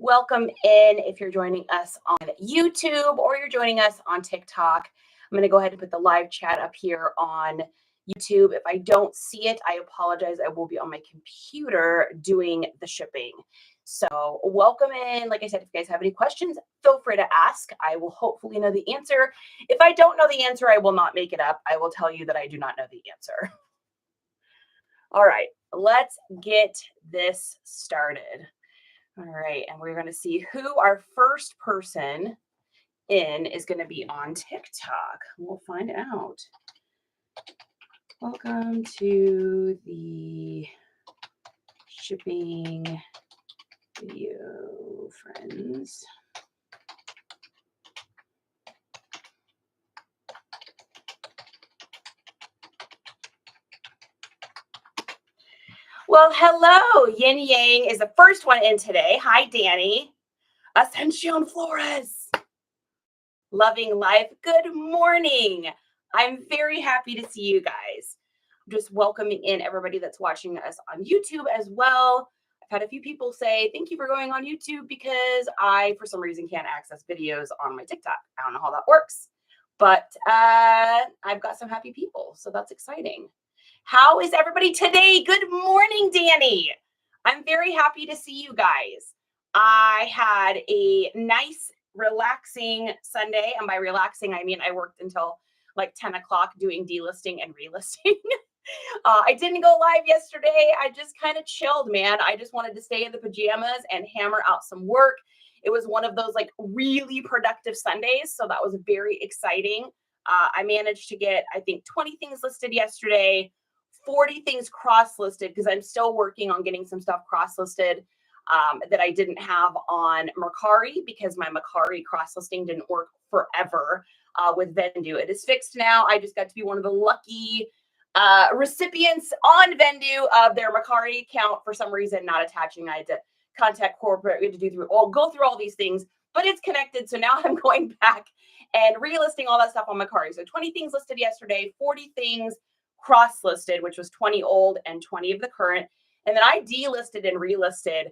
Welcome in if you're joining us on YouTube or you're joining us on TikTok. I'm going to go ahead and put the live chat up here on YouTube. If I don't see it, I apologize. I will be on my computer doing the shipping. So welcome in. Like I said, if you guys have any questions, feel free to ask. I will hopefully know the answer. If I don't know the answer, I will not make it up. I will tell you that I do not know the answer. All right, let's get this started. All right, and we're going to see who our first person in is going to be on TikTok. We'll find out. Welcome to the shipping video, friends. Well, hello. Yin Yang is the first one in today. Hi, Danny. Ascension Flores. Loving life. Good morning. I'm very happy to see you guys. I'm just welcoming in everybody that's watching us on YouTube as well. I've had a few people say, thank you for going on YouTube because I, for some reason, can't access videos on my TikTok. I don't know how that works, but I've got some happy people, so that's exciting. How is everybody today? Good morning, Danny. I'm very happy to see you guys. I had a nice, relaxing Sunday. And by relaxing, I mean I worked until like 10 o'clock doing delisting and relisting. I didn't go live yesterday. I just kind of chilled, man. I just wanted to stay in the pajamas and hammer out some work. It was one of those like really productive Sundays. So that was very exciting. I managed to get, I think, 20 things listed yesterday. 40 things cross-listed because I'm still working on getting some stuff cross-listed that I didn't have on Mercari because my Mercari cross-listing didn't work forever with Vendoo. It is fixed now. I just got to be one of the lucky recipients on Vendoo of their Mercari account for some reason not attaching. I had to contact corporate. We had to go through all these things, but it's connected. So now I'm going back and relisting all that stuff on Mercari. So 20 things listed yesterday, 40 things cross-listed, which was 20 old and 20 of the current. And then I delisted and relisted.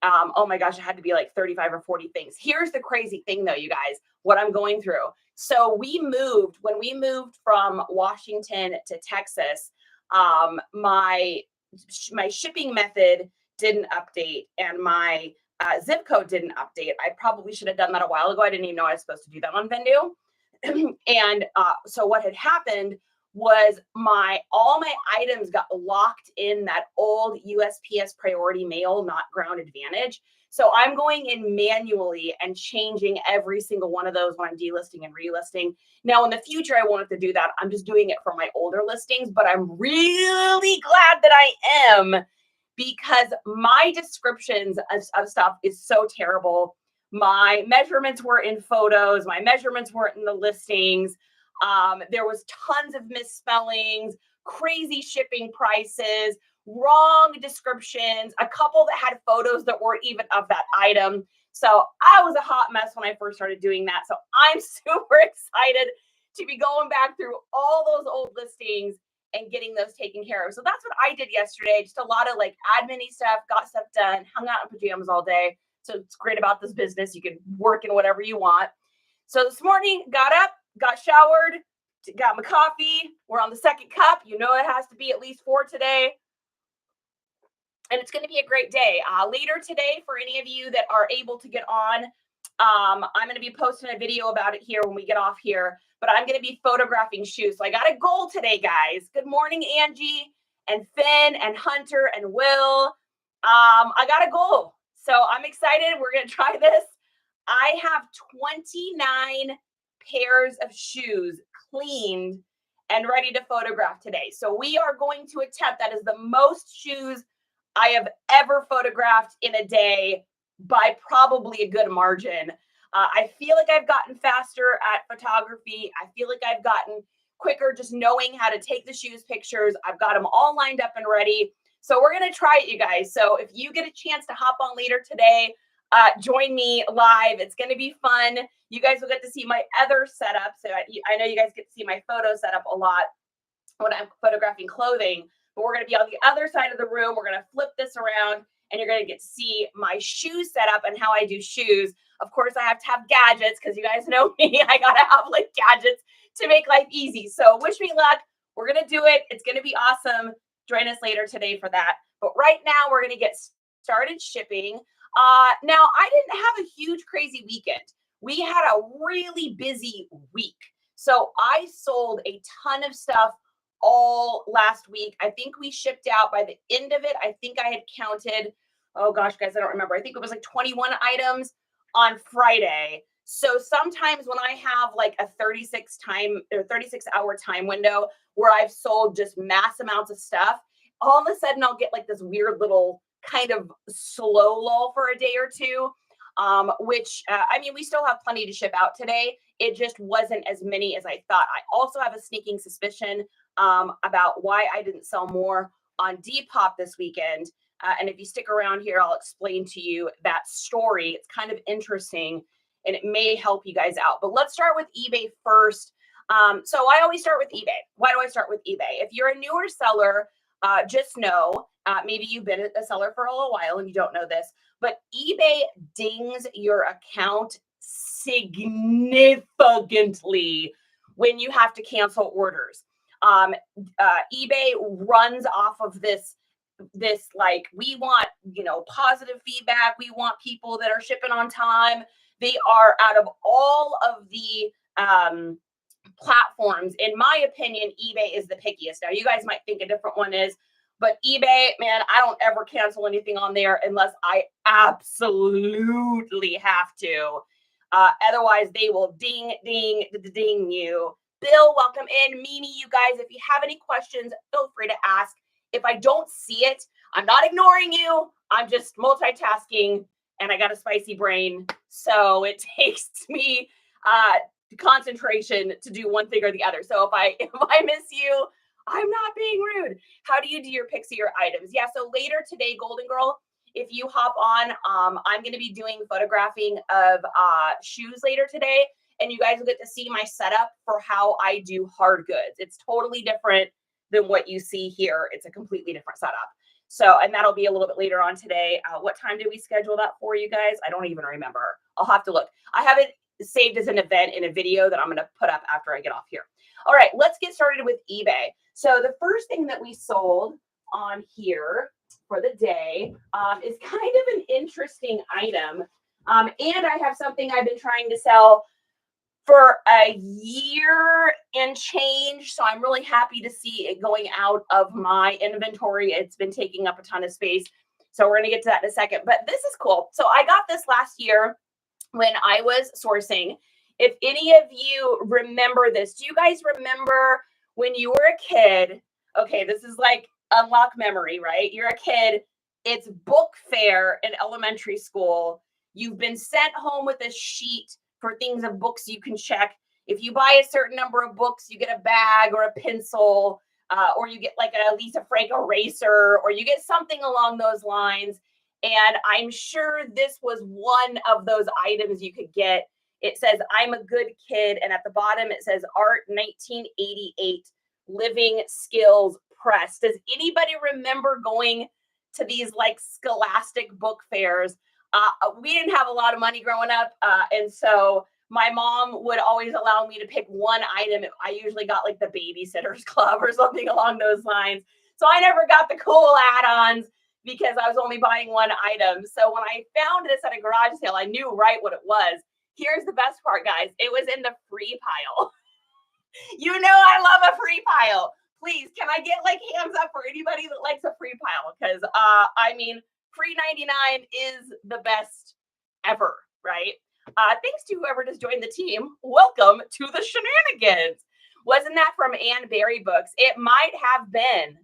Oh my gosh, it had to be like 35 or 40 things. Here's the crazy thing though, you guys, what I'm going through. So when we moved from Washington to Texas, my shipping method didn't update and my zip code didn't update. I probably should have done that a while ago. I didn't even know I was supposed to do that on Vendoo. And so what had happened was all my items got locked in that old USPS priority mail, not ground advantage. So I'm going in manually and changing every single one of those when I'm delisting and relisting. Now in the future, I won't have to do that. I'm just doing it for my older listings, but I'm really glad that I am because my descriptions of stuff is so terrible. My measurements were in photos. My measurements weren't in the listings. There was tons of misspellings, crazy shipping prices, wrong descriptions, a couple that had photos that weren't even of that item. So I was a hot mess when I first started doing that. So I'm super excited to be going back through all those old listings and getting those taken care of. So that's what I did yesterday. Just a lot of like admin-y stuff, got stuff done, hung out in pajamas all day. So it's great about this business. You can work in whatever you want. So this morning, got up, got showered, got my coffee. We're on the second cup. You know it has to be at least 4 today. And it's going to be a great day. Later today, for any of you that are able to get on, I'm going to be posting a video about it here when we get off here. But I'm going to be photographing shoes. So I got a goal today, guys. Good morning, Angie and Finn and Hunter and Will. I got a goal. So I'm excited. We're going to try this. I have 29 pairs of shoes cleaned and ready to photograph today. So we are going to attempt, that is the most shoes I have ever photographed in a day by probably a good margin. I feel like I've gotten faster at photography. I feel like I've gotten quicker just knowing how to take the shoes pictures. I've got them all lined up and ready. So we're going to try it, you guys. So if you get a chance to hop on later today, join me live. It's going to be fun. You guys will get to see my other setup. So I know you guys get to see my photo setup a lot when I'm photographing clothing, but we're going to be on the other side of the room. We're going to flip this around and you're going to get to see my shoe setup and how I do shoes. Of course, I have to have gadgets because you guys know me. I got to have like gadgets to make life easy. So wish me luck. We're going to do it. It's going to be awesome. Join us later today for that. But right now, we're going to get started shipping. Now, I didn't have a huge, crazy weekend. We had a really busy week. So I sold a ton of stuff all last week. I think we shipped out by the end of it. I think I had counted, oh gosh, guys, I don't remember. I think it was like 21 items on Friday. So sometimes when I have like a 36 hour time window where I've sold just mass amounts of stuff, all of a sudden I'll get like this weird little kind of slow lull for a day or two, which I mean, we still have plenty to ship out today. It just wasn't as many as I thought. I also have a sneaking suspicion about why I didn't sell more on Depop this weekend. And if you stick around here, I'll explain to you that story. It's kind of interesting and it may help you guys out. But let's start with eBay first. So I always start with eBay. Why do I start with eBay? If you're a newer seller, just know, maybe you've been a seller for a little while and you don't know this, but eBay dings your account significantly when you have to cancel orders. eBay runs off of this like, we want, positive feedback. We want people that are shipping on time. They are, out of all of the platforms, in my opinion, eBay is the pickiest. Now, you guys might think a different one is, but eBay, man, I don't ever cancel anything on there unless I absolutely have to. Otherwise, they will ding you. Bill, welcome in. Mimi, you guys, if you have any questions, feel free to ask. If I don't see it, I'm not ignoring you. I'm just multitasking and I got a spicy brain. So it takes me concentration to do one thing or the other. So if I miss you, I'm not being rude. How do you do your picks of your items? Yeah, so later today, Golden Girl, if you hop on, I'm going to be doing photographing of shoes later today. And you guys will get to see my setup for how I do hard goods. It's totally different than what you see here. It's a completely different setup. So, and that'll be a little bit later on today. What time did we schedule that for, you guys? I don't even remember. I'll have to look. I have it saved as an event in a video that I'm going to put up after I get off here. All right, let's get started with eBay. So the first thing that we sold on here for the day is kind of an interesting item. And I have something I've been trying to sell for a year and change. So I'm really happy to see it going out of my inventory. It's been taking up a ton of space. So we're going to get to that in a second. But this is cool. So I got this last year when I was sourcing. If any of you remember this, do you guys remember when you were a kid? Okay, this is like unlock memory, right? You're a kid. It's book fair in elementary school. You've been sent home with a sheet for things of books you can check. If you buy a certain number of books, you get a bag or a pencil, or you get like a Lisa Frank eraser, or you get something along those lines. And I'm sure this was one of those items you could get. It says, I'm a good kid. And at the bottom, it says Art 1988 Living Skills Press. Does anybody remember going to these like scholastic book fairs? We didn't have a lot of money growing up. And so my mom would always allow me to pick one item. I usually got like the Babysitter's Club or something along those lines. So I never got the cool add-ons because I was only buying one item. So when I found this at a garage sale, I knew right what it was. Here's the best part, guys. It was in the free pile. You know I love a free pile. Please, can I get like hands up for anybody that likes a free pile? Because I mean, free 99 is the best ever, right? Thanks to whoever just joined the team. Welcome to the shenanigans. Wasn't that from Ann Berry Books? It might have been.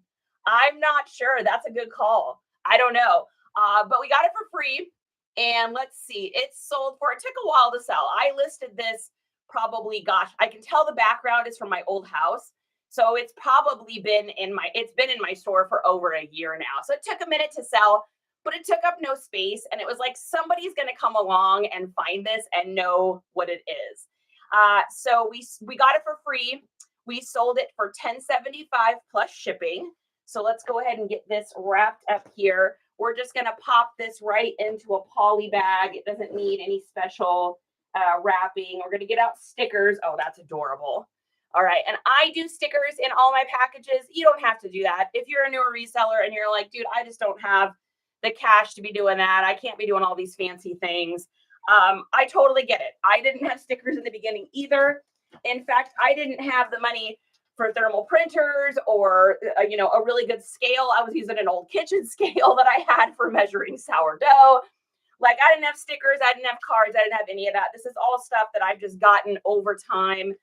I'm not sure. That's a good call. I don't know. But we got it for free. And let's see. It sold for, it took a while to sell. I listed this probably, gosh, I can tell the background is from my old house. So it's probably been in my store for over a year now. So it took a minute to sell, but it took up no space. And it was like, somebody's going to come along and find this and know what it is. So we got it for free. We sold it for $10.75 plus shipping. So let's go ahead and get this wrapped up here. we're just going to pop this right into a poly bag. It doesn't need any special wrapping. We're going to get out stickers. Oh, that's adorable. All right. And I do stickers in all my packages. You don't have to do that. If you're a newer reseller and you're like, dude, I just don't have the cash to be doing that. I can't be doing all these fancy things. I totally get it. I didn't have stickers in the beginning either. In fact, I didn't have the money for thermal printers or, a really good scale. I was using an old kitchen scale that I had for measuring sourdough. Like, I didn't have stickers. I didn't have cards. I didn't have any of that. This is all stuff that I've just gotten over time.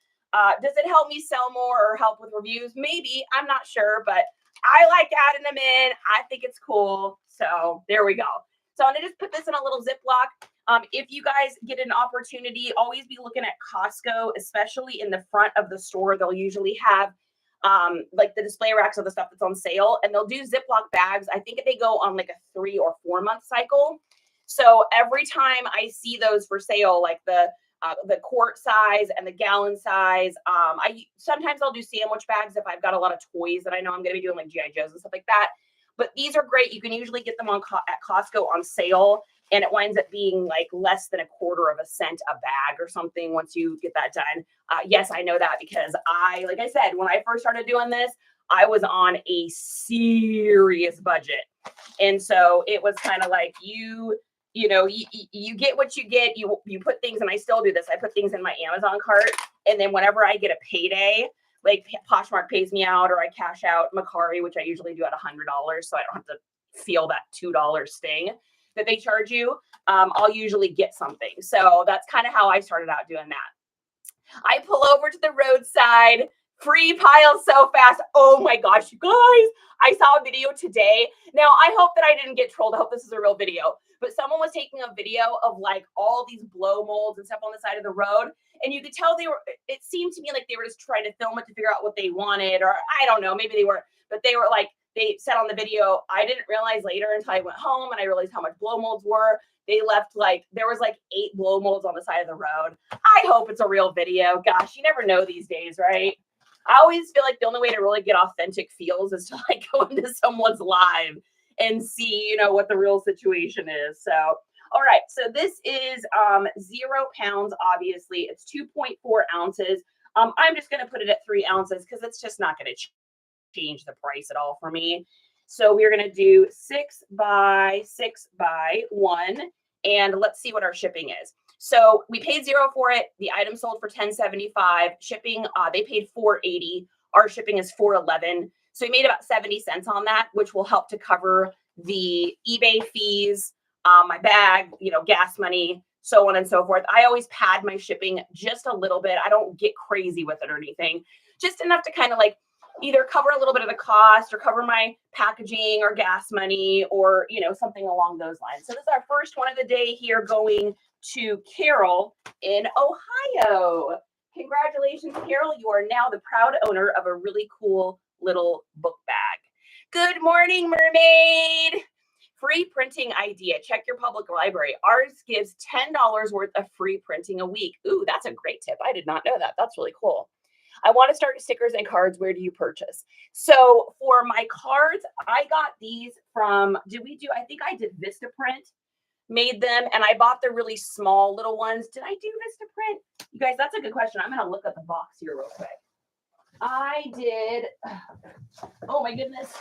Does it help me sell more or help with reviews? Maybe. I'm not sure, but I like adding them in. I think it's cool. So there we go. So I'm going to just put this in a little Ziploc. If you guys get an opportunity, always be looking at Costco, especially in the front of the store. They'll usually have like the display racks of the stuff that's on sale, and they'll do Ziploc bags. I think they go on like a 3 or 4 month cycle. So every time I see those for sale, like the quart size and the gallon size, sometimes I'll do sandwich bags if I've got a lot of toys that I know I'm going to be doing, like GI Joes and stuff like that. But these are great. You can usually get them at Costco on sale, and it winds up being like less than 1/4 cent a bag or something once you get that done. Yes, I know that because like I said, when I first started doing this, I was on a serious budget. And so it was kind of like you get what you get. You put things, and I still do this. I put things in my Amazon cart, and then whenever I get a payday, like Poshmark pays me out or I cash out mercari, which I usually do at $100, so I don't have to feel that $2 sting that they charge you. I'll usually get something. So that's kind of how I started out doing that. I pull over to the roadside, free piles so fast. Oh my gosh, you guys, I saw a video today. Now, I hope that I didn't get trolled. I hope this is a real video. But someone was taking a video of like all these blow molds and stuff on the side of the road. And you could tell it seemed to me like they were just trying to film it to figure out what they wanted, or I don't know, maybe they weren't, but they were like, they said on the video, I didn't realize later until I went home and I realized how much blow molds were. They left there was like 8 blow molds on the side of the road. I hope it's a real video. Gosh, you never know these days, right? I always feel like the only way to really get authentic feels is to like go into someone's live and see, what the real situation is. So, all right. So this is 0 pounds. Obviously, it's 2.4 ounces. I'm just going to put it at 3 ounces because it's just not going to change the price at all for me. So we're going to do 6 by 6 by 1, and let's see what our shipping is. So we paid $0 for it. The item sold for $10.75. Shipping, they paid $4.80. Our shipping is $4.11. So we made about 70 cents on that, which will help to cover the eBay fees, my bag, gas money, so on and so forth. I always pad my shipping just a little bit. I don't get crazy with it or anything, just enough to kind of like either cover a little bit of the cost or cover my packaging or gas money or, something along those lines. So this is our first one of the day here going to Carol in Ohio. Congratulations, Carol. You are now the proud owner of a really cool little book bag. Good morning, mermaid. Free printing idea. Check your public library. Ours gives $10 worth of free printing a week. Ooh, that's a great tip. I did not know that. That's really cool. I want to start stickers and cards. Where do you purchase? So for my cards, I got these from, I think I did Vistaprint, made them, and I bought the really small little ones. Did I do Vistaprint? You guys, that's a good question. I'm going to look at the box here real quick. I did. Oh my goodness.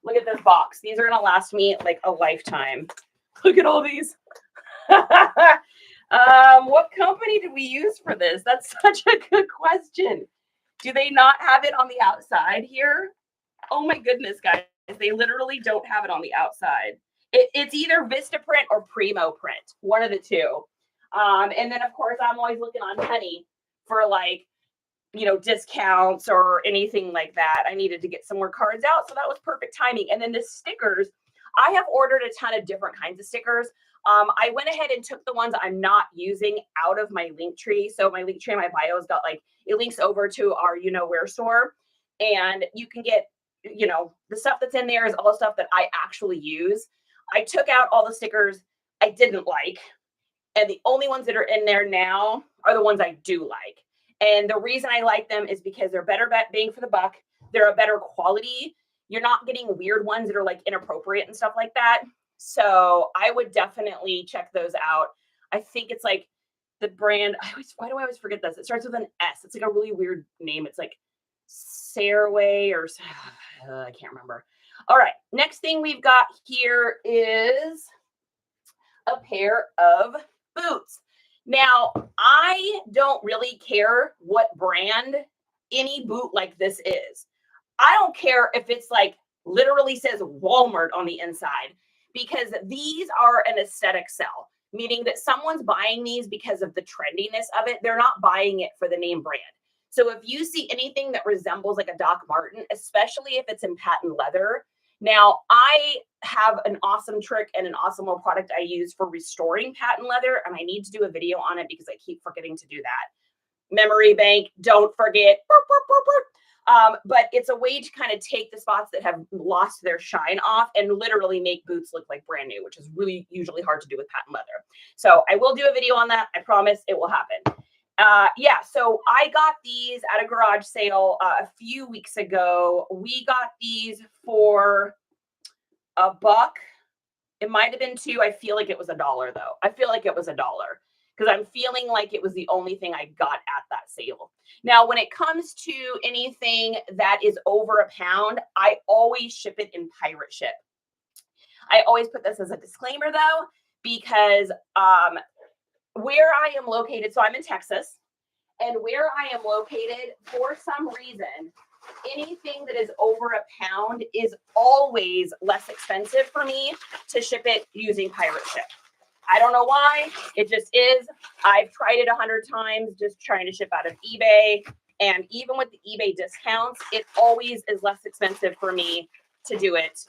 Look at this box. These are going to last me like a lifetime. Look at all these. What company did we use for this? That's such a good question. Do they not have it on the outside here? Oh my goodness, guys. They literally don't have it on the outside. It's either Vistaprint or Primo Print, one of the two. And then, of course, I'm always looking on Honey for like, discounts or anything like that. I needed to get some more cards out, so that was perfect timing. And then the stickers, I have ordered a ton of different kinds of stickers. I went ahead and took the ones I'm not using out of my link tree. So my link tree in my bio has got it links over to our where store, and you can get the stuff that's in there is all the stuff that I actually use. I took out all the stickers I didn't like, and the only ones that are in there now are the ones I do like. And the reason I like them is because they're better bang for the buck. They're a better quality. You're not getting weird ones that are like inappropriate and stuff like that. So I would definitely check those out. I think it's like the brand. Why do I always forget this? It starts with an S. It's like a really weird name. It's like Saraway or I can't remember. All right. Next thing we've got here is a pair of boots. Now, I don't really care what brand any boot like this is. I don't care if it's like literally says Walmart on the inside, because these are an aesthetic sell, meaning that someone's buying these because of the trendiness of it. They're not buying it for the name brand. So if you see anything that resembles like a Doc Marten, especially if it's in patent leather. Now, I have an awesome trick and an awesome little product I use for restoring patent leather, and I need to do a video on it because I keep forgetting to do that. Memory bank, don't forget. But it's a way to kind of take the spots that have lost their shine off and literally make boots look like brand new, which is really usually hard to do with patent leather. So I will do a video on that. I promise it will happen. Yeah, so I got these at a garage sale a few weeks ago. We got these for $1. It might have been $2. I feel like it was $1 though. I feel like it was $1 because I'm feeling like it was the only thing I got at that sale. Now, when it comes to anything that is over £1, I always ship it in pirate ship. I always put this as a disclaimer though, because where I am located, so I'm in Texas, and where I am located, for some reason, anything that is over £1 is always less expensive for me to ship it using pirate ship. I don't know why. It just is. I've tried it 100 times just trying to ship out of eBay. And even with the eBay discounts, it always is less expensive for me to do it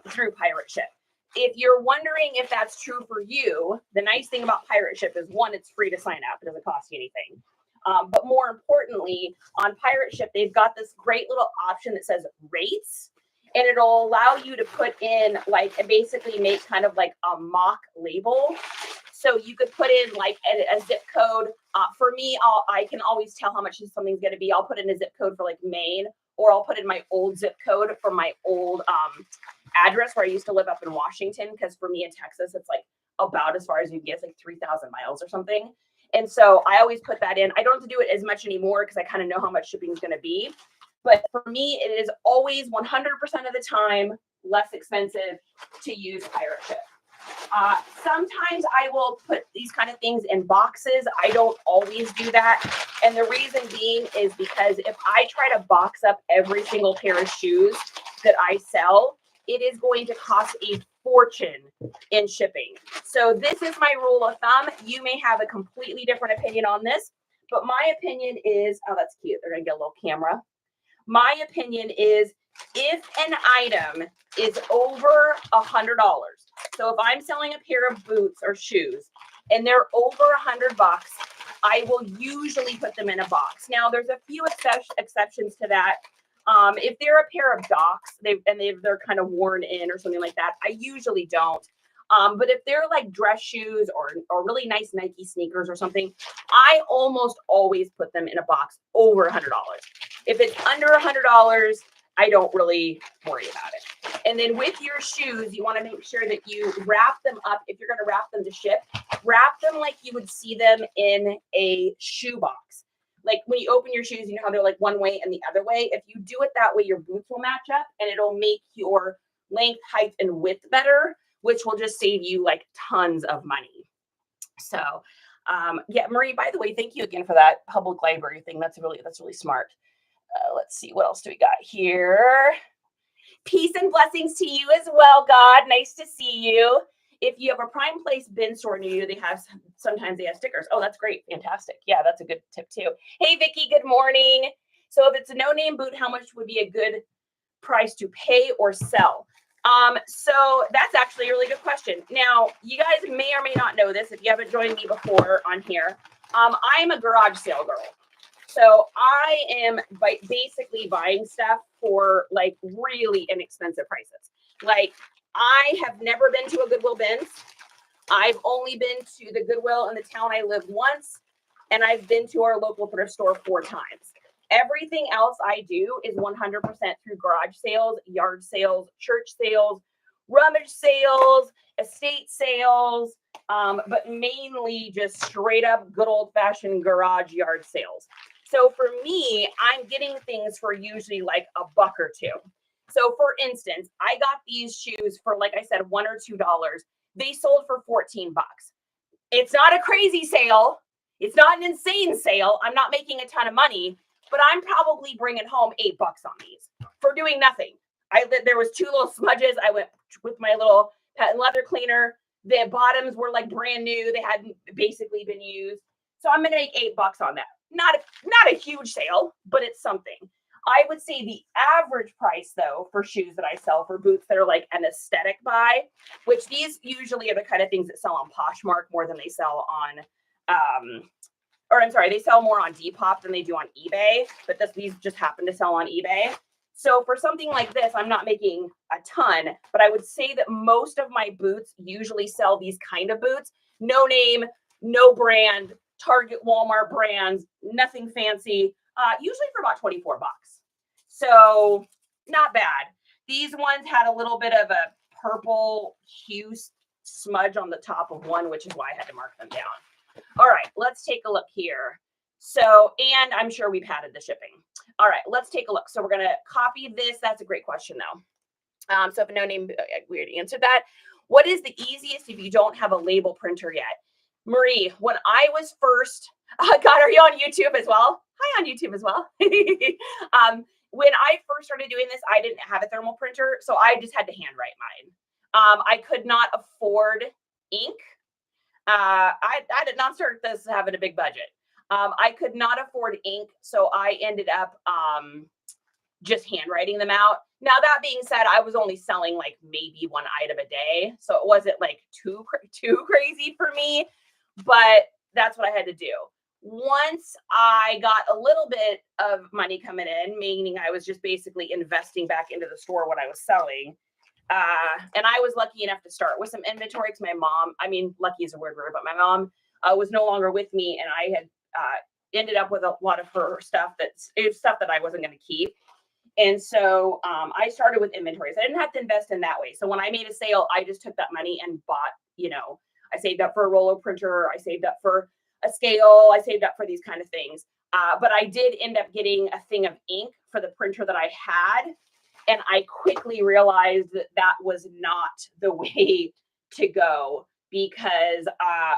through pirate ship. If you're wondering if that's true for you, the nice thing about pirate ship is, one, it's free to sign up. It doesn't cost you anything. But more importantly, on pirate ship, they've got this great little option that says rates, and it'll allow you to put in like, basically make kind of like a mock label. So you could put in like a zip code. For me, I can always tell how much something's going to be. I'll put in a zip code for like Maine, or I'll put in my old zip code for my old address where I used to live up in Washington. Because for me in Texas, it's like about as far as you can get, it's like 3,000 miles or something. And so I always put that in. I don't have to do it as much anymore because I kind of know how much shipping is going to be. But for me, it is always 100% of the time less expensive to use pirate ship. Sometimes I will put these kind of things in boxes. I don't always do that. And the reason being is because if I try to box up every single pair of shoes that I sell, it is going to cost a fortune in shipping. So this is my rule of thumb. You may have a completely different opinion on this, but my opinion is, oh, that's cute. They're going to get a little camera. My opinion is, if an item is over $100, so if I'm selling a pair of boots or shoes and they're over $100, I will usually put them in a box. Now, there's a few exceptions to that. If they're a pair of Docs, they're kind of worn in or something like that, I usually don't. But if they're like dress shoes or really nice Nike sneakers or something, I almost always put them in a box over $100. If it's under $100, I don't really worry about it. And then with your shoes, you want to make sure that you wrap them up. If you're going to wrap them to ship, wrap them like you would see them in a shoe box. Like when you open your shoes, you know how they're like one way and the other way. If you do it that way, your boots will match up and it'll make your length, height, and width better, which will just save you like tons of money. So yeah, Marie, by the way, thank you again for that public library thing. That's really smart. Let's see, what else do we got here? Peace and blessings to you as well, God. Nice to see you. If you have a Prime Place bin store near you, sometimes they have stickers. Oh, that's great. Fantastic. Yeah, that's a good tip too. Hey, Vicky, good morning. So if it's a no-name boot, how much would be a good price to pay or sell? So that's actually a really good question. Now, you guys may or may not know this if you haven't joined me before on here. I'm a garage sale girl. So I am basically buying stuff for like really inexpensive prices. Like I have never been to a Goodwill Bins. I've only been to the Goodwill in the town I live once, and I've been to our local thrift store 4 times. Everything else I do is 100% through garage sales, yard sales, church sales, rummage sales, estate sales, but mainly just straight up good old fashioned garage yard sales. So for me, I'm getting things for usually like $1 or $2. So for instance, I got these shoes for, like I said, $1 or $2. They sold for 14 bucks. It's not a crazy sale. It's not an insane sale. I'm not making a ton of money, but I'm probably bringing home $8 on these for doing nothing. There was 2 little smudges. I went with my little patent leather cleaner. The bottoms were like brand new. They hadn't basically been used. So I'm going to make $8 on that. Not a huge sale, but it's something. I would say the average price, though, for shoes that I sell, for boots that are like an aesthetic buy, which these usually are the kind of things that sell on Poshmark more than they sell on, they sell more on Depop than they do on eBay, but these just happen to sell on eBay. So for something like this, I'm not making a ton, but I would say that most of my boots usually sell these kind of boots. No name, no brand, Target, Walmart brands, nothing fancy, usually for about 24 bucks. So not bad. These ones had a little bit of a purple hue smudge on the top of one, which is why I had to mark them down. All right, let's take a look here. So, and I'm sure we've padded the shipping. All right, let's take a look. So we're going to copy this. That's a great question, though. So if no name, we already answered that. What is the easiest if you don't have a label printer yet? Marie, when I was first, God, are you on YouTube as well? Hi, on YouTube as well. When I first started doing this, I didn't have a thermal printer, so I just had to handwrite mine. I could not afford ink. I did not start this having a big budget. I could not afford ink, so I ended up just handwriting them out. Now, that being said, I was only selling like maybe 1 item a day, so it wasn't like too crazy for me, but that's what I had to do. Once I got a little bit of money coming in, meaning I was just basically investing back into the store what I was selling, and I was lucky enough to start with some inventory because my mom, I mean, lucky is a weird word, but my mom was no longer with me, and I had ended up with a lot of her stuff that I wasn't going to keep. And so I started with inventories. I didn't have to invest in that way. So when I made a sale, I just took that money and bought, I saved up for a roller printer. I saved up for a scale. I saved up for these kind of things. But I did end up getting a thing of ink for the printer that I had. And I quickly realized that was not the way to go, because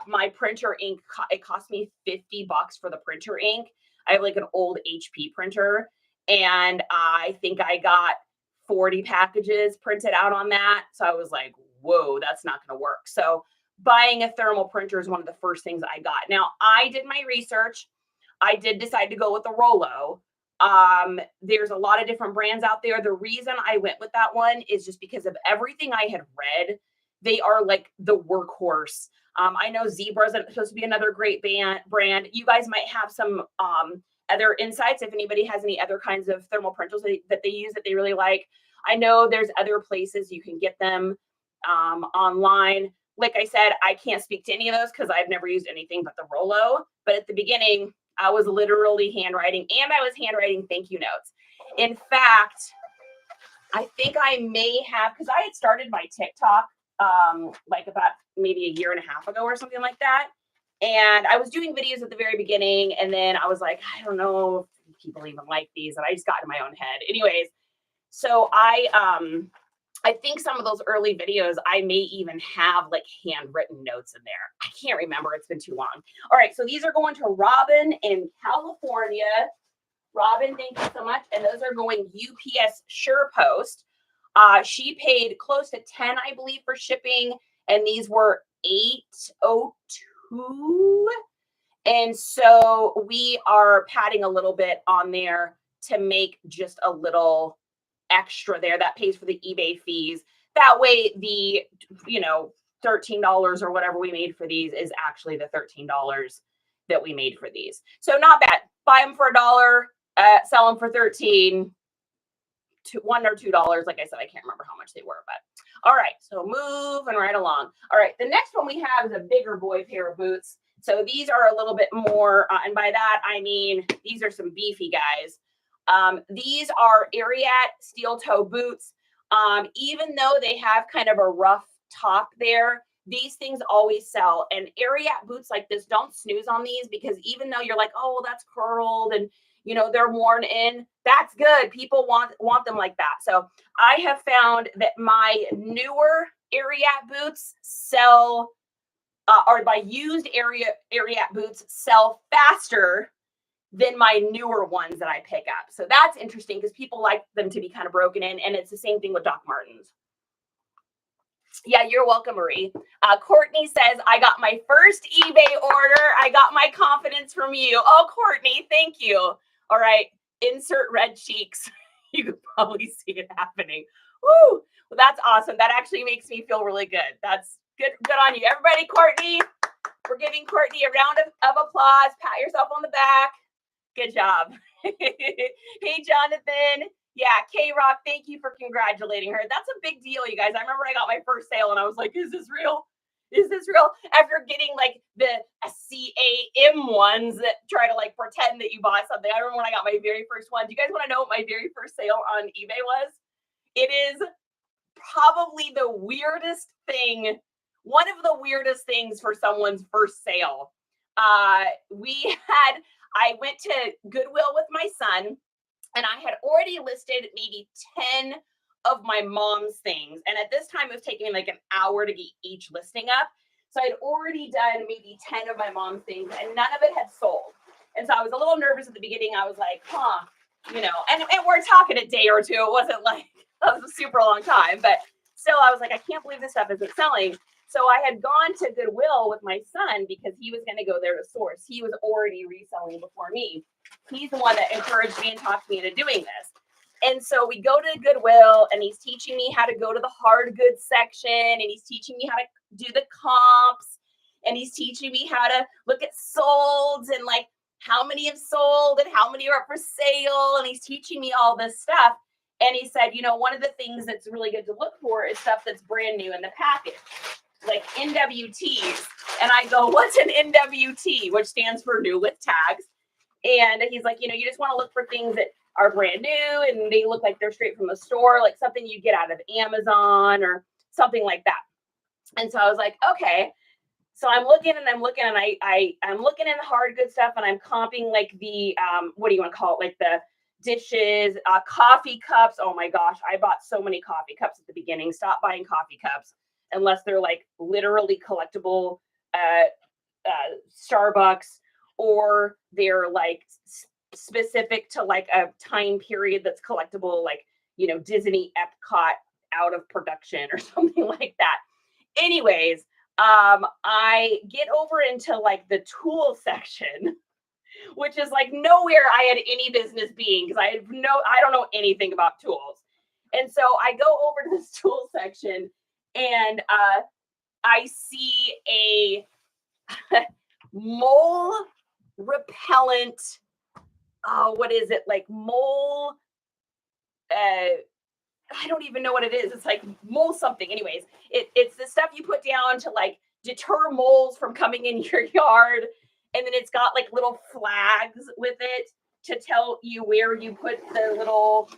my printer ink, it cost me $50 for the printer ink. I have like an old HP printer, and I think I got 40 packages printed out on that. So I was like, whoa, that's not going to work. So buying a thermal printer is one of the first things I got. Now, I did my research. I did decide to go with the Rollo. There's a lot of different brands out there. The reason I went with that one is just because of everything I had read. They are like the workhorse. I know Zebra is supposed to be another great brand. You guys might have some other insights if anybody has any other kinds of thermal printers that they use that they really like. I know there's other places you can get them online. Like I said, I can't speak to any of those because I've never used anything but the Rollo. But at the beginning, I was literally handwriting, and I was handwriting thank you notes. In fact, I think I may have, because I had started my TikTok like about maybe a year and a half ago or something like that. And I was doing videos at the very beginning, and then I was like, I don't know if people even like these, and I just got in my own head. Anyways, so I think some of those early videos, I may even have like handwritten notes in there. I can't remember. It's been too long. All right. So these are going to Robin in California. Robin, thank you so much. And those are going UPS SurePost. She paid close to 10, I believe, for shipping. And these were $8.02. And so we are padding a little bit on there to make just a little extra there that pays for the eBay fees. That way the, $13 or whatever we made for these is actually the $13 that we made for these. So not bad. Buy them for $1, sell them for $13, $1 or $2. Like I said, I can't remember how much they were, but all right. So moving right along. All right. The next one we have is a bigger boy pair of boots. So these are a little bit more, and by that, I mean, these are some beefy guys. These are Ariat steel toe boots. Even though they have kind of a rough top there, these things always sell. And Ariat boots like this, don't snooze on these, because even though you're like, oh, well, that's curled and they're worn in, that's good. People want them like that. So I have found that my newer Ariat boots sell, or my used Ariat boots sell faster than my newer ones that I pick up. So that's interesting because people like them to be kind of broken in, and it's the same thing with Doc Martens. Yeah, you're welcome, Marie. Courtney says, I got my first eBay order. I got my confidence from you. Oh, Courtney, thank you. All right, insert red cheeks. You can probably see it happening. Woo! Well, that's awesome. That actually makes me feel really good. That's good on you. Everybody, Courtney, we're giving Courtney a round of applause. Pat yourself on the back. Good job. Hey, Jonathan. Yeah, K-Rock, thank you for congratulating her. That's a big deal, you guys. I remember I got my first sale and I was like, is this real? Is this real? After getting like the CAM ones that try to like pretend that you bought something. I remember when I got my very first one. Do you guys want to know what my very first sale on eBay was? It is probably the weirdest thing, one of the weirdest things for someone's first sale. I went to Goodwill with my son, and I had already listed maybe 10 of my mom's things. And at this time, it was taking me like an hour to get each listing up. So I'd already done maybe 10 of my mom's things, and none of it had sold. And so I was a little nervous at the beginning. I was like, and we're talking a day or two. It wasn't like a super long time, but still, I was like, I can't believe this stuff isn't selling. So I had gone to Goodwill with my son because he was going to go there to source. He was already reselling before me. He's the one that encouraged me and talked me into doing this. And so we go to Goodwill, and he's teaching me how to go to the hard goods section, and he's teaching me how to do the comps, and he's teaching me how to look at solds and like how many have sold and how many are up for sale. And he's teaching me all this stuff. And he said, one of the things that's really good to look for is stuff that's brand new in the package, like NWTs. And I go, what's an NWT? Which stands for new with tags. And he's like, you just want to look for things that are brand new and they look like they're straight from the store, like something you get out of Amazon or something like that. And so I was like, okay. So I'm looking and I'm looking in the hard good stuff, and I'm comping like the, what do you want to call it? Like the dishes, coffee cups. Oh my gosh. I bought so many coffee cups at the beginning. Stop buying coffee cups unless they're like literally collectible, Starbucks, or they're like specific to like a time period that's collectible, like, Disney Epcot out of production or something like that. Anyways, I get over into like the tool section, which is like nowhere I had any business being, because I don't know anything about tools. And so I go over to this tool section, and I see a mole repellent. What is it? Like mole. I don't even know what it is. It's like mole something. Anyways, it's the stuff you put down to like deter moles from coming in your yard. And then it's got like little flags with it to tell you where you put the little,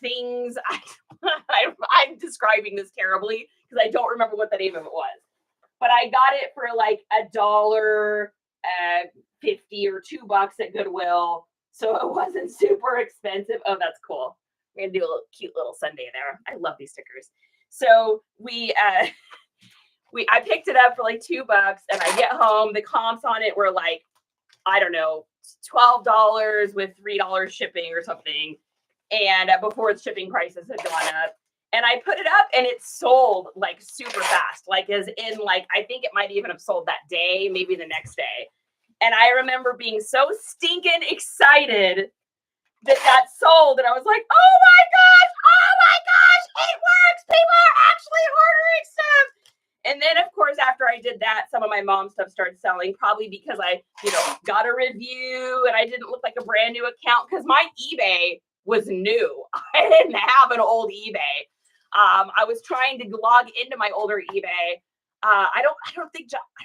things. I'm describing this terribly because I don't remember what the name of it was. But I got it for like $1.50 or $2 at Goodwill. So it wasn't super expensive. Oh, that's cool. We're gonna do a little cute little Sunday there. I love these stickers. So I picked it up for like $2, and I get home. The comps on it were like, I don't know, $12 with $3 shipping or something. And before the shipping prices had gone up. And I put it up, and it sold like super fast. Like as in like, I think it might even have sold that day, maybe the next day. And I remember being so stinking excited that sold. And I was like, oh my gosh, it works. People are actually ordering stuff. And then, of course, after I did that, some of my mom's stuff started selling, probably because I, got a review and I didn't look like a brand new account, because my eBay was new. I didn't have an old eBay. I was trying to log into my older eBay. I don't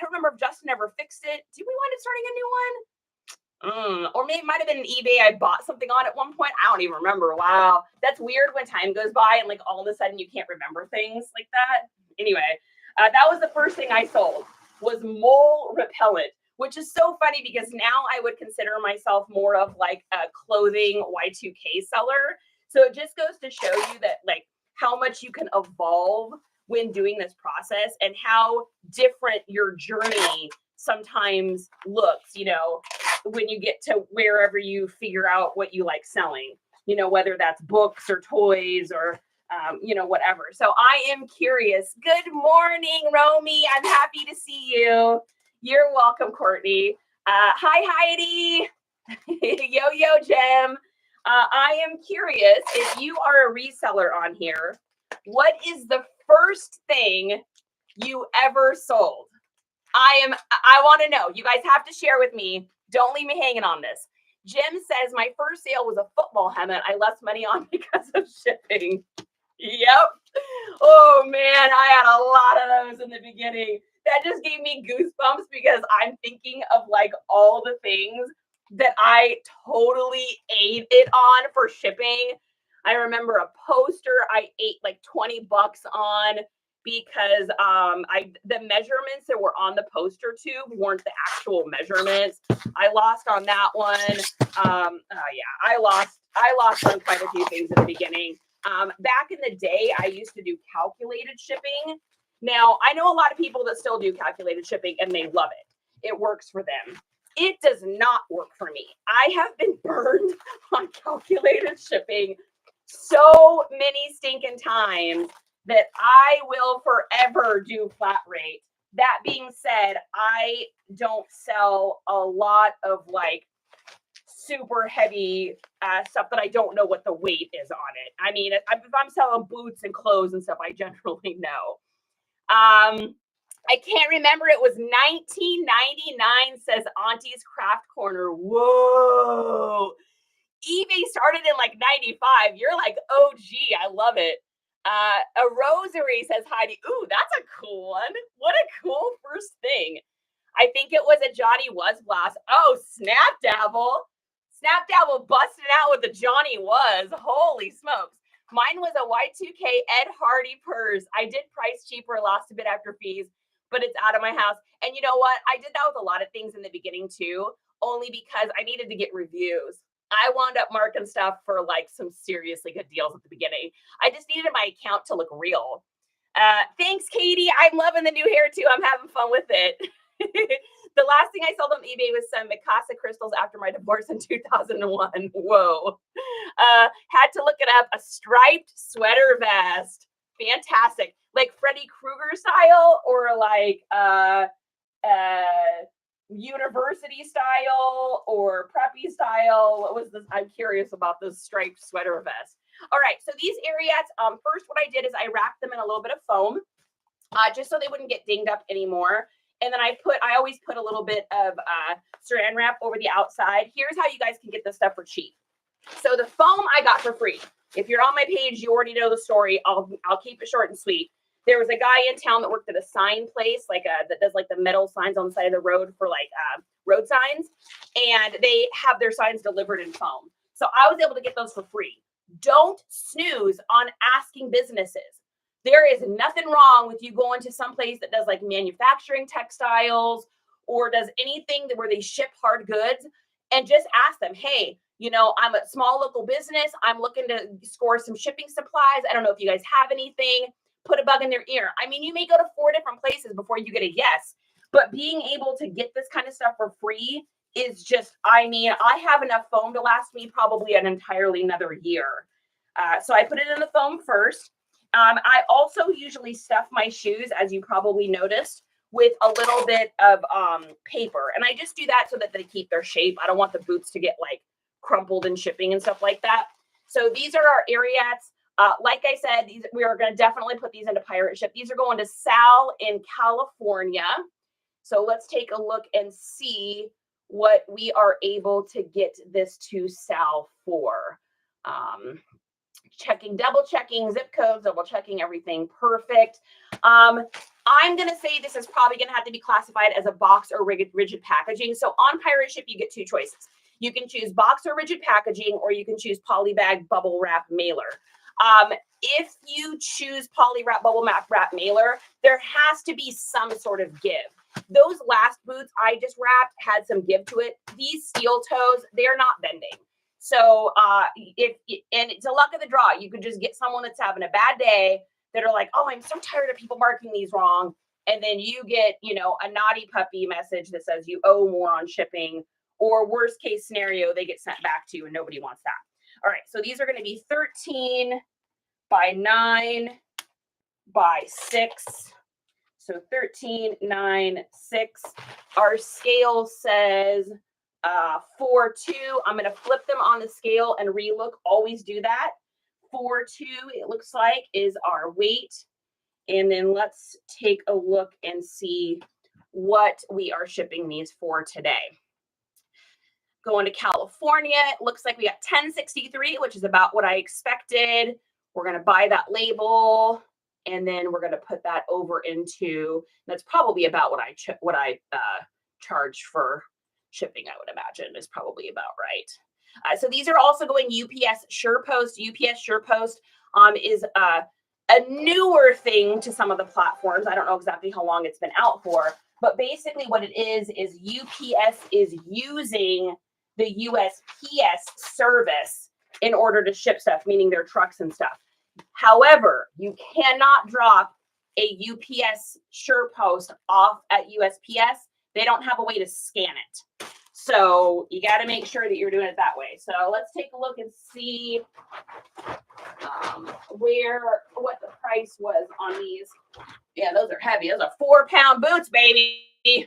remember if Justin ever fixed it. Did we wind up starting a new one? Or maybe it might have been an eBay I bought something on at one point. I don't even remember. Wow. That's weird when time goes by and like all of a sudden you can't remember things like that. Anyway, that was the first thing I sold was mole repellent, which is so funny because now I would consider myself more of like a clothing Y2K seller. So it just goes to show you that like how much you can evolve when doing this process and how different your journey sometimes looks, when you get to wherever you figure out what you like selling, whether that's books or toys or, whatever. So I am curious. Good morning, Romy. I'm happy to see you. You're welcome, Courtney. Hi, Heidi. Yo, Jem. I am curious if you are a reseller on here, what is the first thing you ever sold? I want to know. You guys have to share with me. Don't leave me hanging on this. Jim says my first sale was a football helmet I lost money on because of shipping. Yep. Oh man, I had a lot of those in the beginning. That just gave me goosebumps because I'm thinking of like all the things that I totally ate it on for shipping. I remember a poster I ate like 20 bucks on because the measurements that were on the poster tube weren't the actual measurements. I lost on that one. I lost on quite a few things in the beginning. Back in the day, I used to do calculated shipping. Now, I know a lot of people that still do calculated shipping and they love it. It works for them. It does not work for me. I have been burned on calculated shipping so many stinking times that I will forever do flat rate. That being said, I don't sell a lot of like super heavy stuff that I don't know what the weight is on it. I mean, if I'm selling boots and clothes and stuff, I generally know. I can't remember. It was 1999, says Auntie's Craft Corner. Whoa. eBay started in like 95. You're like, oh, gee, I love it. A rosary, says Heidi. Ooh, that's a cool one. What a cool first thing. I think it was a Johnny Was Blast. Oh, Snap Dabble. Snap Dabble busted out with the Johnny Was. Holy smokes. Mine was a Y2K Ed Hardy purse. I did price cheaper, lost a bit after fees, but it's out of my house. And you know what? I did that with a lot of things in the beginning too, only because I needed to get reviews. I wound up marking stuff for like some seriously good deals at the beginning. I just needed my account to look real. Thanks, Katie. I'm loving the new hair too. I'm having fun with it. The last thing I sold on eBay was some Mikasa crystals after my divorce in 2001. Whoa. Had to look it up. A striped sweater vest. Fantastic. Like Freddy Krueger style or like university style or preppy style. What was this? I'm curious about this striped sweater vest. All right. So these Ariats, first what I did is I wrapped them in a little bit of foam just so they wouldn't get dinged up anymore. And then I always put a little bit of saran wrap over the outside. Here's how you guys can get this stuff for cheap. So the foam I got for free. If you're on my page, you already know the story. I'll keep it short and sweet. There was a guy in town that worked at a sign place, that does like the metal signs on the side of the road for like road signs, and they have their signs delivered in foam. So I was able to get those for free. Don't snooze on asking businesses. There is nothing wrong with you going to some place that does like manufacturing textiles or does anything where they ship hard goods and just ask them, hey, I'm a small local business. I'm looking to score some shipping supplies. I don't know if you guys have anything. Put a bug in their ear. I mean, you may go to 4 different places before you get a yes, but being able to get this kind of stuff for free is just, I have enough foam to last me probably an entirely another year. So I put it in the foam first. I also usually stuff my shoes, as you probably noticed, with a little bit of paper. And I just do that so that they keep their shape. I don't want the boots to get like crumpled in shipping and stuff like that. So these are our Ariats. Like I said, we are going to definitely put these into pirate ship. These are going to Sal in California. So let's take a look and see what we are able to get this to Sal for. double checking zip codes, double checking everything. Perfect. I'm going to say this is probably going to have to be classified as a box or rigid packaging. So on Pirate Ship, you get two choices. You can choose box or rigid packaging, or you can choose polybag bubble wrap mailer. If you choose poly wrap bubble wrap mailer, there has to be some sort of give. Those last boots I just wrapped had some give to it. These steel toes, they're not bending. So and it's a luck of the draw. You could just get someone that's having a bad day that are like, oh, I'm so tired of people marking these wrong. And then you get, you know, a naughty puppy message that says you owe more on shipping, or worst case scenario, they get sent back to you and nobody wants that. All right, so these are going to be 13 by 9 by 6. So 13, 9, 6. Our scale says 4, 2. I'm going to flip them on the scale and relook. Always do that. 4, 2, it looks like, is our weight. And then let's take a look and see what we are shipping these for today. Going to California, it looks like we got 1063, which is about what I expected. We're going to buy that label, and then we're going to put that over into, that's probably about what I charge for shipping, I would imagine, is probably about right. So these are also going UPS SurePost. UPS SurePost is a newer thing to some of the platforms. I don't know exactly how long it's been out for, but basically what it is UPS is using the USPS service in order to ship stuff, meaning their trucks and stuff. However, you cannot drop a UPS SurePost off at USPS. They don't have a way to scan it. So you got to make sure that you're doing it that way. So let's take a look and see what the price was on these. Yeah, those are heavy. Those are 4-pound boots, baby. You're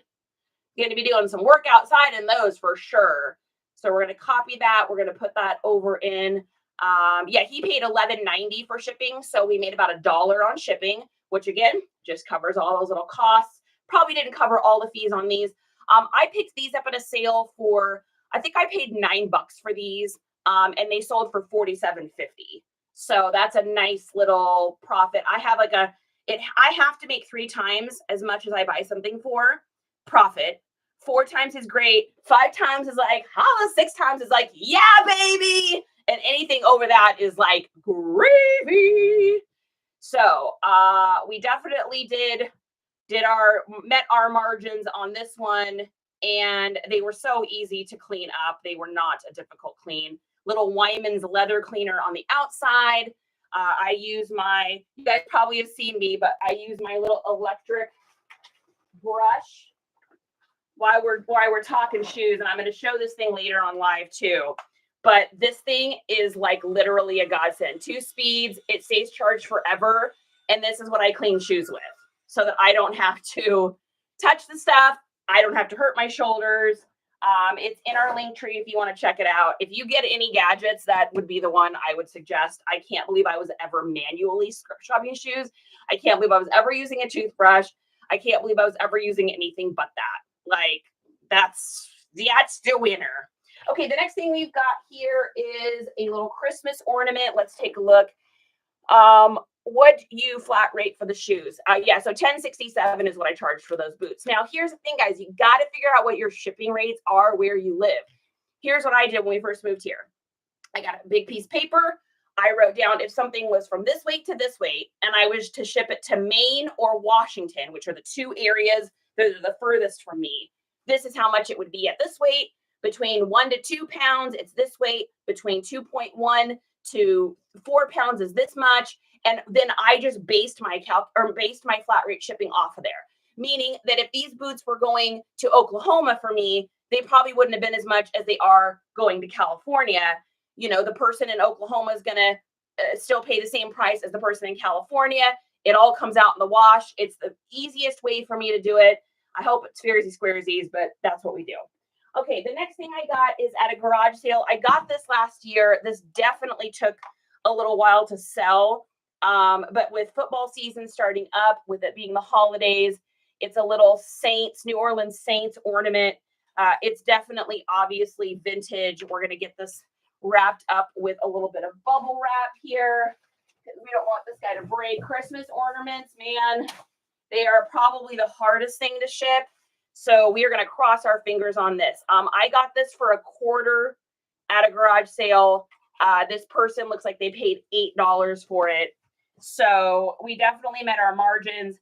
going to be doing some work outside in those for sure. So we're going to copy that. We're going to put that over in. Yeah, he paid $11.90 for shipping. So we made about $1 on shipping, which again, just covers all those little costs. Probably didn't cover all the fees on these. I picked these up at a sale for, I think I paid $9 for these, and they sold for $47.50. So that's a nice little profit. I have like I have to make 3 times as much as I buy something for profit. 4 times is great. 5 times is like, holla. 6 times is like, yeah, baby. And anything over that is like gravy. So we definitely met our margins on this one, and they were so easy to clean up. They were not a difficult clean. Little Wyman's leather cleaner on the outside. I use you guys probably have seen me, but I use my little electric brush while we're talking shoes, and I'm going to show this thing later on live too. But this thing is like literally a godsend. 2 speeds, it stays charged forever, and this is what I clean shoes with, so that I don't have to touch the stuff. I don't have to hurt my shoulders. It's in our link tree if you want to check it out. If you get any gadgets, that would be the one I would suggest. I can't believe I was ever manually scrubbing shoes. I can't believe I was ever using a toothbrush. I can't believe I was ever using anything but that. Like, that's the winner. Okay, the next thing we've got here is a little Christmas ornament. Let's take a look. What you flat rate for the shoes? Yeah, so $10.67 is what I charged for those boots. Now, here's the thing, guys. You got to figure out what your shipping rates are where you live. Here's what I did when we first moved here. I got a big piece of paper. I wrote down if something was from this weight to this weight, and I was to ship it to Maine or Washington, which are the 2 areas that are the furthest from me. This is how much it would be at this weight. Between 1 to 2 pounds, it's this weight. Between 2.1 to 4 pounds is this much. And then I just based my flat rate shipping off of there. Meaning that if these boots were going to Oklahoma for me, they probably wouldn't have been as much as they are going to California. You know, the person in Oklahoma is going to still pay the same price as the person in California. It all comes out in the wash. It's the easiest way for me to do it. I hope it's fairsy squaresies, but that's what we do. Okay, the next thing I got is at a garage sale. I got this last year. This definitely took a little while to sell. But with football season starting up, with it being the holidays, it's a little New Orleans Saints ornament. It's definitely obviously vintage. We're going to get this wrapped up with a little bit of bubble wrap here. We don't want this guy to break. Christmas ornaments, man, they are probably the hardest thing to ship. So we are going to cross our fingers on this. I got this for $25 at a garage sale. This person looks like they paid $8 for it. So we definitely met our margins.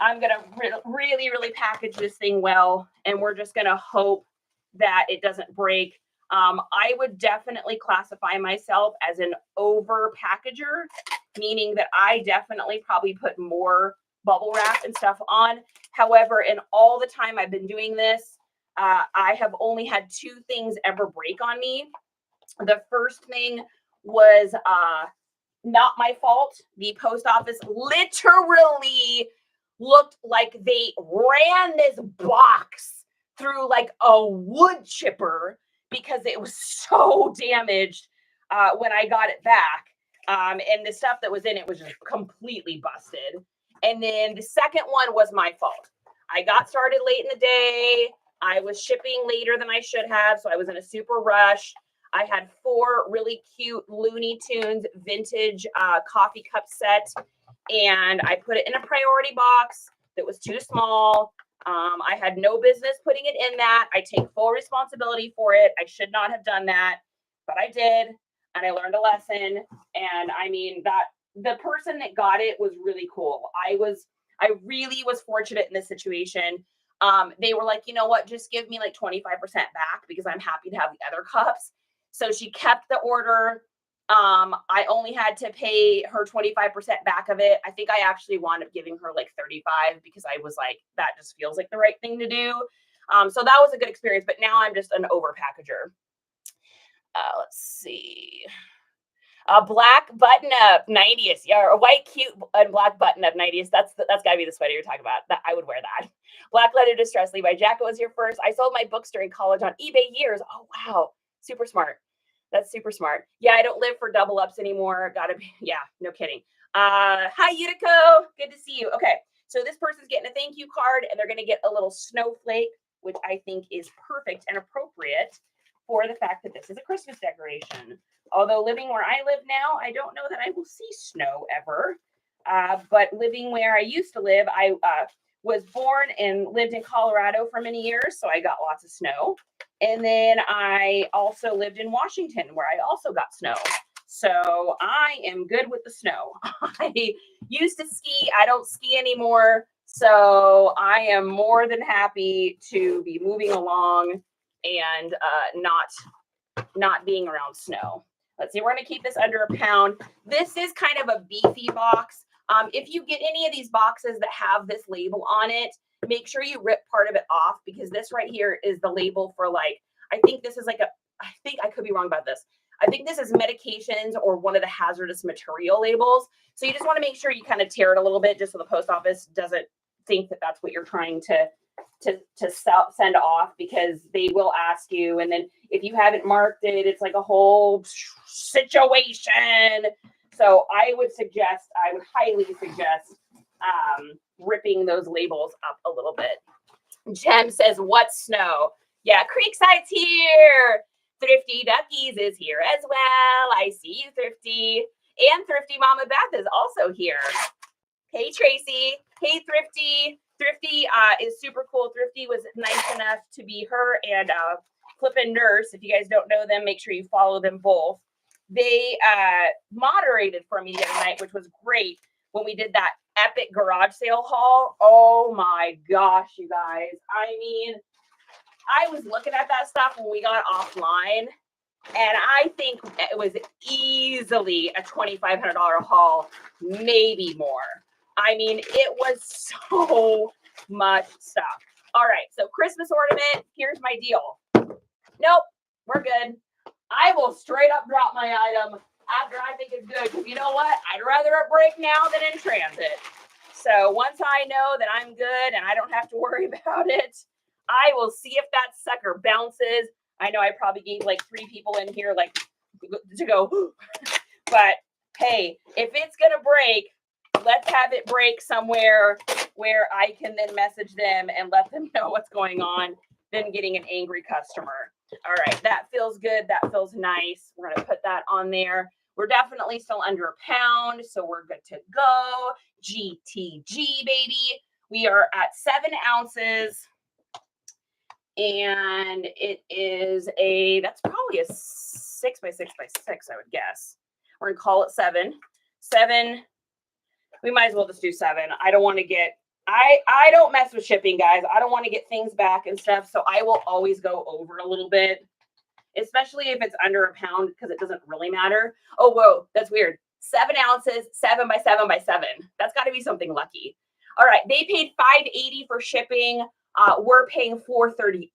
I'm going to really, really package this thing well, and we're just going to hope that it doesn't break. I would definitely classify myself as an over packager, meaning that I definitely probably put more bubble wrap and stuff on. However, in all the time I've been doing this, I have only had 2 things ever break on me. The first thing was not my fault. The post office literally looked like they ran this box through like a wood chipper because it was so damaged when I got it back. And the stuff that was in it was just completely busted. And then the second one was my fault. I got started late in the day. I was shipping later than I should have, so I was in a super rush. I had 4 really cute Looney Tunes vintage coffee cup set, and I put it in a priority box that was too small. I had no business putting it in that. I take full responsibility for it. I should not have done that, but I did, and I learned a lesson. And I mean, that the person that got it was really cool. I really was fortunate in this situation. They were like, you know what, just give me like 25% back because I'm happy to have the other cups. So she kept the order. I only had to pay her 25% back of it. I think I actually wound up giving her like 35 because I was like, that just feels like the right thing to do. So that was a good experience, but now I'm just an over packager. Let's see. A black button up 90s, yeah, a white cute and black button up 90s. That's gotta be the sweater you're talking about. That I would wear that. Black Letter Distress, Levi Jacko was here first. I sold my books during college on eBay years. Oh wow, super smart. That's super smart. Yeah, I don't live for double ups anymore. Gotta be, yeah, no kidding. Hi Utico, good to see you. Okay, so this person's getting a thank you card, and they're gonna get a little snowflake, which I think is perfect and appropriate for the fact that this is a Christmas decoration. Although living where I live now, I don't know that I will see snow ever. But living where I used to live, I was born and lived in Colorado for many years, so I got lots of snow. And then I also lived in Washington, where I also got snow. So I am good with the snow. I used to ski. I don't ski anymore. So I am more than happy to be moving along and not being around snow. Let's see, we're going to keep this under a pound. This is kind of a beefy box. If you get any of these boxes that have this label on it, make sure you rip part of it off, because this right here is the label for like, I think this is like I think I could be wrong about this. I think this is medications or one of the hazardous material labels. So you just want to make sure you kind of tear it a little bit just so the post office doesn't think that that's what you're trying to send off, because they will ask you, and then if you haven't marked it, it's like a whole situation. So I would highly suggest ripping those labels up a little bit. Jem says, "What's snow?" Yeah, Creekside's here. Thrifty Duckies is here as well. I see you, Thrifty. And Thrifty Mama Beth is also here. Hey, Tracy. Hey, Thrifty. Thrifty is super cool. Thrifty was nice enough to be her and Flippin' Nurse. If you guys don't know them, make sure you follow them both. They moderated for me the other night, which was great, when we did that epic garage sale haul. Oh my gosh, you guys. I mean, I was looking at that stuff when we got offline, and I think it was easily a $2,500 haul, maybe more. I mean, it was so much stuff. All right, so Christmas ornament, here's my deal. Nope, we're good. I will straight up drop my item after I think it's good, because you know what? I'd rather it break now than in transit. So once I know that I'm good and I don't have to worry about it, I will see if that sucker bounces. I know I probably gave like 3 people in here like to go, but hey, if it's going to break, let's have it break somewhere where I can then message them and let them know what's going on than getting an angry customer. All right, that feels good. That feels nice. We're going to put that on there. We're definitely still under a pound, so we're good to go. GTG, baby. We are at 7 ounces. And it is that's probably a 6 by 6 by 6, I would guess. We're going to call it 7. 7. We might as well just do 7. I don't want to get, I don't mess with shipping, guys. I don't want to get things back and stuff. So I will always go over a little bit, especially if it's under a pound, because it doesn't really matter. Oh, whoa, that's weird. 7 ounces, 7 by 7 by 7. That's got to be something lucky. All right, they paid $5.80 for shipping. We're paying $4.38.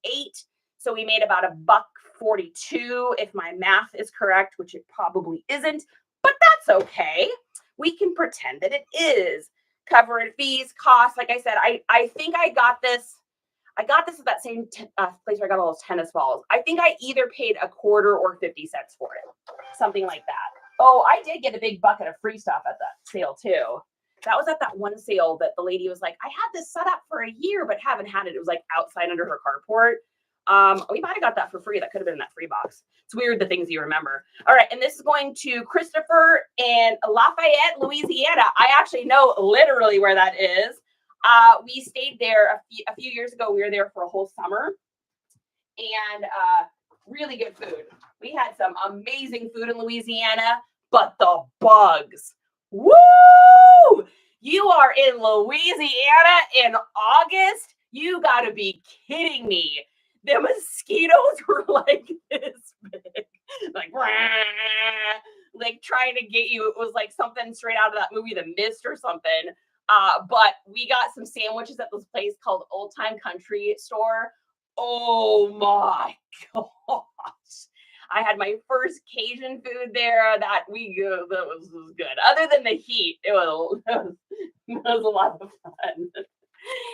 So we made about $1.42 if my math is correct, which it probably isn't, but that's okay. We can pretend that it is. Covered fees, costs. Like I said, I think I got this. I got this at that same place where I got all those tennis balls. I think I either paid $0.25 or 50 cents for it. Something like that. Oh, I did get a big bucket of free stuff at that sale too. That was at that one sale that the lady was like, I had this set up for a year, but haven't had it. It was like outside under her carport. We might have got that for free. That could have been in that free box. It's weird, the things you remember. All right. And this is going to Christopher in Lafayette, Louisiana. I actually know literally where that is. We stayed there a few years ago. We were there for a whole summer and really good food. We had some amazing food in Louisiana, but the bugs. Woo! You are in Louisiana in August? You got to be kidding me. The mosquitoes were like this big, like trying to get you. It was like something straight out of that movie, The Mist or something. But we got some sandwiches at this place called Old Time Country Store. Oh my gosh. I had my first Cajun food there that was good. Other than the heat, it was a lot of fun.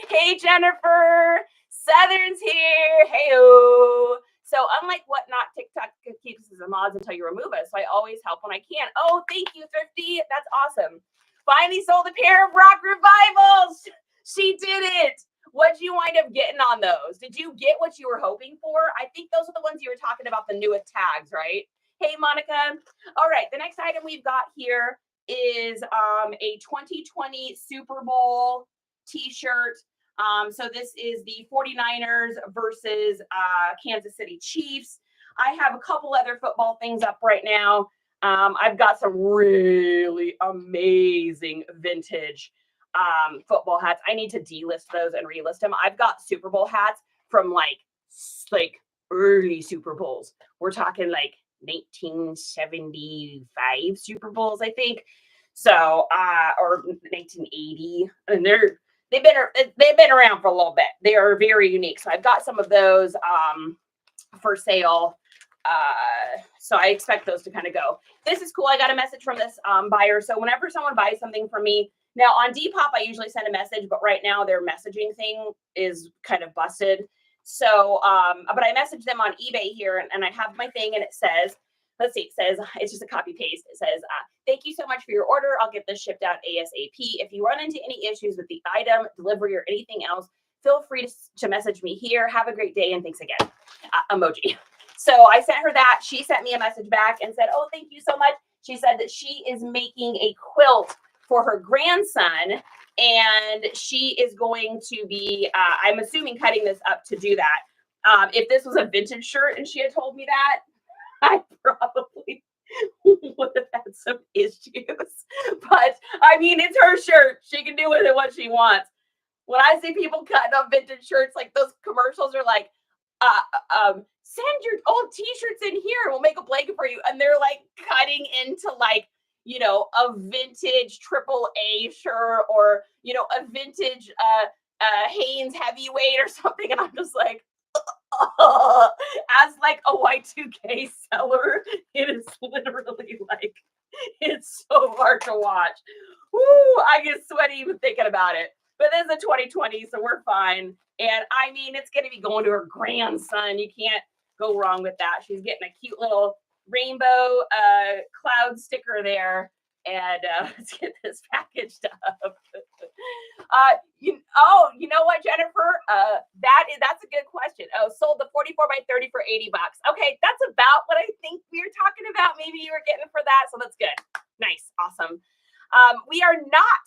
Hey, Jennifer. Southern's here. Hey-o. So unlike Whatnot, TikTok keeps us as mods until you remove us. So I always help when I can. Oh, thank you, Thrifty. That's awesome. Finally sold a pair of Rock Revivals. She did it. What'd you wind up getting on those? Did you get what you were hoping for? I think those are the ones you were talking about, the newest tags, right? Hey, Monica. All right, the next item we've got here is a 2020 Super Bowl t-shirt. So this is the 49ers versus Kansas City Chiefs. I have a couple other football things up right now. I've got some really amazing vintage football hats. I need to delist those and relist them. I've got Super Bowl hats from like early Super Bowls. We're talking like 1975 Super Bowls, I think. So, or 1980, and they've been around for a little bit. They are very unique. So I've got some of those for sale. So I expect those to kind of go. This is cool. I got a message from this buyer. So whenever someone buys something from me, now on Depop, I usually send a message, but right now their messaging thing is kind of busted. So, but I messaged them on eBay here and I have my thing and it says, let's see, it says, it's just a copy paste. It says, thank you so much for your order. I'll get this shipped out ASAP. If you run into any issues with the item, delivery, or anything else, feel free to message me here. Have a great day and thanks again. Emoji. So I sent her that. She sent me a message back and said, oh, thank you so much. She said that she is making a quilt for her grandson and she is going to be, I'm assuming, cutting this up to do that. If this was a vintage shirt and she had told me that, I probably would have had some issues. But I mean, it's her shirt. She can do with it what she wants. When I see people cutting up vintage shirts, like those commercials are like, send your old t-shirts in here and we'll make a blanket for you. And they're like cutting into like, you know, a vintage AAA shirt or, you know, a vintage Hanes heavyweight or something. And I'm just like, as like a Y2K seller, it is literally like, it's so hard to watch. Woo, I get sweaty even thinking about it. But this is a 2020, so we're fine. And I mean, it's going to be going to her grandson. You can't go wrong with that. She's getting a cute little rainbow cloud sticker there. And let's get this packaged up. You know what, Jennifer? That's a good question. Oh, sold the 44 by 30 for $80. Okay, that's about what I think we were talking about. Maybe you were getting for that, so that's good. Nice, awesome. We are not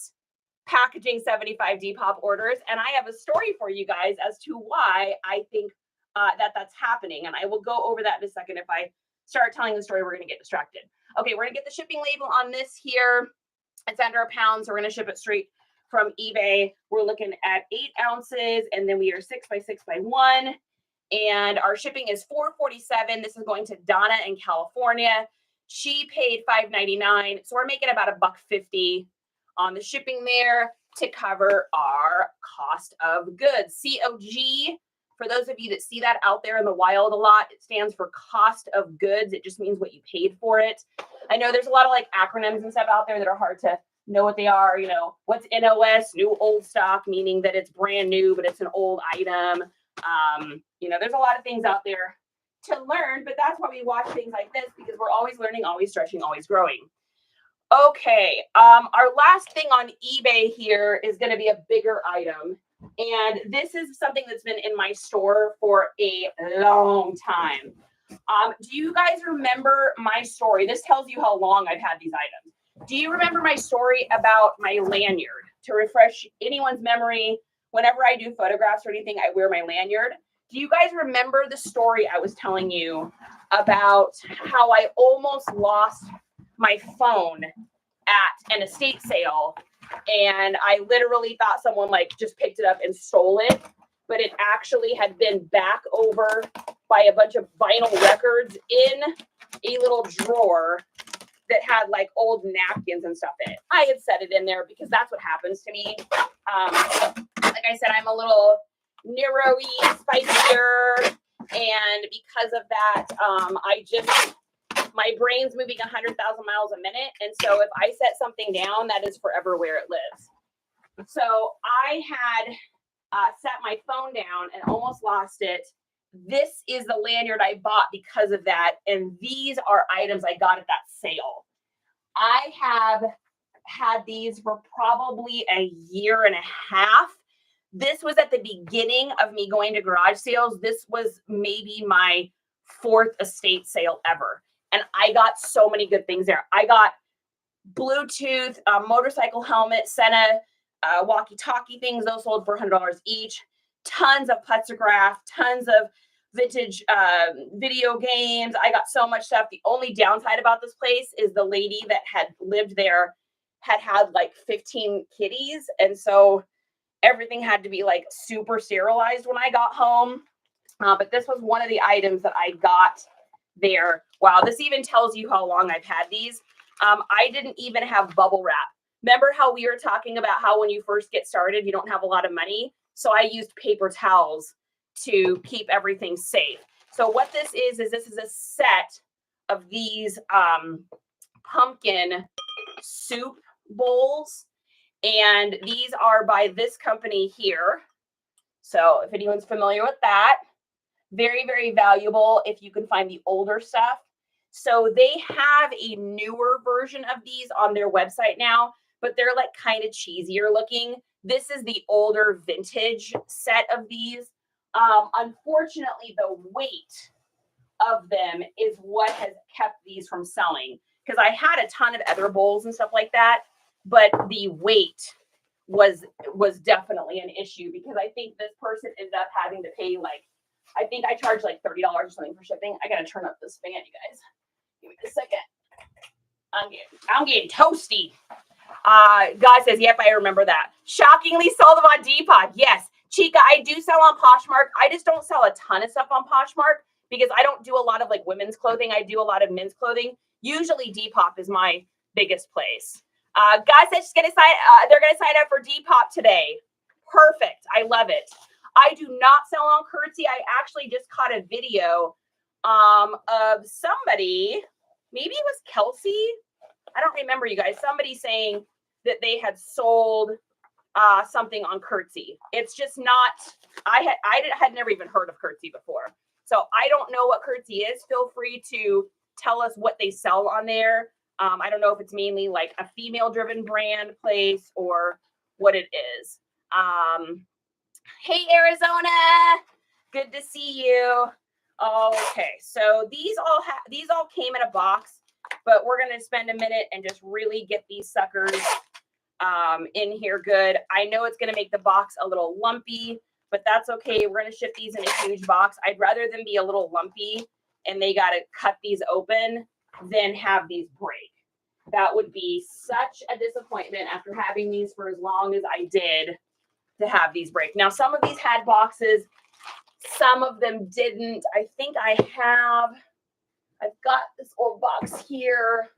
packaging 75 Depop orders, and I have a story for you guys as to why I think that's happening, and I will go over that in a second. If I start telling the story, we're going to get distracted. Okay, we're going to get the shipping label on this here. It's under a pound, so we're going to ship it straight from eBay. We're looking at 8 ounces, and then we are 6 by 6 by 1, and our shipping is $4.47. This is going to Donna in California. She paid $5.99, so we're making about $1.50 on the shipping there to cover our cost of goods. COG, for those of you that see that out there in the wild a lot, it stands for cost of goods. It just means what you paid for it. I know there's a lot of like acronyms and stuff out there that are hard to know what they are. You know, what's NOS, new old stock, meaning that it's brand new, but it's an old item. You know, there's a lot of things out there to learn, but that's why we watch things like this, because we're always learning, always stretching, always growing. Okay, our last thing on eBay here is going to be a bigger item. And this is something that's been in my store for a long time. Do you guys remember my story? This tells you how long I've had these items. Do you remember my story about my lanyard? To refresh anyone's memory, whenever I do photographs or anything, I wear my lanyard. Do you guys remember the story I was telling you about how I almost lost my phone at an estate sale, and I literally thought someone like just picked it up and stole it, but it actually had been back over by a bunch of vinyl records in a little drawer that had like old napkins and stuff in it. I had set it in there because that's what happens to me. Like I said, I'm a little neuro-y, spicier, and because of that, my brain's moving 100,000 miles a minute. And so if I set something down, that is forever where it lives. So I had set my phone down and almost lost it. This is the lanyard I bought because of that. And these are items I got at that sale. I have had these for probably a year and a half. This was at the beginning of me going to garage sales. This was maybe my 4th estate sale ever. And I got so many good things there. I got Bluetooth, motorcycle helmet, Senna, walkie-talkie things. Those sold for $100 each. Tons of Putzograph, tons of vintage video games. I got so much stuff. The only downside about this place is the lady that had lived there had like 15 kitties. And so everything had to be like super sterilized when I got home. But this was one of the items that I got there. Wow, this even tells you how long I've had these. I didn't even have bubble wrap. Remember how we were talking about how when you first get started, you don't have a lot of money? So I used paper towels to keep everything safe. So what this is this is a set of these pumpkin soup bowls. And these are by this company here. So if anyone's familiar with that, very, very valuable if you can find the older stuff. So they have a newer version of these on their website now, but they're like kind of cheesier looking. This is the older vintage set of these. Unfortunately, the weight of them is what has kept these from selling, because I had a ton of other bowls and stuff like that, but the weight was definitely an issue, because I think this person ended up having to pay like, I think I charged like $30 or something for shipping. I gotta turn up this fan, you guys. Give me a second. I'm getting toasty. God says, yep, I remember that. Shockingly sold them on Depop. Yes. Chica, I do sell on Poshmark. I just don't sell a ton of stuff on Poshmark because I don't do a lot of like women's clothing. I do a lot of men's clothing. Usually Depop is my biggest place. Guys said they're gonna sign up for Depop today. Perfect. I love it. I do not sell on Curtsy. I actually just caught a video of somebody, maybe it was Kelsey. I don't remember, you guys. Somebody saying that they had sold something on Curtsy. It's just not, I had never even heard of Curtsy before. So I don't know what Curtsy is. Feel free to tell us what they sell on there. I don't know if it's mainly like a female driven brand place or what it is. Hey, Arizona, good to see you. Okay, so these all came in a box, but we're going to spend a minute and just really get these suckers in here good. I know it's going to make the box a little lumpy, but that's okay. We're going to ship these in a huge box. I'd rather them be a little lumpy and they got to cut these open than have these break. That would be such a disappointment after having these for as long as I did to have these break. Now, some of these had boxes, some of them didn't. I think I've got this old box here.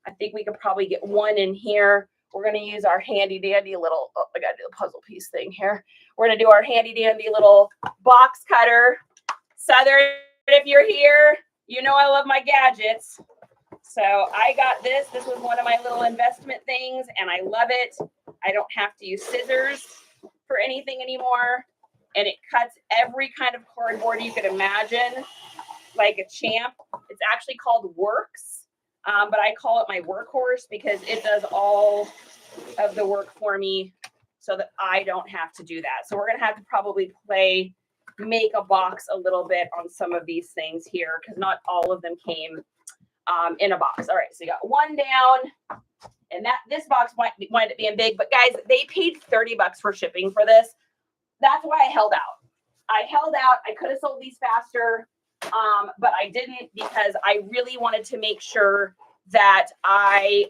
I think we could probably get one in here. We're going to use our handy dandy little, I got to do the puzzle piece thing here. We're going to do our handy dandy little box cutter. Southern, if you're here, you know I love my gadgets. So I got this. This was one of my little investment things, and I love it. I don't have to use scissors for anything anymore. And it cuts every kind of cardboard you could imagine, like a champ. It's actually called Works, but I call it my workhorse because it does all of the work for me so that I don't have to do that. So we're going to have to probably make a box a little bit on some of these things here because not all of them came in a box. All right, so you got one down, and this box might wind up being big, but guys, they paid $30 for shipping for this. That's why I held out. I could have sold these faster, but I didn't because I really wanted to make sure that I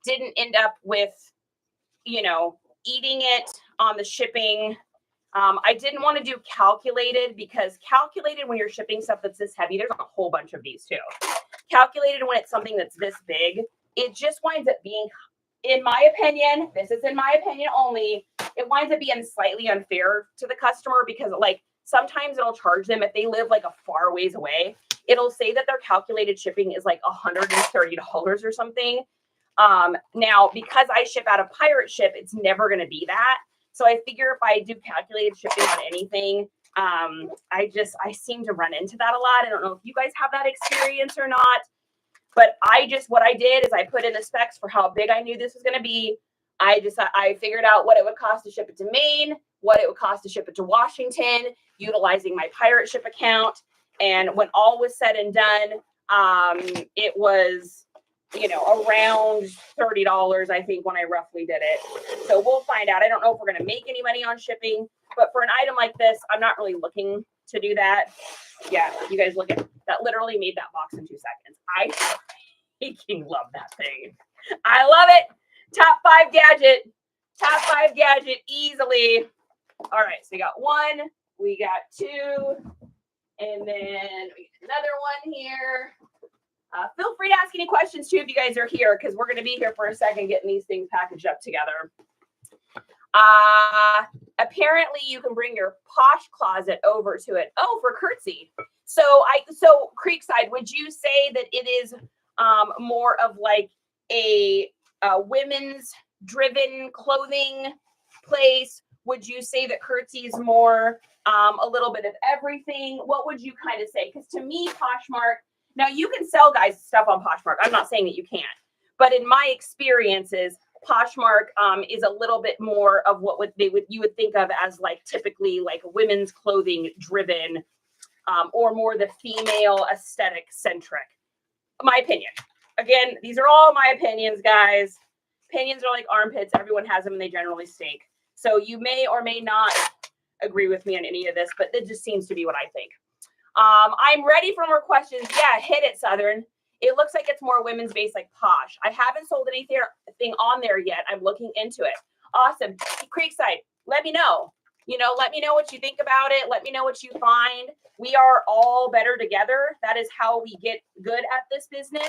didn't end up with, eating it on the shipping. I didn't want to do calculated because calculated when you're shipping stuff that's this heavy, there's a whole bunch of these too. Calculated when it's something that's this big, it just winds up being, in my opinion, this is in my opinion only, it winds up being slightly unfair to the customer because like sometimes it'll charge them if they live like a far ways away. It'll say that their calculated shipping is like $130 or something. Now, because I ship out of pirate ship, it's never going to be that. So I figure if I do calculated shipping on anything, I seem to run into that a lot. I don't know if you guys have that experience or not, but what I did is I put in the specs for how big I knew this was going to be. I figured out what it would cost to ship it to Maine, what it would cost to ship it to Washington, utilizing my pirate ship account. And when all was said and done, it was, around $30, I think, when I roughly did it. So we'll find out. I don't know if we're going to make any money on shipping, but for an item like this, I'm not really looking to do that. Yeah, you guys look at that. Literally made that box in 2 seconds. I freaking love that thing. I love it. Top five gadget easily. All right, so we got one, we got two, and then we get another one here. Feel free to ask any questions too if you guys are here because we're going to be here for a second getting these things packaged up together. Apparently you can bring your posh closet over to it. Oh, for curtsy. So Creekside, would you say that it is more of like a women's driven clothing place? Would you say that curtsy is more a little bit of everything? What would you kind of say? Because to me, Poshmark, now you can sell guys stuff on Poshmark. I'm not saying that you can't, but in my experiences, Poshmark is a little bit more of what you would think of as like typically like women's clothing driven, or more the female aesthetic centric. My opinion. Again, these are all my opinions, guys. Opinions are like armpits. Everyone has them and they generally stink. So you may or may not agree with me on any of this, but it just seems to be what I think. I'm ready for more questions. Yeah, hit it, Southern. It looks like it's more women's based like Posh. I haven't sold anything on there yet. I'm looking into it. Awesome. Creekside, let me know. Let me know what you think about it. Let me know what you find. We are all better together. That is how we get good at this business.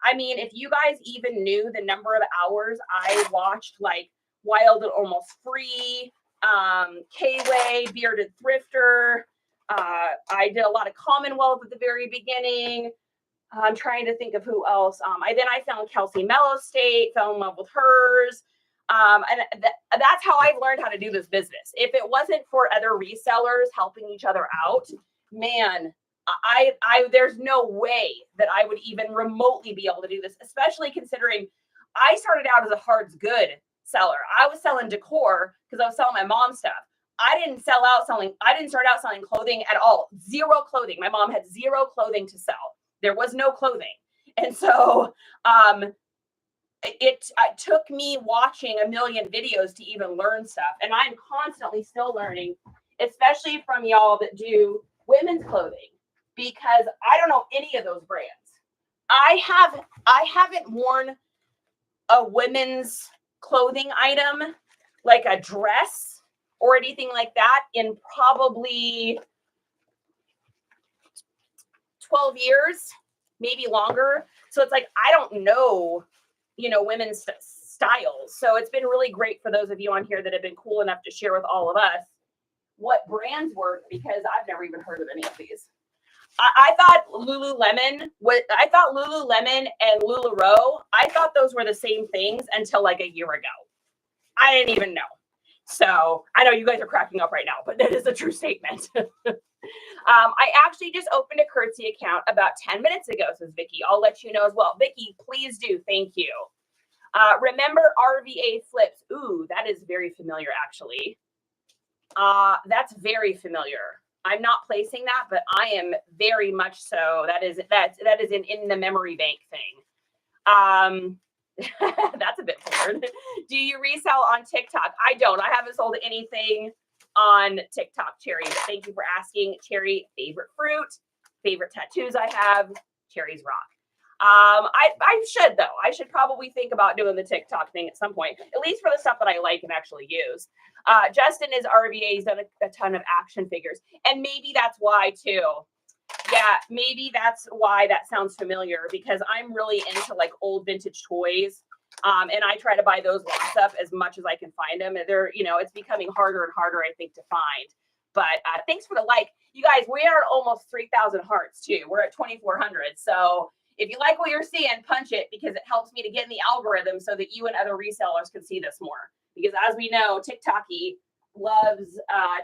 I mean, if you guys even knew the number of hours I watched like Wild and Almost Free, K-Way, Bearded Thrifter. I did a lot of Commonwealth at the very beginning. I'm trying to think of who else. I found Kelsey Mellow State, fell in love with hers. That's how I've learned how to do this business. If it wasn't for other resellers helping each other out, man, there's no way that I would even remotely be able to do this, especially considering I started out as a hard's good seller. I was selling decor because I was selling my mom's stuff. I didn't start out selling clothing at all. Zero clothing. My mom had zero clothing to sell. There was no clothing. And so it took me watching a million videos to even learn stuff. And I'm constantly still learning, especially from y'all that do women's clothing, because I don't know any of those brands. I haven't worn a women's clothing item, like a dress or anything like that, in probably 12 years, maybe longer. So it's like, I don't know, women's styles. So it's been really great for those of you on here that have been cool enough to share with all of us what brands work, because I've never even heard of any of these. I thought Lululemon and LuLaRoe, I thought those were the same things until like a year ago. I didn't even know. So I know you guys are cracking up right now, but that is a true statement. I actually just opened a Curtsy account about 10 minutes ago, says Vicky. I'll let you know as well. Vicky, please do. Thank you. Remember RVA flips. Ooh, that is very familiar, actually. That's very familiar. I'm not placing that, but I am very much so. That is an in the memory bank thing. That's a bit weird. Do you resell on TikTok? I don't. I haven't sold anything on TikTok, Cherry. Thank you for asking. Cherry, favorite fruit, favorite tattoos I have. Cherry's rock. I should, though. I should probably think about doing the TikTok thing at some point, at least for the stuff that I like and actually use. Justin is RVA. He's done a ton of action figures. And maybe that's why, too. Yeah, maybe that's why that sounds familiar, because I'm really into like old vintage toys. And I try to buy those lots up as much as I can find them. And they're, it's becoming harder and harder, I think, to find. But thanks for the like. You guys, we are at almost 3,000 hearts, too. We're at 2,400. So if you like what you're seeing, punch it, because it helps me to get in the algorithm so that you and other resellers can see this more. Because as we know, TikTok-y loves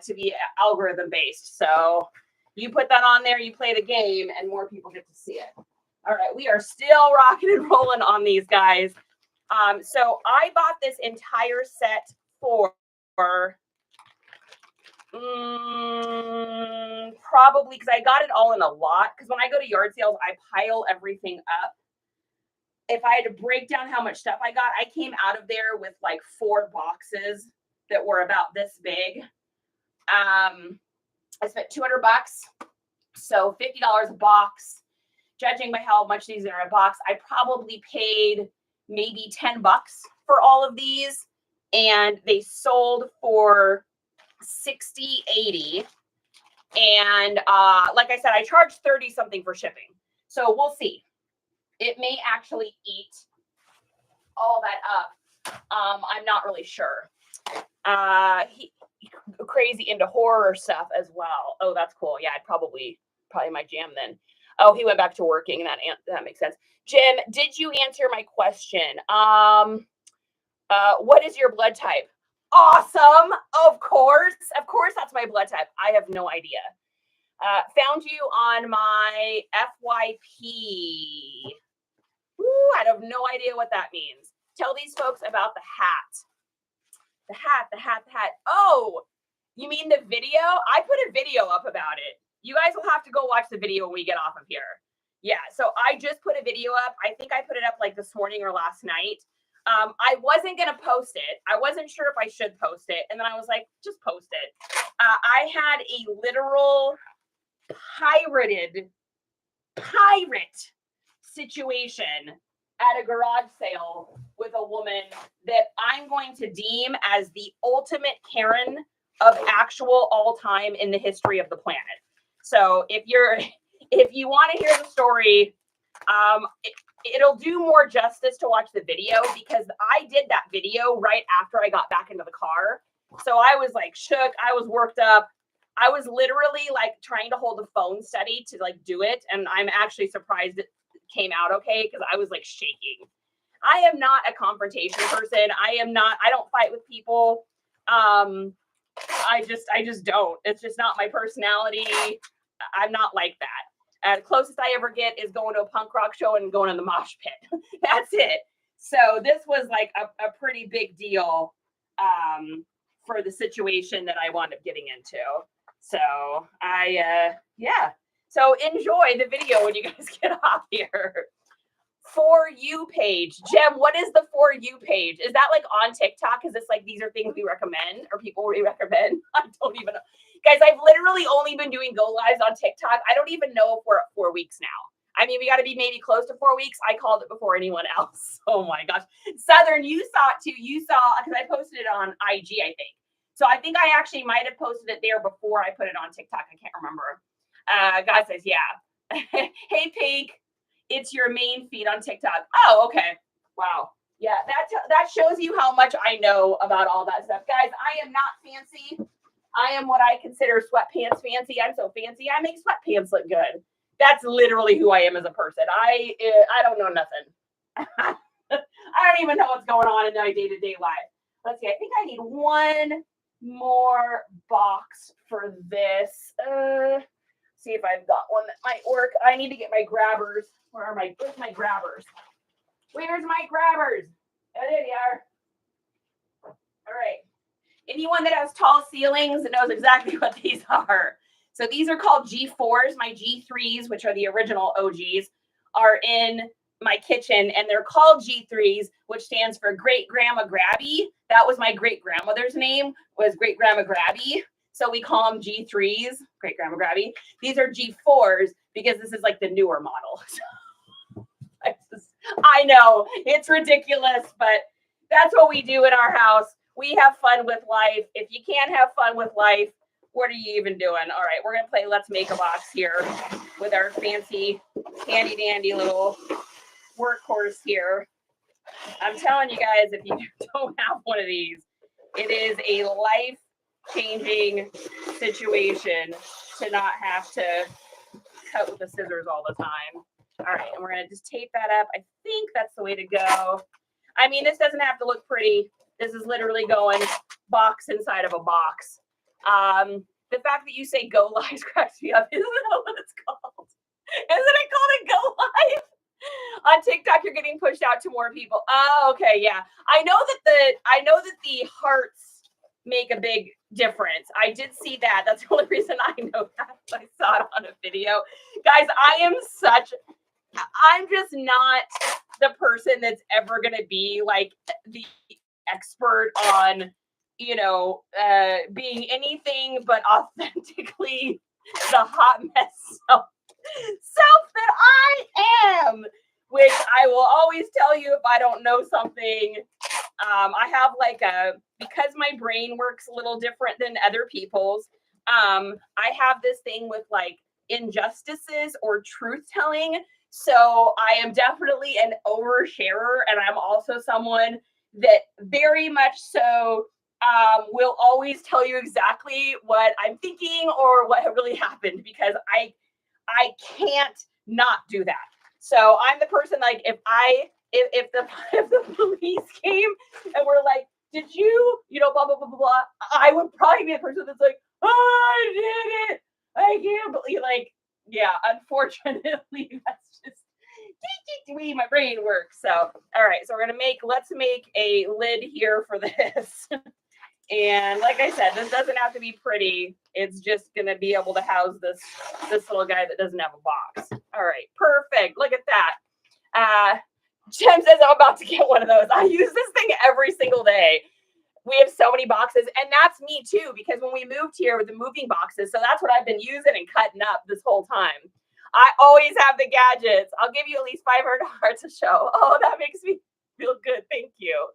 to be algorithm based. So you put that on there, you play the game, and more people get to see it. All right, we are still rocking and rolling on these guys. So I bought this entire set for probably, because I got it all in a lot. Because when I go to yard sales, I pile everything up. If I had to break down how much stuff I got, I came out of there with like 4 boxes that were about this big. I spent $200, so $50 a box. Judging by how much these are a box, I probably paid maybe $10 for all of these, and they sold for $60, $80. And like I said, I charged 30 something for shipping. So we'll see. It may actually eat all that up. I'm not really sure. He crazy into horror stuff as well. Oh, that's cool. Yeah, I'd probably my jam then. Oh, he went back to working. That makes sense. Jim, did you answer my question? What is your blood type? Awesome. Of course, that's my blood type. I have no idea. Found you on my FYP. Ooh, I have no idea what that means. Tell these folks about the hat. The hat. Oh, you mean the video? I put a video up about it. You guys will have to go watch the video when we get off of here. Yeah, so I just put a video up. I think I put it up like this morning or last night. I wasn't going to post it. I wasn't sure if I should post it. And then I was like, just post it. I had a literal pirate situation at a garage sale with a woman that I'm going to deem as the ultimate Karen of actual all time in the history of the planet. So if you want to hear the story, it'll do more justice to watch the video, because I did that video right after I got back into the car. So I was like shook. I was worked up. I was literally like trying to hold the phone steady to like do it. And I'm actually surprised it came out okay, because I was like shaking. I am not a confrontation person. I don't fight with people. I just don't. It's just not my personality. I'm not like that. The closest I ever get is going to a punk rock show and going in the mosh pit. That's it. So this was like a pretty big deal for the situation that I wound up getting into. So yeah. So enjoy the video when you guys get off here. For You page. Jem, what is the For You page? Is that like on TikTok? Is this like these are things we recommend or people we recommend? I don't even know. Guys, I've literally only been doing go lives on TikTok. I don't even know if we're at 4 weeks now. I mean, we got to be maybe close to 4 weeks. I called it before anyone else. Oh my gosh. Southern, you saw it too. You saw, because I posted it on IG, I think. So I think I actually might have posted it there before I put it on TikTok. I can't remember. God says, yeah. Hey, Pink. It's your main feed on TikTok. Oh, okay. Wow. Yeah, that shows you how much I know about all that stuff. Guys, I am not fancy. I am what I consider sweatpants fancy. I'm so fancy. I make sweatpants look good. That's literally who I am as a person. I don't know nothing. I don't even know what's going on in my day-to-day life. Let's see. I think I need one more box for this. See if I've got one that might work. I need to get my grabbers. Where's my grabbers? Where's my grabbers? Oh, there they are. All right. Anyone that has tall ceilings knows exactly what these are. So these are called G4s. My G3s, which are the original OGs, are in my kitchen, and they're called G3s, which stands for Great Grandma Grabby. That was my great grandmother's name, was Great Grandma Grabby. So we call them G3s, Great Grandma Grabby. These are G4s because this is like the newer model. I know it's ridiculous, but that's what we do in our house. We have fun with life. If you can't have fun with life, what are you even doing? All right, we're going to play Let's Make a Box here with our fancy, handy dandy little workhorse here. I'm telling you guys, if you don't have one of these, it is a life-changing situation to not have to cut with the scissors all the time. All right, and we're going to just tape that up. I think that's the way to go. I mean, this doesn't have to look pretty. This is literally going box inside of a box. The fact that you say go live cracks me up. Isn't that what it's called? Isn't it called a go live? On TikTok, you're getting pushed out to more people. Oh, okay, yeah. I know that the hearts make a big difference. I did see that. That's the only reason I know that. I saw it on a video. Guys, I'm just not the person that's ever going to be like the expert on, being anything but authentically the hot mess self that I am, which I will always tell you if I don't know something. I have because my brain works a little different than other people's, I have this thing with like injustices or truth telling. So I am definitely an oversharer, and I'm also someone that very much so will always tell you exactly what I'm thinking or what really happened, because I can't not do that. So I'm the person, like, if the police came and were like, did you, blah, blah, blah, blah, blah, I would probably be the person that's like, oh, I did it. I can't believe, like, yeah, unfortunately, that's just the way my brain works. So, all right, so let's make a lid here for this. And like I said, this doesn't have to be pretty. It's just going to be able to house this little guy that doesn't have a box. All right, perfect. Look at that. Jem says I'm about to get one of those. I use this thing every single day. We have so many boxes, and that's me too, because when we moved here with the moving boxes, so that's what I've been using and cutting up this whole time. I always have the gadgets. I'll give you at least 500 hearts a show. Oh, that makes me feel good. Thank you.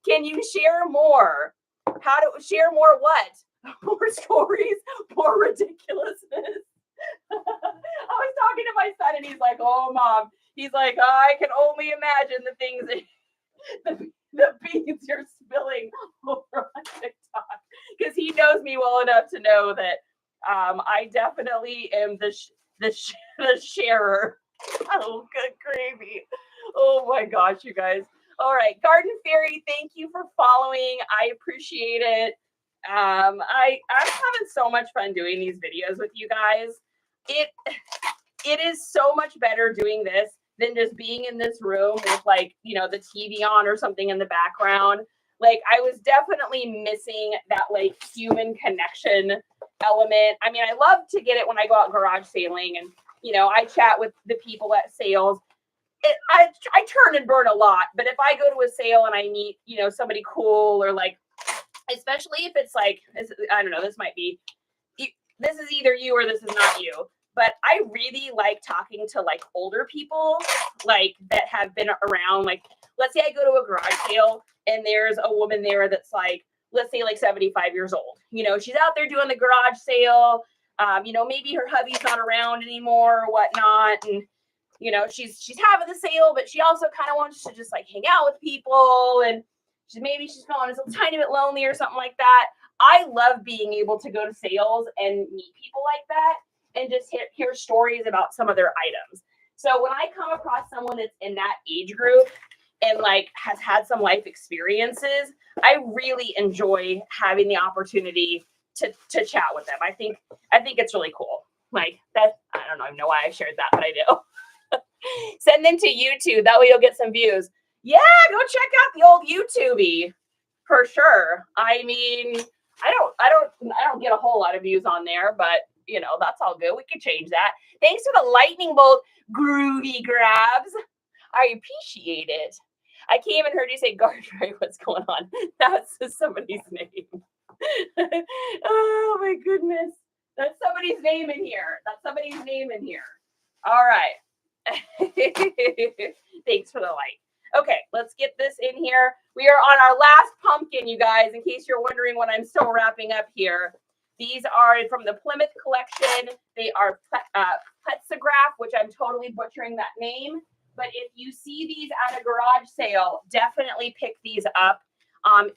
Can you share more? How to share more what? More stories, more ridiculousness. I was talking to my son, and he's like, oh, Mom. He's like, I can only imagine the things that the beans you're spilling over on TikTok, because he knows me well enough to know that I definitely am the sharer. Oh, good gravy. Oh my gosh, you guys. All right, Garden Fairy, thank you for following. I appreciate it. I'm having so much fun doing these videos with you guys. it is so much better doing this than just being in this room with like, you know, the TV on or something in the background. Like I was definitely missing that like human connection element. I mean, I love to get it when I go out garage sailing and, you know, I chat with the people at sales. I turn and burn a lot, but if I go to a sale and I meet, you know, somebody cool or like, especially if it's like, I don't know, this is either you or this is not you. But I really like talking to like older people, like that have been around. Like, let's say I go to a garage sale and there's a woman there that's like, let's say like 75 years old. You know, she's out there doing the garage sale. You know, maybe her hubby's not around anymore or whatnot. And, you know, she's having the sale, but she also kind of wants to just like hang out with people. And maybe she's feeling a tiny bit lonely or something like that. I love being able to go to sales and meet people like that and just hear stories about some of their items. So when I come across someone that's in that age group and like has had some life experiences, I really enjoy having the opportunity to chat with them. I think it's really cool. Like that, I don't know why I shared that, but I do. Send them to YouTube. That way you'll get some views. Yeah, go check out the old YouTubey for sure. I mean, I don't get a whole lot of views on there, but you know, that's all good. We can change that. Thanks for the lightning bolt, Groovy Grabs. I appreciate it. I can't even heard you say Gardray. What's going on? That's somebody's name. Oh my goodness. That's somebody's name in here. All right. Thanks for the light. Okay, let's get this in here. We are on our last pumpkin, you guys, in case you're wondering what I'm still wrapping up here. These are from the Plymouth collection. They are Plexagraph, which I'm totally butchering that name. But if you see these at a garage sale, definitely pick these up.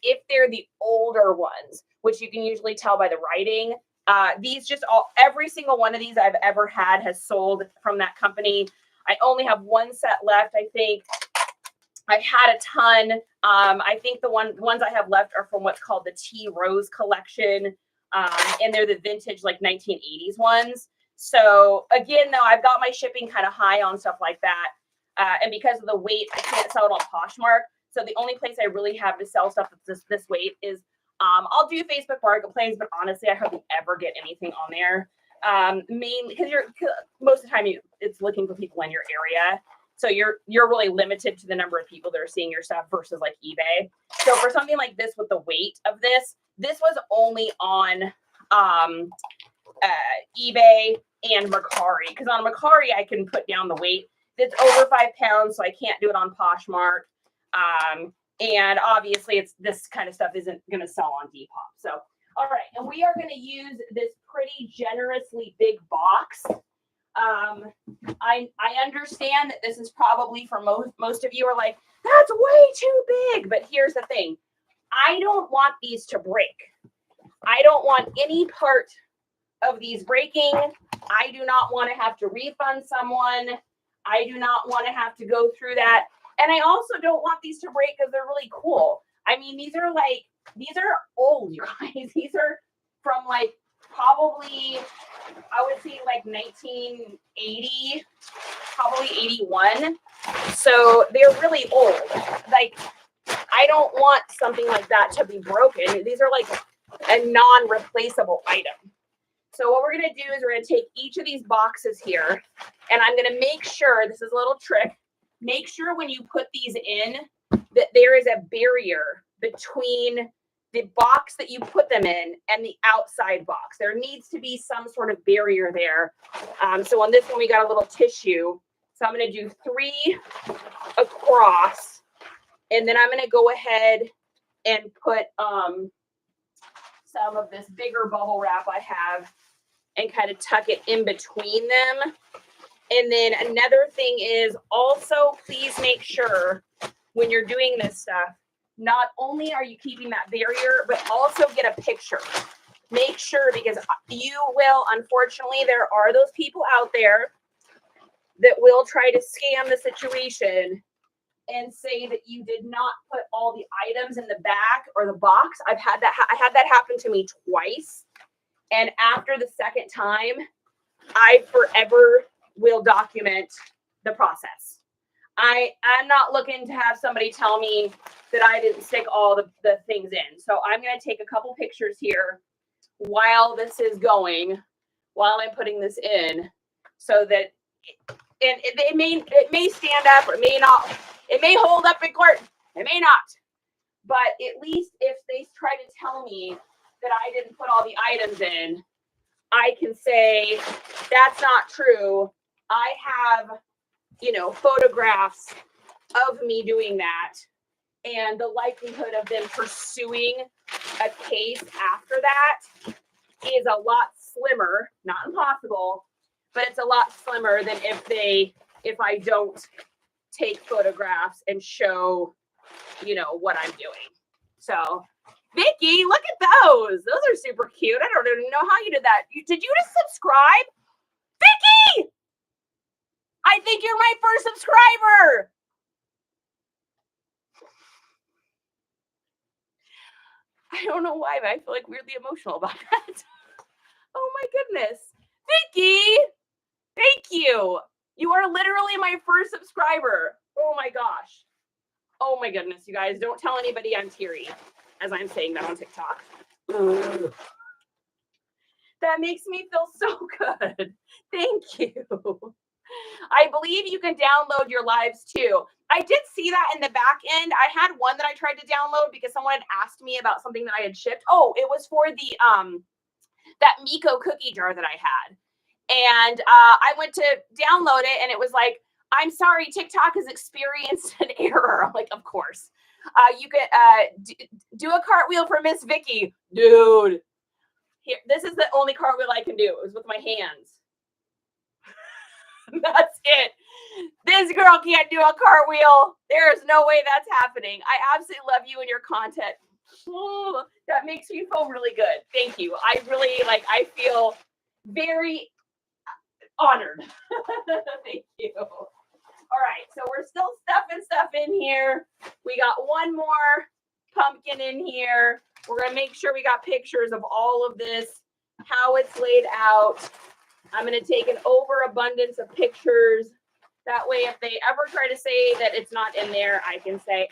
If they're the older ones, which you can usually tell by the writing. These every single one of these I've ever had has sold from that company. I only have one set left, I think. I had a ton. I think the ones I have left are from what's called the T Rose collection. And they're the vintage like 1980s ones. So again, though, I've got my shipping kind of high on stuff like that. And because of the weight, I can't sell it on Poshmark. So the only place I really have to sell stuff that's this weight is I'll do Facebook Marketplace, but honestly, I hardly ever get anything on there. Mainly because most of the time it's looking for people in your area. So you're really limited to the number of people that are seeing your stuff versus like eBay. So for something like this with the weight of this was only on eBay and Mercari. Because on Mercari, I can put down the weight. It's over 5 pounds, so I can't do it on Poshmark. And obviously, this kind of stuff isn't going to sell on Depop. So, all right. And we are going to use this pretty generously big box. I understand that this is probably for most of you are like, that's way too big. But here's the thing. I don't want these to break. I don't want any part of these breaking. I do not want to have to refund someone. I do not want to have to go through that. And I also don't want these to break because they're really cool. I mean, these are old, you guys. These are from like probably, I would say like 1980, probably 81. So they're really old. Like, I don't want something like that to be broken. These are like a non-replaceable item. So what we're going to do is we're going to take each of these boxes here, and I'm going to make sure, this is a little trick, make sure when you put these in that there is a barrier between the box that you put them in and the outside box. There needs to be some sort of barrier there. So on this one, we got a little tissue. So I'm going to do 3 across, and then I'm going to go ahead and put some of this bigger bubble wrap I have and kind of tuck it in between them. And then another thing is also, please make sure when you're doing this stuff, not only are you keeping that barrier, but also get a picture. Make sure, because you will, unfortunately, there are those people out there that will try to scam the situation and say that you did not put all the items in the back or the box. I had that happen to me twice. And after the second time, I forever will document the process. I'm not looking to have somebody tell me that I didn't stick all the things in. So I'm going to take a couple pictures here while this is going, while I'm putting this in, so that it may stand up, or it may not. It may hold up in court. It may not. But at least if they try to tell me that I didn't put all the items in, I can say that's not true. I have, photographs of me doing that, and the likelihood of them pursuing a case after that is a lot slimmer, not impossible, but it's a lot slimmer than if I don't take photographs and show, what I'm doing. So, Vicky, look at those. Those are super cute. I don't even know how you did that. Did you just subscribe? Vicky! I think you're my first subscriber. I don't know why, but I feel like weirdly emotional about that. Oh my goodness. Vicky, thank you. You are literally my first subscriber. Oh my gosh. Oh my goodness, you guys. Don't tell anybody I'm teary as I'm saying that on TikTok. That makes me feel so good. Thank you. I believe you can download your lives too. I did see that in the back end. I had one that I tried to download because someone had asked me about something that I had shipped. Oh, it was for the that Miko cookie jar that I had. And I went to download it and it was like, I'm sorry, TikTok has experienced an error. I'm like, of course. You could do a cartwheel for Miss Vicky. Dude, here, this is the only cartwheel I can do. It was with my hands. That's it. This girl can't do a cartwheel. There is no way that's happening. I absolutely love you and your content. Oh, that makes me feel really good. Thank you. I really I feel very honored. Thank you. All right. So we're still stuffing stuff in here. We got one more pumpkin in here. We're going to make sure we got pictures of all of this, how it's laid out. I'm going to take an overabundance of pictures. That way, if they ever try to say that it's not in there, I can say,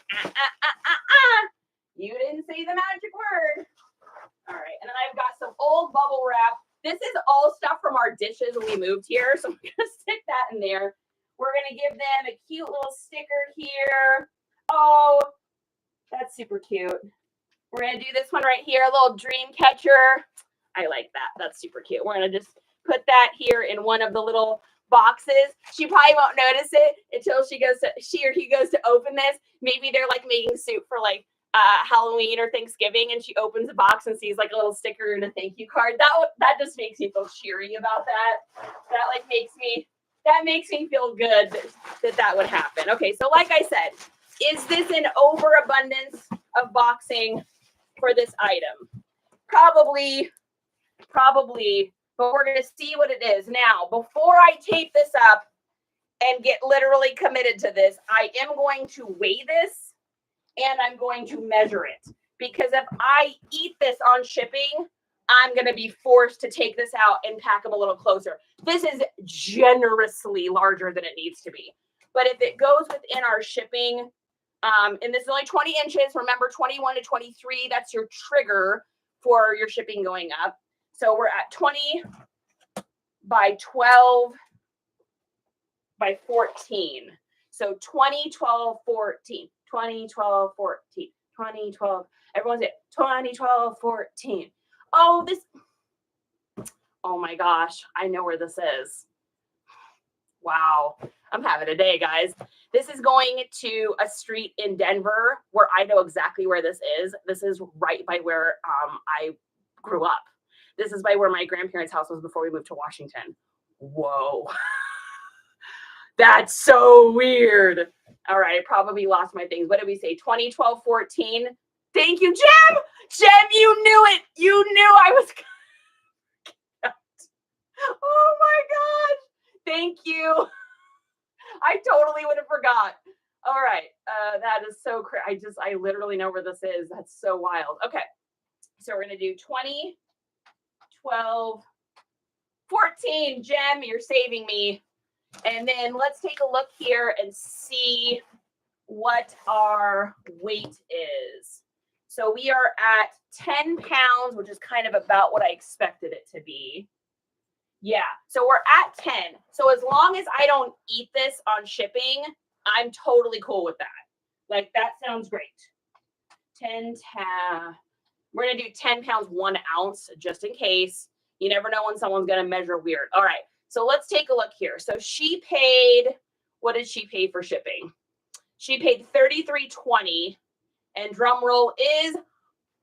you didn't say the magic word. All right. And then I've got some old bubble wrap. This is all stuff from our dishes when we moved here. So I'm going to stick that in there. We're going to give them a cute little sticker here. Oh, that's super cute. We're going to do this one right here, a little dream catcher. I like that. That's super cute. We're going to just put that here in one of the little boxes. She probably won't notice it until she or he goes to open this. Maybe they're making soup for Halloween or Thanksgiving, and she opens a box and sees a little sticker and a thank you card. That just makes me feel cheery about that. That makes me feel good that would happen. Okay, so like I said, is this an overabundance of boxing for this item? Probably, but we're going to see what it is. Now, before I tape this up and get literally committed to this, I am going to weigh this and I'm going to measure it. Because if I eat this on shipping, I'm going to be forced to take this out and pack them a little closer. This is generously larger than it needs to be. But if it goes within our shipping, and this is only 20 inches, remember 21 to 23, that's your trigger for your shipping going up. So we're at 20 by 12 by 14. So 20, 12, 14, 20, 12, 14, 20, 12. Everyone's at 20, 12, 14. Oh, my gosh. I know where this is. Wow. I'm having a day, guys. This is going to a street in Denver where I know exactly where this is. This is right by where I grew up. This is by where my grandparents' house was before we moved to Washington. Whoa. That's so weird. All right, I probably lost my things. What did we say? 20, 12, 14. Thank you, Jem. Jem, you knew it. You knew I was. Oh my gosh. Thank you. I totally would have forgot. All right. That is so crazy. I literally know where this is. That's so wild. Okay. So we're going to do 20, 12, 14. Jem, you're saving me. And then let's take a look here and see what our weight is. So we are at 10 pounds, which is kind of about what I expected it to be. Yeah, so we're at 10. So as long as I don't eat this on shipping, I'm totally cool with that. Like, that sounds great. 10 we're going to do 10 pounds, 1 ounce, just in case. You never know when someone's going to measure weird. All right, so let's take a look here. So she paid, what did she pay for shipping? She paid $33.20, and drum roll is,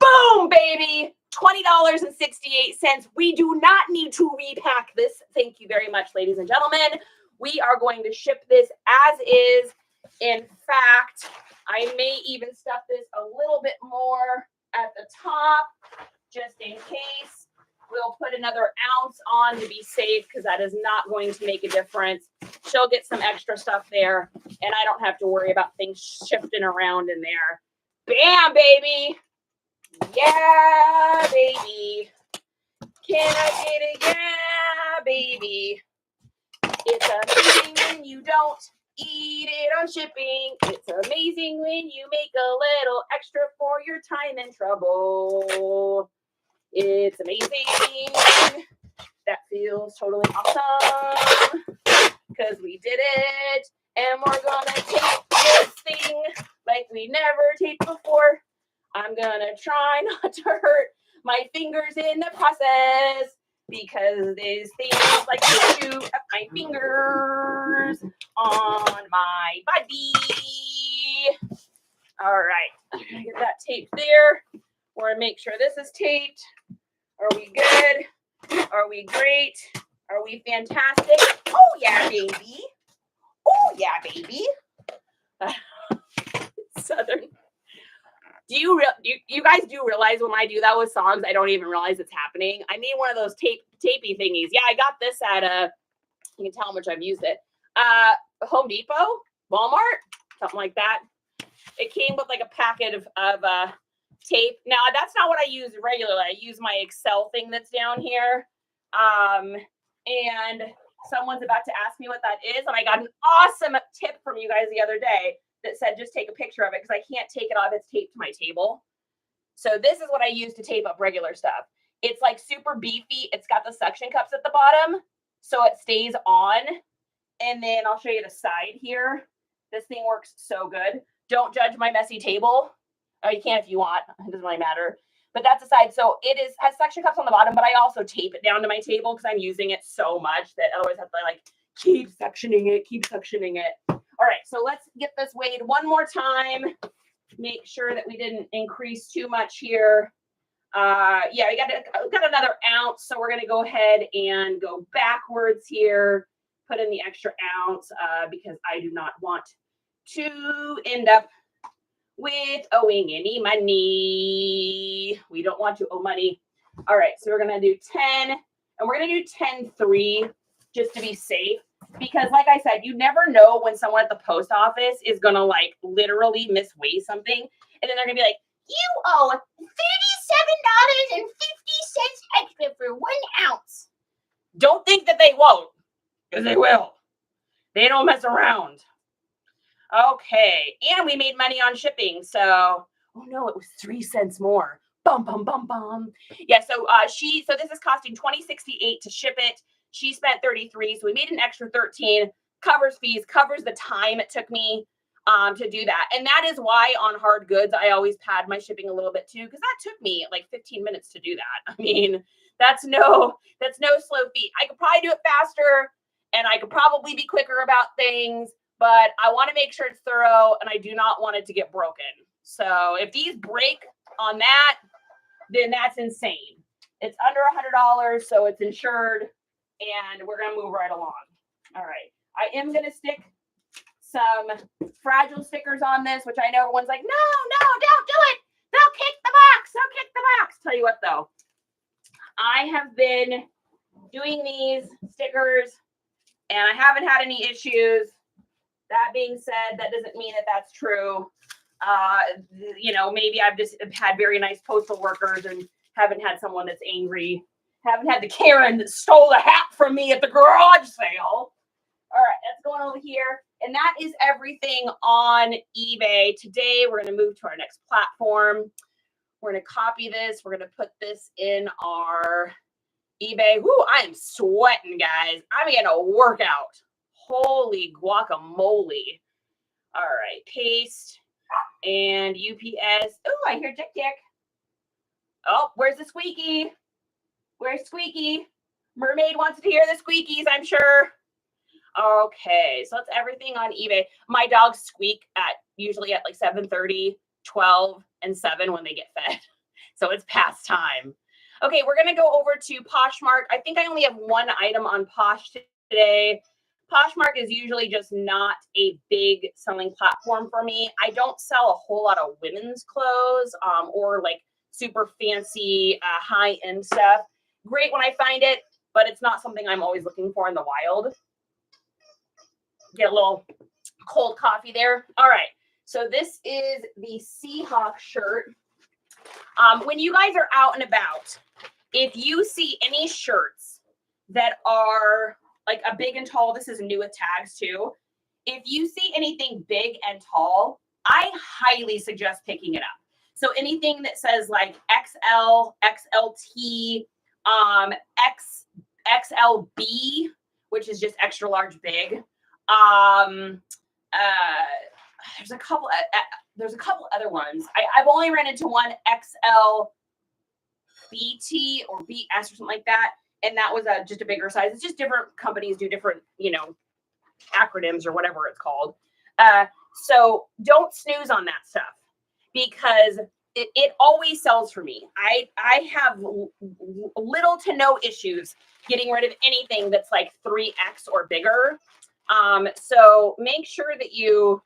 boom, baby, $20.68. We do not need to repack this. Thank you very much, ladies and gentlemen. We are going to ship this as is. In fact, I may even stuff this a little bit more at the top, just in case. We'll put another ounce on to be safe, because that is not going to make a difference. She'll get some extra stuff there, and I don't have to worry about things shifting around in there. Bam, baby. Yeah, baby. Can I get it? Yeah, baby. It's amazing when you don't eat it on shipping. It's amazing when you make a little extra for your time and trouble. It's amazing. That feels totally awesome, because we did it. And we're gonna tape this thing like we never taped before. I'm gonna try not to hurt my fingers in the process, because these things like to chew up my fingers on my body. All right, I'm gonna get that taped there. We're gonna make sure this is taped. Are we good? Are we great? Are we fantastic? Oh yeah, baby. Oh yeah, baby. Southern. Do you guys do realize when I do that with songs, I don't even realize it's happening? I need one of those tapey thingies. Yeah, I got this at you can tell how much I've used it. Home Depot, Walmart, something like that. It came with like a packet of tape. Now that's not what I use regularly. I use my Excel thing that's down here. And someone's about to ask me what that is, and I got an awesome tip from you guys the other day that said just take a picture of it, because I can't take it off. It's taped to my table. So this is what I use to tape up regular stuff. It's like super beefy. It's got the suction cups at the bottom, so it stays on. And then I'll show you the side here. This thing works so good. Don't judge my messy table. Oh, you can if you want. It doesn't really matter. But that's the side. So it has suction cups on the bottom, but I also tape it down to my table because I'm using it so much that I always have to like keep suctioning it. All right, so let's get this weighed one more time. Make sure that we didn't increase too much here. Yeah, we got another ounce, so we're gonna go ahead and go backwards here. Put in the extra ounce because I do not want to end up with owing any money. We don't want to owe money. All right, so we're gonna do 10, and we're gonna do 10.3 just to be safe. Because like I said, you never know when someone at the post office is gonna like literally misweigh something, and then they're gonna be like, "You owe $37.50 extra for 1 ounce." Don't think that they won't, because they will. They don't mess around. Okay, and we made money on shipping. So, oh no, it was 3 cents more. Bum bum bum bum. Yeah. So so this is costing $20.68 to ship it. She spent 33, so we made an extra 13. Covers fees, covers the time it took me to do that. And that is why on hard goods, I always pad my shipping a little bit too, because that took me like 15 minutes to do that. I mean, that's no slow feat. I could probably do it faster, and I could probably be quicker about things, but I want to make sure it's thorough, and I do not want it to get broken. So if these break on that, then that's insane. It's under $100, so it's insured. And we're going to move right along. All right. I am going to stick some fragile stickers on this, which I know everyone's like, no, don't do it. They'll kick the box. Tell you what, though. I have been doing these stickers, and I haven't had any issues. That being said, that doesn't mean that that's true. Maybe I've just had very nice postal workers and haven't had someone that's angry. Haven't had the Karen that stole a hat from me at the garage sale. All All right, that's going over here. And that is everything on eBay. Today, we're going to move to our next platform. We're going to copy this. We're going to put this in our eBay. Whoo, I am sweating, guys. I'm getting a workout. Holy guacamole. All right, paste and UPS. Oh, I hear tick tick. Oh, where's the squeaky? Where's Squeaky? Mermaid wants to hear the squeakies, I'm sure. Okay, so that's everything on eBay. My dogs squeak usually at like 7:30, 12, and 7 when they get fed. So it's past time. Okay, we're going to go over to Poshmark. I think I only have one item on Posh today. Poshmark is usually just not a big selling platform for me. I don't sell a whole lot of women's clothes or like super fancy high-end stuff. Great when I find it, but it's not something I'm always looking for in the wild. Get a little cold coffee there. All right, so this is the Seahawk shirt. When you guys are out and about, if you see any shirts that are like a big and tall, this is new with tags too. If you see anything big and tall, I highly suggest picking it up. So anything that says like XL, XLT, XLB, which is just extra large big. There's a couple other ones. I've only ran into one XLBT or BS or something like that, and that was just a bigger size. It's just different companies do different, acronyms or whatever it's called. So don't snooze on that stuff because it always sells for me. I have little to no issues getting rid of anything that's like 3X or bigger. So make sure that you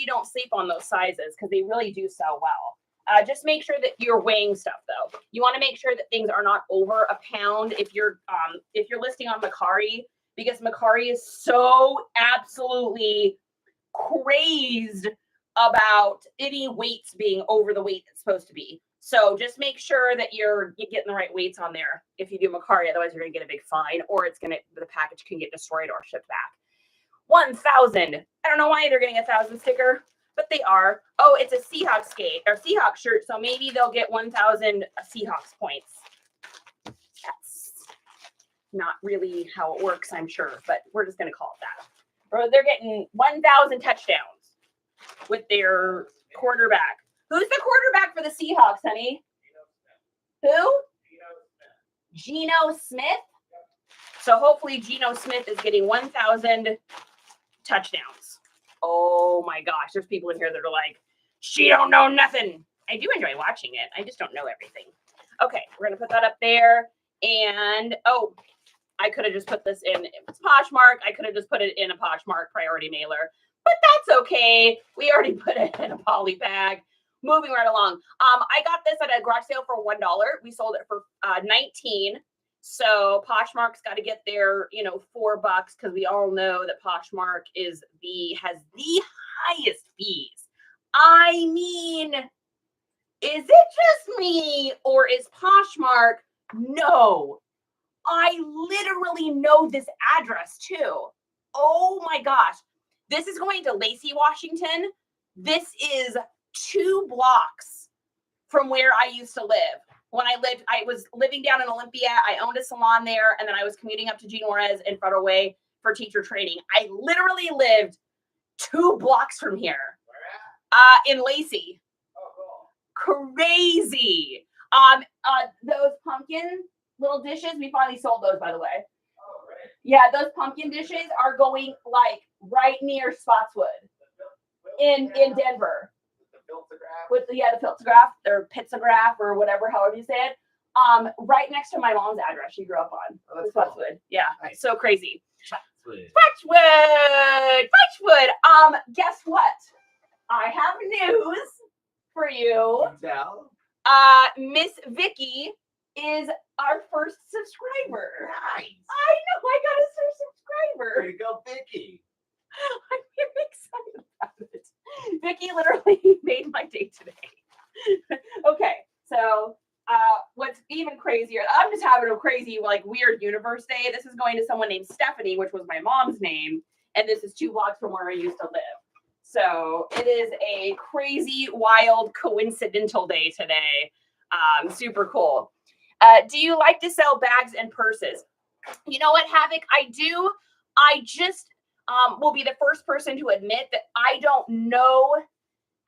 don't sleep on those sizes because they really do sell well. Just make sure that you're weighing stuff though. You want to make sure that things are not over a pound if you're listing on Mercari, because Mercari is so absolutely crazed about any weights being over the weight it's supposed to be. So just make sure that you're getting the right weights on there if you do Mercari. Otherwise, you're going to get a big fine, or the package can get destroyed or shipped back. 1,000. I don't know why they're getting 1,000 sticker, but they are. Oh, it's a Seahawks skate or Seahawks shirt, so maybe they'll get 1,000 Seahawks points. That's not really how it works, I'm sure, but we're just going to call it that. Or they're getting 1,000 touchdowns with their quarterback. Who's the quarterback for the Seahawks, honey? Who? Geno Smith. So hopefully Geno Smith is getting 1,000 touchdowns. Oh my gosh, there's people in here that are like, she don't know nothing. I do enjoy watching it. I just don't know everything. Okay, we're gonna put that up there. And I could have just put this in Poshmark. I could have just put it in a Poshmark priority mailer, but that's okay. We already put it in a poly bag. Moving right along. I got this at a garage sale for $1. We sold it for $19. So Poshmark's got to get their, $4 because we all know that Poshmark has the highest fees. I mean, is it just me or is Poshmark? No, I literally know this address too. Oh my gosh. This is going to Lacey, Washington. This is 2 blocks from where I used to live. When I was living down in Olympia. I owned a salon there, and then I was commuting up to Gene Juarez in Federal Way for teacher training. I literally lived 2 blocks from here. In Lacey. Oh, cool. Crazy. Those pumpkin little dishes, we finally sold those, by the way. Oh, right. Yeah, those pumpkin dishes are going like right near Spotswood in Denver. With the Filtograph or Pizzograph or whatever, however you say it. Right next to my mom's address she grew up on. Oh, that's Spotswood. Cool. Yeah, nice. So crazy. Spotswood. Guess what? I have news for you. Tell. Miss Vicky is our first subscriber. Nice. I know, I got a subscriber. Way to go, Vicky. I'm very excited about it. Vicky literally made my day today. Okay, so What's even crazier, I'm just having a crazy, like, weird universe day. This is going to someone named Stephanie, which was my mom's name. And this is 2 blocks from where I used to live. So it is a crazy, wild, coincidental day today. Super cool. Do you like to sell bags and purses? You know what, Havoc? I do. I just will be the first person to admit that I don't know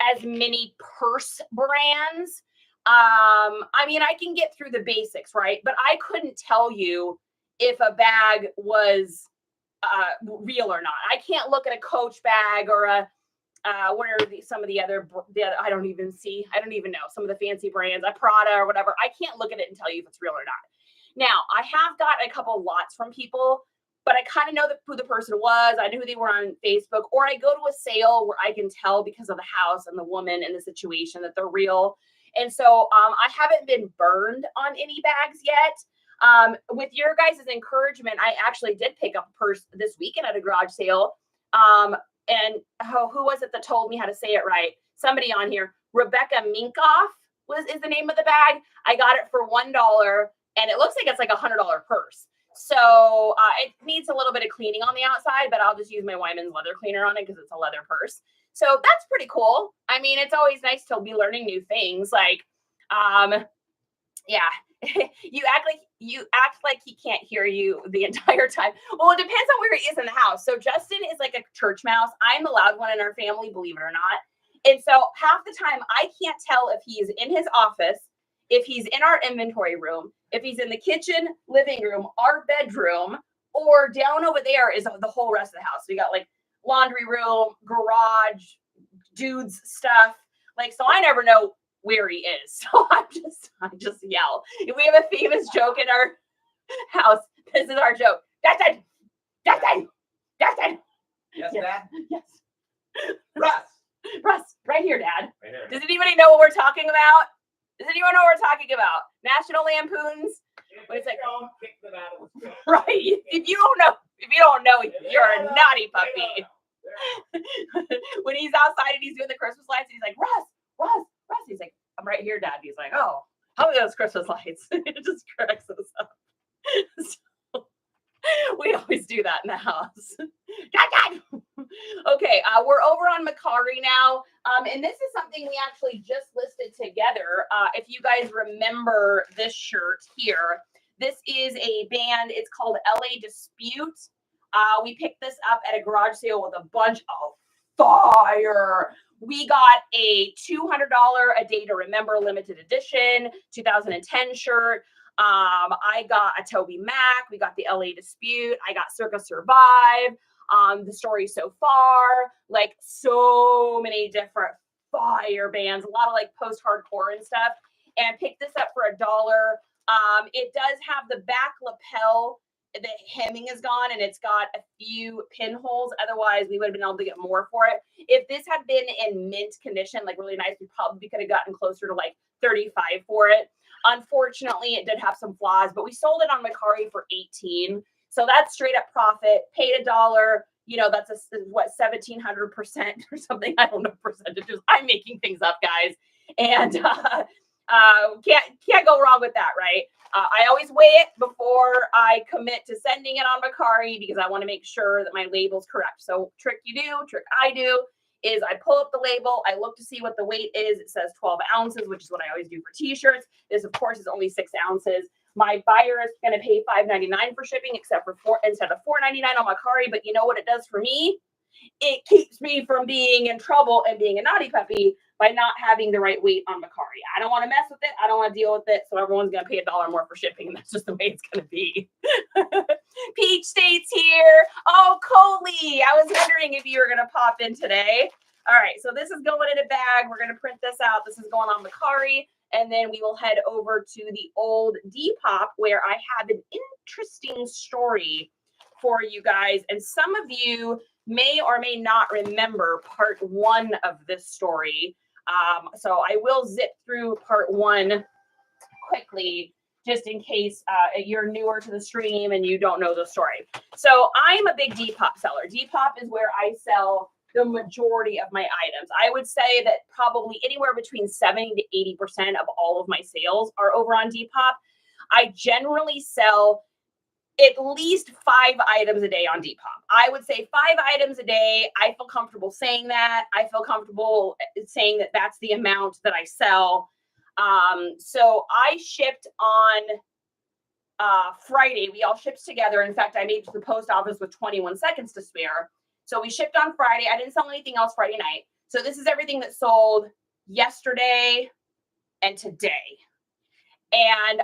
as many purse brands. I mean, I can get through the basics, right? But I couldn't tell you if a bag was real or not. I can't look at a Coach bag or a what are some of the other I don't even know some of the fancy brands, a Prada or whatever. I can't look at it and tell you if it's real or not. Now, I have got a couple lots from people, but I kind of know who the person was. I knew who they were on Facebook, or I go to a sale where I can tell because of the house and the woman and the situation that they're real. And so I haven't been burned on any bags yet. With your guys' encouragement, I actually did pick up a purse this weekend at a garage sale. And who was it that told me how to say it right? Somebody on here, Rebecca Minkoff is the name of the bag. I got it for $1, and it looks like it's like $100 purse. So it needs a little bit of cleaning on the outside, but I'll just use my Wyman's leather cleaner on it because it's a leather purse. So that's pretty cool. I mean, it's always nice to be learning new things. Like, yeah, you act like he can't hear you the entire time. Well, it depends on where he is in the house. So Justin is like a church mouse. I'm the loud one in our family, believe it or not. And so half the time I can't tell if he's in his office, if he's in our inventory room, if he's in the kitchen, living room, our bedroom, or down over there is the whole rest of the house. We got like laundry room, garage, dudes stuff. Like, so I never know where he is. So I just yell. If we have a famous joke in our house, this is our joke. Justin! Justin! Justin! Yes, Dad? Yes. Russ, right here, Dad. right here. Does anybody know what we're talking about? Does anyone know what we're talking about? National Lampoons? What is it? Don't kick them out of the school. Right. If you don't know, you're a naughty puppy. When he's outside and he's doing the Christmas lights, he's like, Russ. He's like, I'm right here, Dad. He's like, oh, how are those Christmas lights? It just cracks us up. So, we always do that in the house. Dad. Okay, we're over on mercari now. And this is something we actually just listed together. If you guys remember this shirt here, this is a band. It's called LA Dispute. We picked this up at a garage sale with a bunch of fire. We got a $200 A Day to Remember limited edition 2010 shirt. I got a Toby Mac. We got the LA Dispute. I got Circa Survive. The Story So Far. Like, so many different fire bands. A lot of like post-hardcore and stuff. And picked this up for $1. It does have the back lapel. The hemming is gone and it's got a few pinholes. Otherwise, we would have been able to get more for it. If this had been in mint condition, like really nice, we probably could have gotten closer to like $35 for it. Unfortunately, it did have some flaws, but we sold it on mercari for $18. So that's straight up profit. Paid $1. You know, that's 1,700% or something. I don't know percentages. I'm making things up, guys. And can't go wrong with that, right? I always weigh it before I commit to sending it on mercari because I want to make sure that my label's correct. So trick I do is I pull up the label. I look to see what the weight is. It says 12 ounces, which is what I always do for t-shirts. This, of course, is only 6 ounces. My buyer is going to pay $5.99 for shipping, instead of $4.99 on mercari. But you know what it does for me? It keeps me from being in trouble and being a naughty puppy by not having the right weight on mercari. I don't want to mess with it. I don't want to deal with it. So everyone's going to pay $1 more for shipping. And that's just the way it's going to be. Peach State's here. Oh, Coley. I was wondering if you were going to pop in today. All right. So this is going in a bag. We're going to print this out. This is going on mercari. And then we will head over to the old Depop where I have an interesting story for you guys. And some of you may or may not remember part 1 of this story. So I will zip through part 1 quickly, just in case you're newer to the stream and you don't know the story. So I'm a big Depop seller. Depop is where I sell the majority of my items. I would say that probably anywhere between 70 to 80% of all of my sales are over on Depop. I generally sell at least 5 items a day on Depop. I would say 5 items a day. I feel comfortable saying that. I feel comfortable saying that that's the amount that I sell. So I shipped on Friday. We all shipped together. In fact, I made it to the post office with 21 seconds to spare. So we shipped on Friday. I didn't sell anything else Friday night. So this is everything that sold yesterday and today. And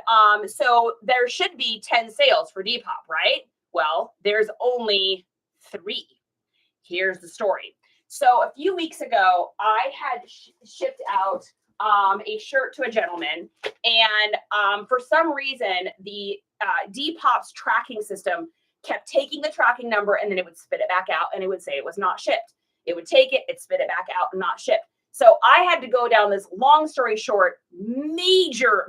so there should be 10 sales for Depop, right? Well, there's only 3. Here's the story. So a few weeks ago, I had shipped out a shirt to a gentleman, and for some reason, the Depop's tracking system kept taking the tracking number, and then it would spit it back out, and it would say it was not shipped. It would take it, spit it back out, and not shipped. So I had to go down this, long story short, major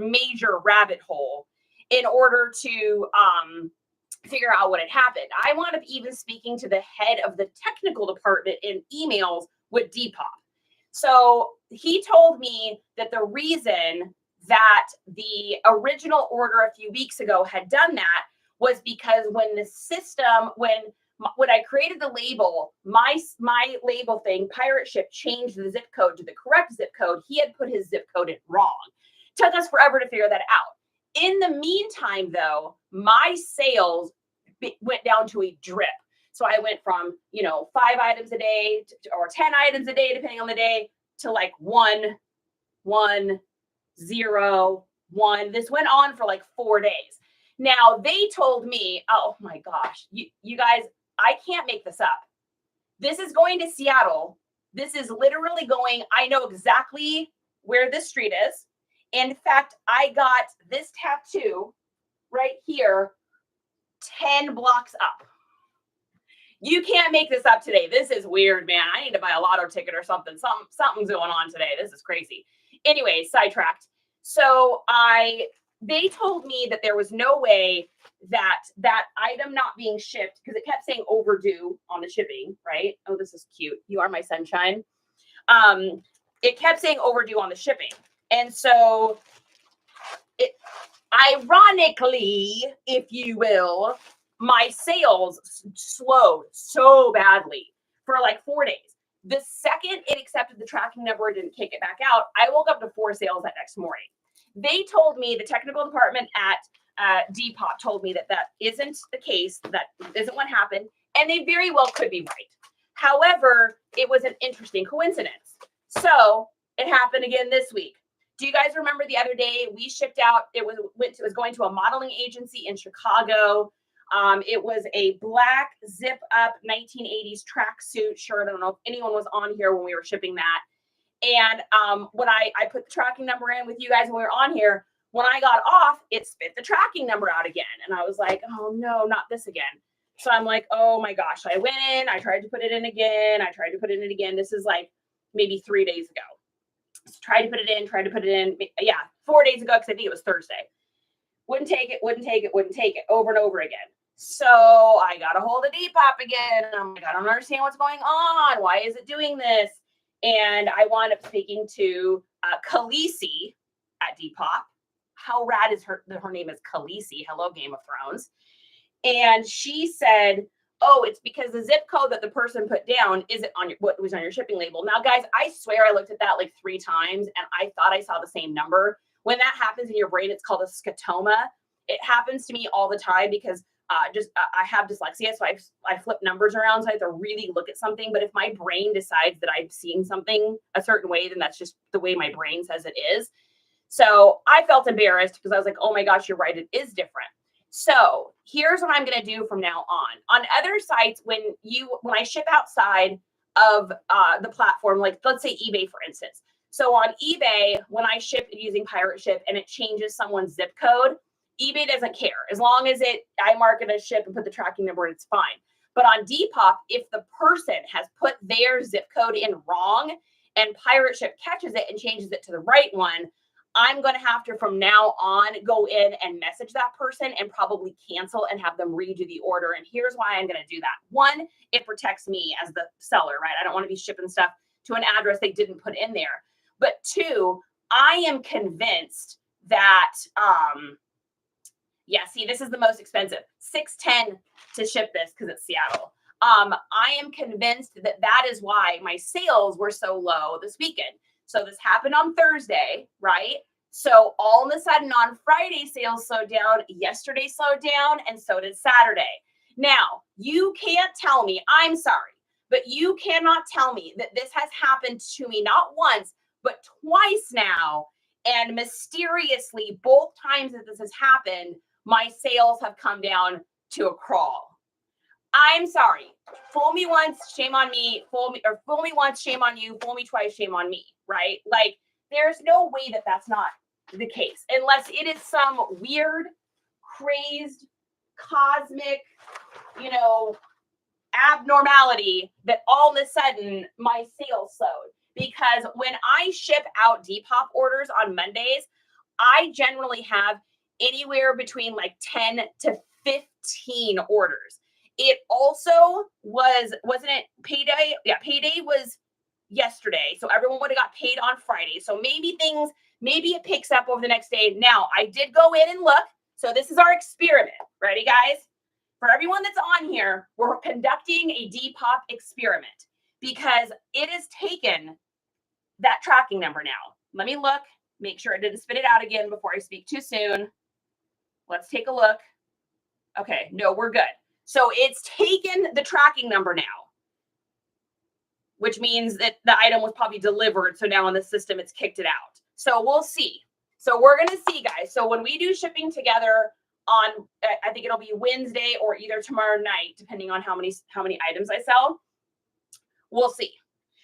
rabbit hole in order to figure out what had happened. I wound up even speaking to the head of the technical department in emails with Depop. So he told me that the reason that the original order a few weeks ago had done that was because when the system, when I created the label, my label thing, pirate ship, changed the zip code to the correct zip code. He had put his zip code in wrong. Took us forever to figure that out. In the meantime, though, my sales went down to a drip. So I went from, 5 items a day or 10 items a day, depending on the day, to like 1, 0, 1. This went on for like 4 days. Now they told me, oh my gosh, you guys, I can't make this up. This is going to Seattle. This is literally going, I know exactly where this street is. In fact, I got this tattoo right here, 10 blocks up. You can't make this up today. This is weird, man. I need to buy a lotto ticket or something. Something's going on today. This is crazy. Anyway, sidetracked. So they told me that there was no way that item not being shipped, because it kept saying overdue on the shipping, right? Oh, this is cute. You are my sunshine. It kept saying overdue on the shipping. And so ironically, if you will, my sales slowed so badly for like 4 days. The second it accepted the tracking number, it didn't kick it back out, I woke up to 4 sales that next morning. They told me, the technical department at Depop told me that isn't the case, that isn't what happened, and they very well could be right. However, it was an interesting coincidence. So it happened again this week. Do you guys remember the other day we shipped out, it was going to a modeling agency in Chicago. It was a black zip up 1980s tracksuit shirt. I don't know if anyone was on here when we were shipping that. And when I put the tracking number in with you guys when we were on here, when I got off, it spit the tracking number out again. And I was like, oh no, not this again. So I'm like, oh my gosh. I went in, I tried to put it in again. This is like maybe 3 days ago. So tried to put it in. Yeah, 4 days ago, because I think it was Thursday. Wouldn't take it over and over again. So I got a hold of Depop again. And I'm like, I don't understand what's going on. Why is it doing this? And I wound up speaking to Khaleesi at Depop. How rad is her name is Khaleesi. Hello, Game of Thrones. And she said, oh, it's because the zip code that the person put down isn't on what was on your shipping label. Now, guys, I swear I looked at that like 3 times and I thought I saw the same number. When that happens in your brain, it's called a scotoma. It happens to me all the time because I have dyslexia, so I flip numbers around, so I have to really look at something. But if my brain decides that I've seen something a certain way, then that's just the way my brain says it is. So I felt embarrassed because I was like, oh my gosh, you're right, it is different. So here's what I'm going to do from now on. On other sites, when I ship outside of the platform, like let's say eBay, for instance. So on eBay, when I ship using Pirate Ship and it changes someone's zip code, eBay doesn't care. As long as I mark it as ship and put the tracking number, it's fine. But on Depop, if the person has put their zip code in wrong and Pirate Ship catches it and changes it to the right one, I'm going to have to, from now on, go in and message that person and probably cancel and have them redo the order. And here's why I'm going to do that. One, it protects me as the seller, right? I don't want to be shipping stuff to an address they didn't put in there. But two, I am convinced that, yeah, see, this is the most expensive, $610 to ship this because it's Seattle. I am convinced that that is why my sales were so low this weekend. So this happened on Thursday, right? So all of a sudden on Friday, sales slowed down. Yesterday slowed down, and so did Saturday. Now, you can't tell me, I'm sorry, but you cannot tell me that this has happened to me not once, but twice now. And mysteriously, both times that this has happened, my sales have come down to a crawl. I'm sorry. Fool me once, shame on me. Fool me once, shame on you. Fool me twice, shame on me. Right? Like, there's no way that that's not the case, unless it is some weird, crazed, cosmic, abnormality that all of a sudden my sales slowed. Because when I ship out depop orders on Mondays, I generally have anywhere between like 10 to 15 orders. It also wasn't it payday? Yeah, payday was yesterday. So everyone would have got paid on Friday. So maybe it picks up over the next day. Now, I did go in and look. So this is our experiment. Ready, guys? For everyone that's on here, we're conducting a depop experiment because it has taken that tracking number now. Let me look, make sure it didn't spit it out again before I speak too soon. Let's take a look. Okay, no, we're good. So it's taken the tracking number now, which means that the item was probably delivered. So now in the system, it's kicked it out. So we'll see. So we're going to see, guys. So when we do shipping together on, I think it'll be Wednesday or either tomorrow night, depending on how many items I sell, we'll see.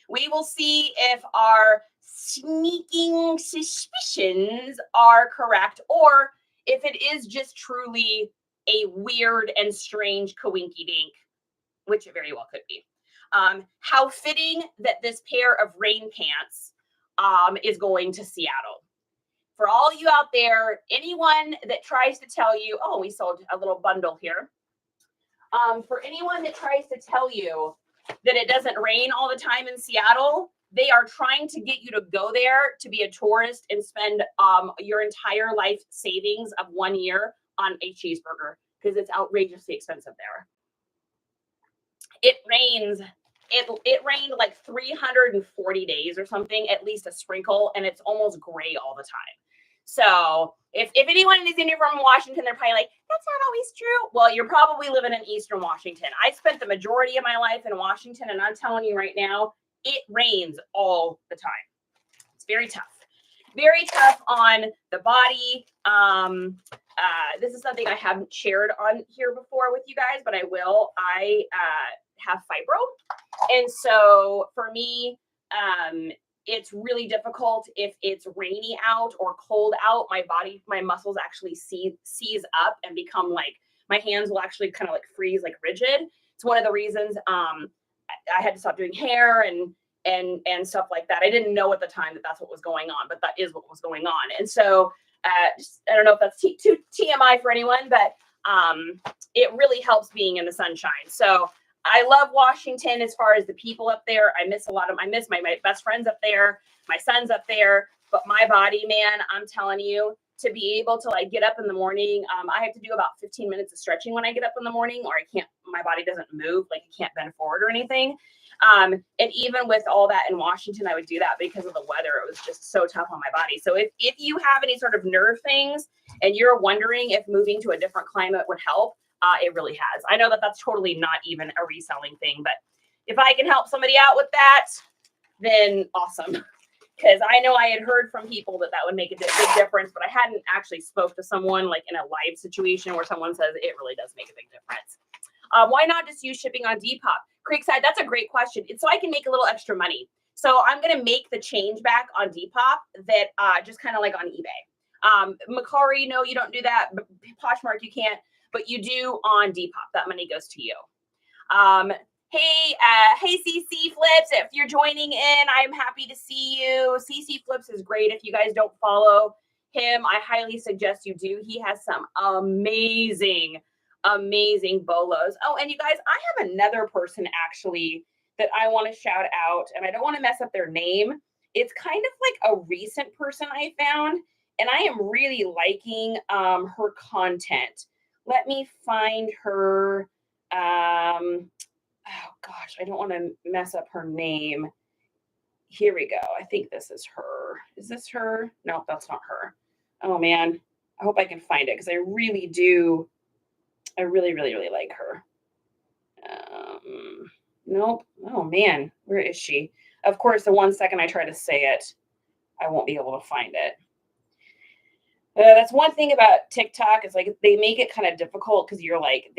We will see if our sneaking suspicions are correct, or if it is just truly a weird and strange coinky-dink, which it very well could be. How fitting that this pair of rain pants is going to Seattle. For all you out there, anyone that tries to tell you, oh, we sold a little bundle here. For anyone that tries to tell you that it doesn't rain all the time in Seattle, they are trying to get you to go there to be a tourist and spend your entire life savings of 1 year on a cheeseburger because it's outrageously expensive there. It rains. It rained like 340 days or something, at least a sprinkle, and it's almost gray all the time. So if anyone is in here from Washington, they're probably like, that's not always true. Well, you're probably living in Eastern Washington. I spent the majority of my life in Washington, and I'm telling you right now, it rains all the time. It's very tough. Very tough on the body. This is something I haven't shared on here before with you guys, but I will. I have fibro. And so for me, it's really difficult if it's rainy out or cold out. My muscles actually seize up and become like, my hands will actually kind of like freeze, like rigid. It's one of the reasons I had to stop doing hair and stuff like that. I didn't know at the time that that's what was going on, but that is what was going on. And so I don't know if that's too TMI for anyone, but it really helps being in the sunshine. So I love Washington as far as the people up there. I miss my best friends up there, my son's up there, but my body, man, I'm telling you, to be able to like get up in the morning, I have to do about 15 minutes of stretching when I get up in the morning, or my body doesn't move, like it can't bend forward or anything. And even with all that in Washington, I would do that because of the weather. It was just so tough on my body. So if you have any sort of nerve things and you're wondering if moving to a different climate would help, it really has. I know that that's totally not even a reselling thing, but if I can help somebody out with that, then awesome. Because I know I had heard from people that would make a big difference, but I hadn't actually spoke to someone like in a live situation where someone says it really does make a big difference. Why not just use shipping on Depop? Creekside, that's a great question. It's so I can make a little extra money. So I'm going to make the change back on Depop that just kind of like on eBay. Mercari, no, you don't do that. Poshmark, you can't, but you do on Depop. That money goes to you. Hey, CC Flips, if you're joining in, I'm happy to see you. CC Flips is great. If you guys don't follow him, I highly suggest you do. He has some amazing bolos. Oh, and you guys, I have another person actually that I want to shout out, and I don't want to mess up their name. It's kind of like a recent person I found, and I am really liking her content. Let me find her. Oh gosh, I don't want to mess up her name. Here we go. I think this is her. Is this her? No, that's not her. Oh man, I hope I can find it because I really do. I really like her. Nope. Oh man, where is she? Of course, the 1 second I try to say it, I won't be able to find it. That's one thing about TikTok is like they make it kind of difficult because you're like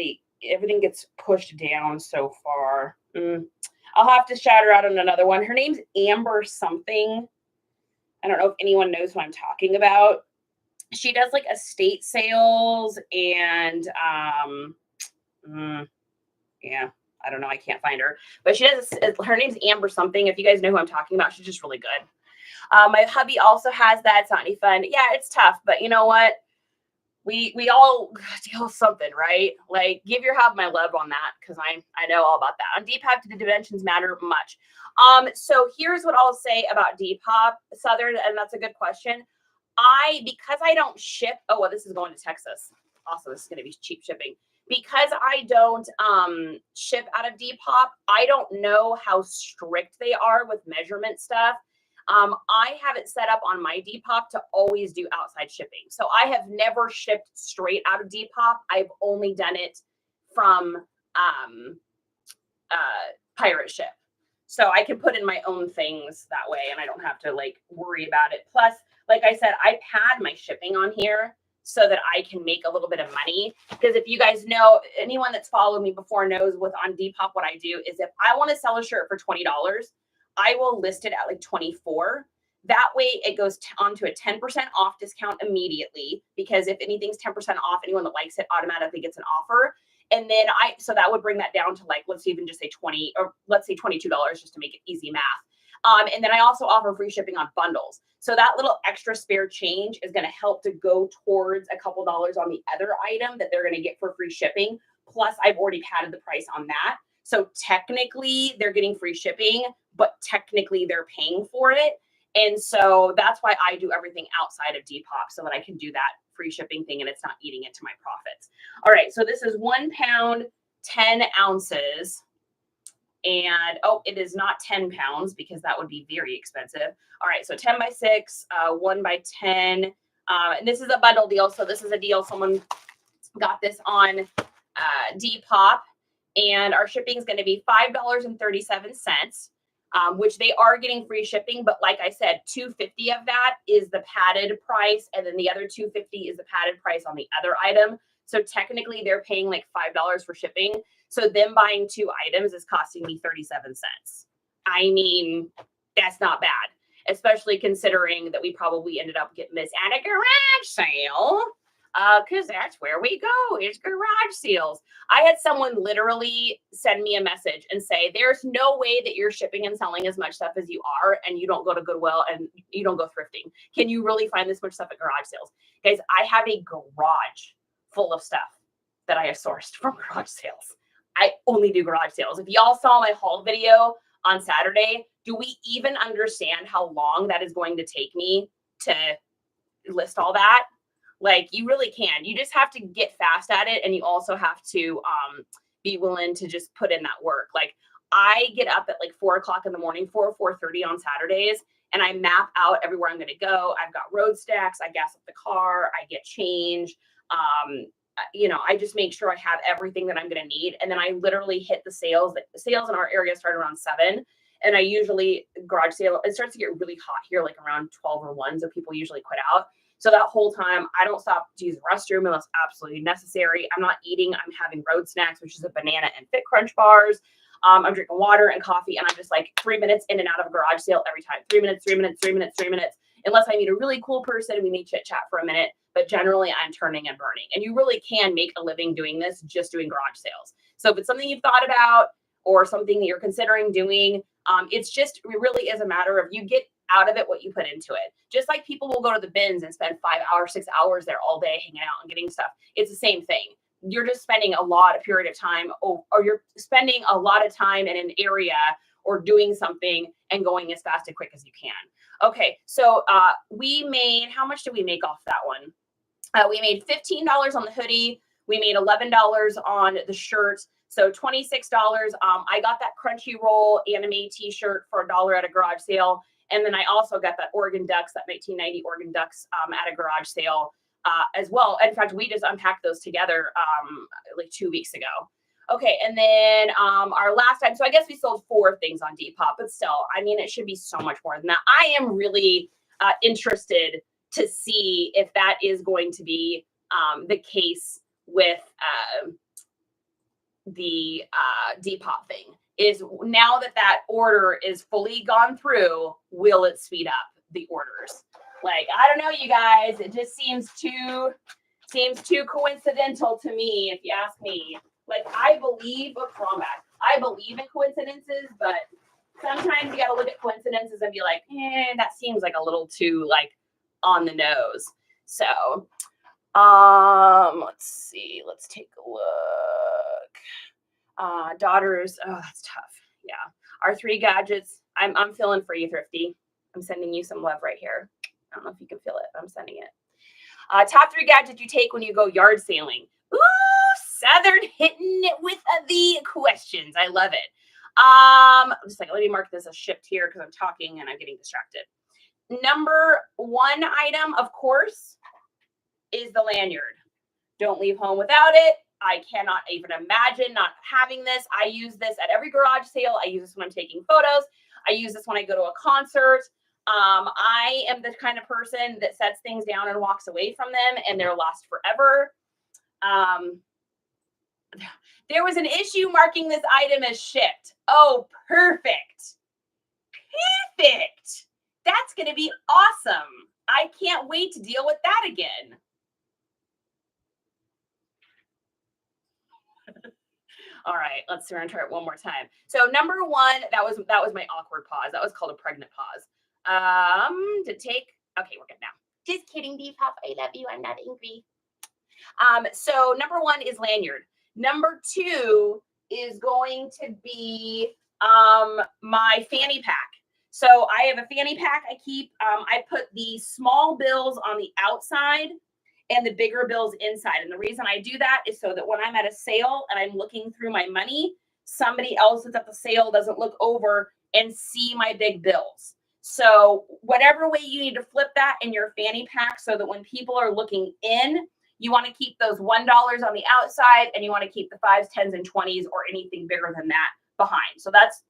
everything gets pushed down so far. I'll have to shout her out on another one. Her name's Amber something. I don't know if anyone knows who I'm talking about. She does like estate sales and yeah, I don't know. I can't find her, but she does. Her name's Amber something. If you guys know who I'm talking about, she's just really good. My hubby also has that. It's not any fun. Yeah, it's tough, but you know what? We all deal with something, right? Like, give your hub my love on that because I know all about that. On Depop, do the dimensions matter much? So here's what I'll say about Depop Southern, and that's a good question. Because I don't ship. Oh well, this is going to Texas. Also, this is going to be cheap shipping. Because I don't ship out of Depop, I don't know how strict they are with measurement stuff. I have it set up on my Depop to always do outside shipping. So I have never shipped straight out of Depop. I've only done it from pirate ship. So I can put in my own things that way and I don't have to like worry about it. Plus, like I said, I pad my shipping on here so that I can make a little bit of money. Because if you guys know, anyone that's followed me before knows with on Depop, what I do is if I want to sell a shirt for $20, I will list it at like 24. That way it goes onto a 10% off discount immediately because if anything's 10% off, anyone that likes it automatically gets an offer. And then so that would bring that down to like, let's even just say 20 or let's say $22 just to make it easy math. And then I also offer free shipping on bundles. So that little extra spare change is going to help to go towards a couple dollars on the other item that they're going to get for free shipping. Plus I've already padded the price on that. So technically they're getting free shipping, but technically they're paying for it. And so that's why I do everything outside of Depop so that I can do that free shipping thing and it's not eating into my profits. All right. So this is 1 pound, 10 ounces. And, it is not 10 pounds because that would be very expensive. All right. So 10 by 6, 1 by 10. And this is a bundle deal. So this is a deal. Someone got this on Depop. And our shipping is going to be $5.37, which they are getting free shipping. But like I said, $2.50 of that is the padded price. And then the other $2.50 is the padded price on the other item. So technically they're paying like $5 for shipping. So them buying 2 items is costing me 37 cents. I mean, that's not bad, especially considering that we probably ended up getting this at a garage sale. Because that's where we go, is garage sales. I had someone literally send me a message and say, there's no way that you're shipping and selling as much stuff as you are, and you don't go to Goodwill and you don't go thrifting. Can you really find this much stuff at garage sales? Guys, I have a garage full of stuff that I have sourced from garage sales. I only do garage sales. If y'all saw my haul video on Saturday, do we even understand how long that is going to take me to list all that? Like, you really can. You just have to get fast at it. And you also have to be willing to just put in that work. Like, I get up at like 4 o'clock in the morning, 4 or 4:30 on Saturdays, and I map out everywhere I'm going to go. I've got road stacks. I gas up the car. I get change. I just make sure I have everything that I'm going to need. And then I literally hit the sales. The sales in our area start around 7. And I usually garage sale, it starts to get really hot here, like around 12 or 1. So people usually quit out. So that whole time, I don't stop to use the restroom unless absolutely necessary. I'm not eating. I'm having road snacks, which is a banana and Fit Crunch bars. I'm drinking water and coffee, and I'm just like 3 minutes in and out of a garage sale every time. 3 minutes, 3 minutes, 3 minutes, 3 minutes. Unless I meet a really cool person, we may chit chat for a minute. But generally, I'm turning and burning. And you really can make a living doing this, just doing garage sales. So if it's something you've thought about, or something that you're considering doing. It really is a matter of you get out of it what you put into it. Just like people will go to the bins and spend 5 hours, 6 hours there all day hanging out and getting stuff. It's the same thing. You're just spending a lot of period of time, or you're spending a lot of time in an area or doing something and going as fast and quick as you can. Okay, so we made, how much did we make off that one? We made $15 on the hoodie. We made $11 on the shirt. So $26. I got that Crunchyroll anime t-shirt for $1 at a garage sale. And then I also got that Oregon Ducks, that 1990 Oregon Ducks at a garage sale as well. In fact, we just unpacked those together like 2 weeks ago. Okay, and then our last time, so I guess we sold 4 things on Depop, but still, I mean, it should be so much more than that. I am really interested to see if that is going to be the case with the Depop thing. Is now that order is fully gone through, will it speed up the orders? Like, I don't know, you guys, it just seems too coincidental to me, if you ask me. Like, I believe in coincidences, but sometimes you got to look at coincidences and be like, that seems like a little too like on the nose. So, let's see. Let's take a look. Daughters. Oh, that's tough. Yeah. Our 3 gadgets. I'm feeling for you, Thrifty. I'm sending you some love right here. I don't know if you can feel it, but I'm sending it. Top 3 gadgets you take when you go yard sailing. Ooh, Southern hitting it with the questions. I love it. Just like, let me mark this as shipped here because I'm talking and I'm getting distracted. Number 1 item, of course, is the lanyard. Don't leave home without it. I cannot even imagine not having this. I use this at every garage sale. I use this when I'm taking photos. I use this when I go to a concert. I am the kind of person that sets things down and walks away from them, and they're lost forever. There was an issue marking this item as shipped. Oh, perfect. Perfect. That's going to be awesome. I can't wait to deal with that again. All right, let's try it one more time. So number 1, that was my awkward pause. That was called a pregnant pause. To take, okay, we're good now. Just kidding, Depop. I love you. I'm not angry. So number 1 is lanyard. Number 2 is going to be my fanny pack. So I have a fanny pack I keep. I put the small bills on the outside and the bigger bills inside. And the reason I do that is so that when I'm at a sale and I'm looking through my money, somebody else that's at the sale doesn't look over and see my big bills. So whatever way you need to flip that in your fanny pack so that when people are looking in, you want to keep those $1 on the outside and you want to keep the 5s, 10s, and 20s or anything bigger than that behind. So that's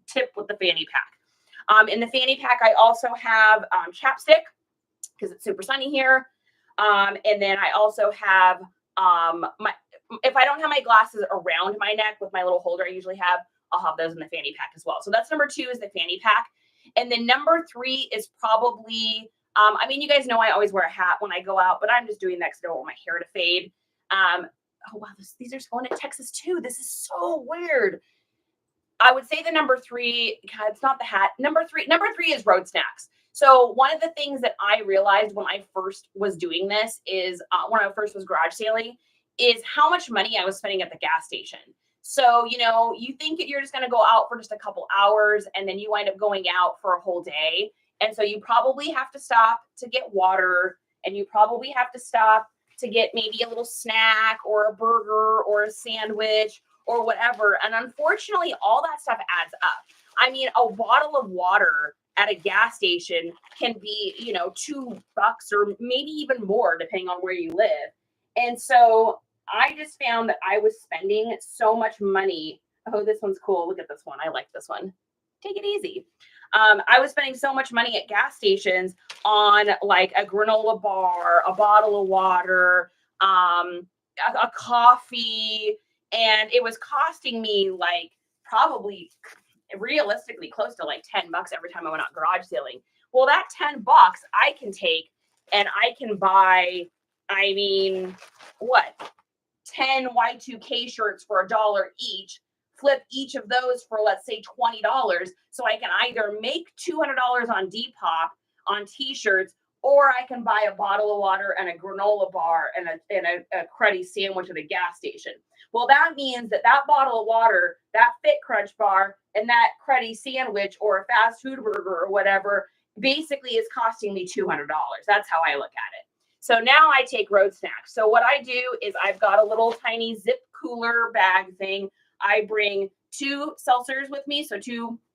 tip with the fanny pack. In the fanny pack, I also have chapstick because it's super sunny here. And then I also have if I don't have my glasses around my neck with my little holder I usually have, I'll have those in the fanny pack as well. So that's number 2 is the fanny pack. And then number 3 is probably, I mean, you guys know I always wear a hat when I go out, but I'm just doing that because I don't want my hair to fade. Oh, wow, these are going to Texas too. This is so weird. I would say the number 3, God, it's not the hat. Number 3 is road snacks. So one of the things that I realized when I first was doing this is when I first was garage sailing is how much money I was spending at the gas station. So, you know, you think you're just going to go out for just a couple hours and then you wind up going out for a whole day. And so you probably have to stop to get water and you probably have to stop to get maybe a little snack or a burger or a sandwich or whatever. And unfortunately, all that stuff adds up. I mean, a bottle of water at a gas station can be, you know, $2 or maybe even more, depending on where you live. And so I just found that I was spending so much money. Oh, this one's cool. Look at this one. I like this one. Take it easy. I was spending so much money at gas stations on like a granola bar, a bottle of water, a coffee, and it was costing me like probably realistically close to like $10 every time I went out garage sailing. Well, that $10 I can take and I can buy, I mean, what, 10 Y2K shirts for $1 each flip each of those for, let's say, $20. So I can either make $200 on Depop on t-shirts, or I can buy a bottle of water and a granola bar and a cruddy sandwich at a gas station. Well, that means that that bottle of water, that Fit Crunch bar, and that cruddy sandwich or a fast food burger or whatever basically is costing me $200. That's how I look at it. So now I take road snacks. So what I do is I've got a little tiny zip cooler bag thing. I bring 2 seltzers with me. So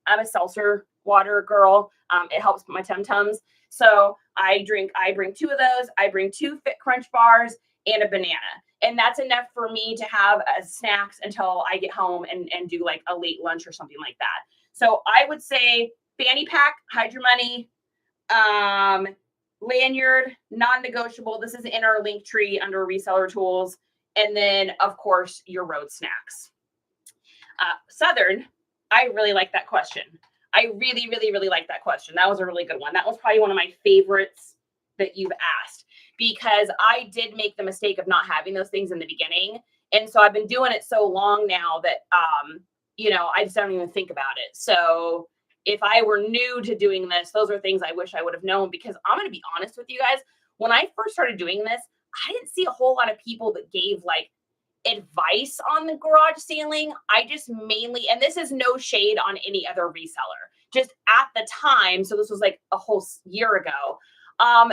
I'm a seltzer water girl. It helps my tum-tums. So I bring 2 of those. I bring 2 Fit Crunch bars and a banana. And that's enough for me to have as snacks until I get home and do like a late lunch or something like that. So I would say fanny pack, hide your money, lanyard, non-negotiable. This is in our link tree under reseller tools. And then, of course, your road snacks. Southern, I really like that question. I really, really, really like that question. That was a really good one. That was probably one of my favorites that you've asked, because I did make the mistake of not having those things in the beginning. And so I've been doing it so long now that, I just don't even think about it. So if I were new to doing this, those are things I wish I would have known, because I'm going to be honest with you guys. When I first started doing this, I didn't see a whole lot of people that gave like advice on the garage sailing. I just mainly, and this is no shade on any other reseller, just at the time. So this was like a whole year ago.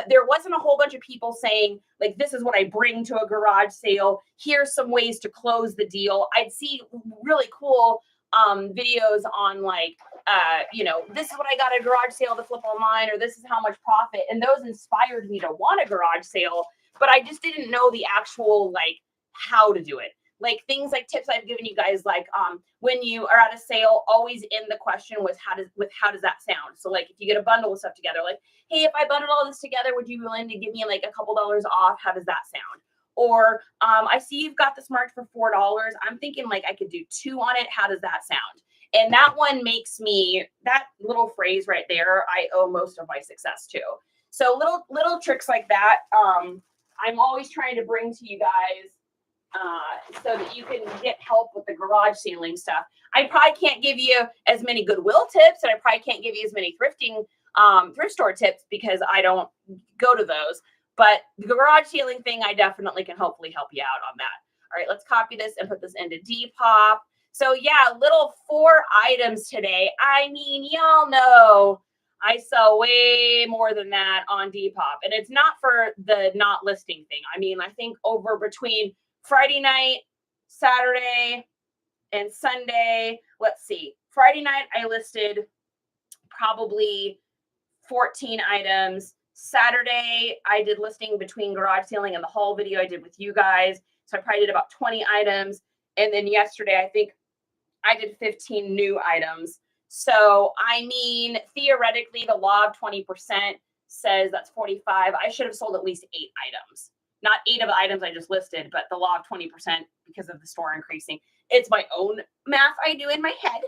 There wasn't a whole bunch of people saying like, this is what I bring to a garage sale. Here's some ways to close the deal. I'd see really cool videos on like, this is what I got at a garage sale to flip online, or this is how much profit. And those inspired me to want a garage sale, but I just didn't know the actual, like, how to do it. Like things like tips I've given you guys, like when you are at a sale, always in the question was how does that sound? So like if you get a bundle of stuff together, like, hey, if I bundled all this together, would you be willing to give me like a couple dollars off? How does that sound? Or I see you've got this marked for $4. I'm thinking like I could do 2 on it. How does that sound? And that one makes me, that little phrase right there, I owe most of my success to. So little tricks like that, I'm always trying to bring to you guys so that you can get help with the garage sailing stuff. I probably can't give you as many Goodwill tips, and I probably can't give you as many thrifting thrift store tips because I don't go to those. But the garage sailing thing, I definitely can hopefully help you out on that. All right, let's copy this and put this into Depop. So yeah, little 4 items today. I mean, y'all know I sell way more than that on Depop. And it's not for the not listing thing. I mean, I think over between Friday night, Saturday, and Sunday, let's see. Friday night, I listed probably 14 items. Saturday, I did listing between garage sailing and the haul video I did with you guys. So I probably did about 20 items. And then yesterday, I think I did 15 new items. So, I mean, theoretically, the law of 20% says that's 45. I should have sold at least 8 items. Not 8 of the items I just listed, but the law of 20% because of the store increasing. It's my own math I do in my head,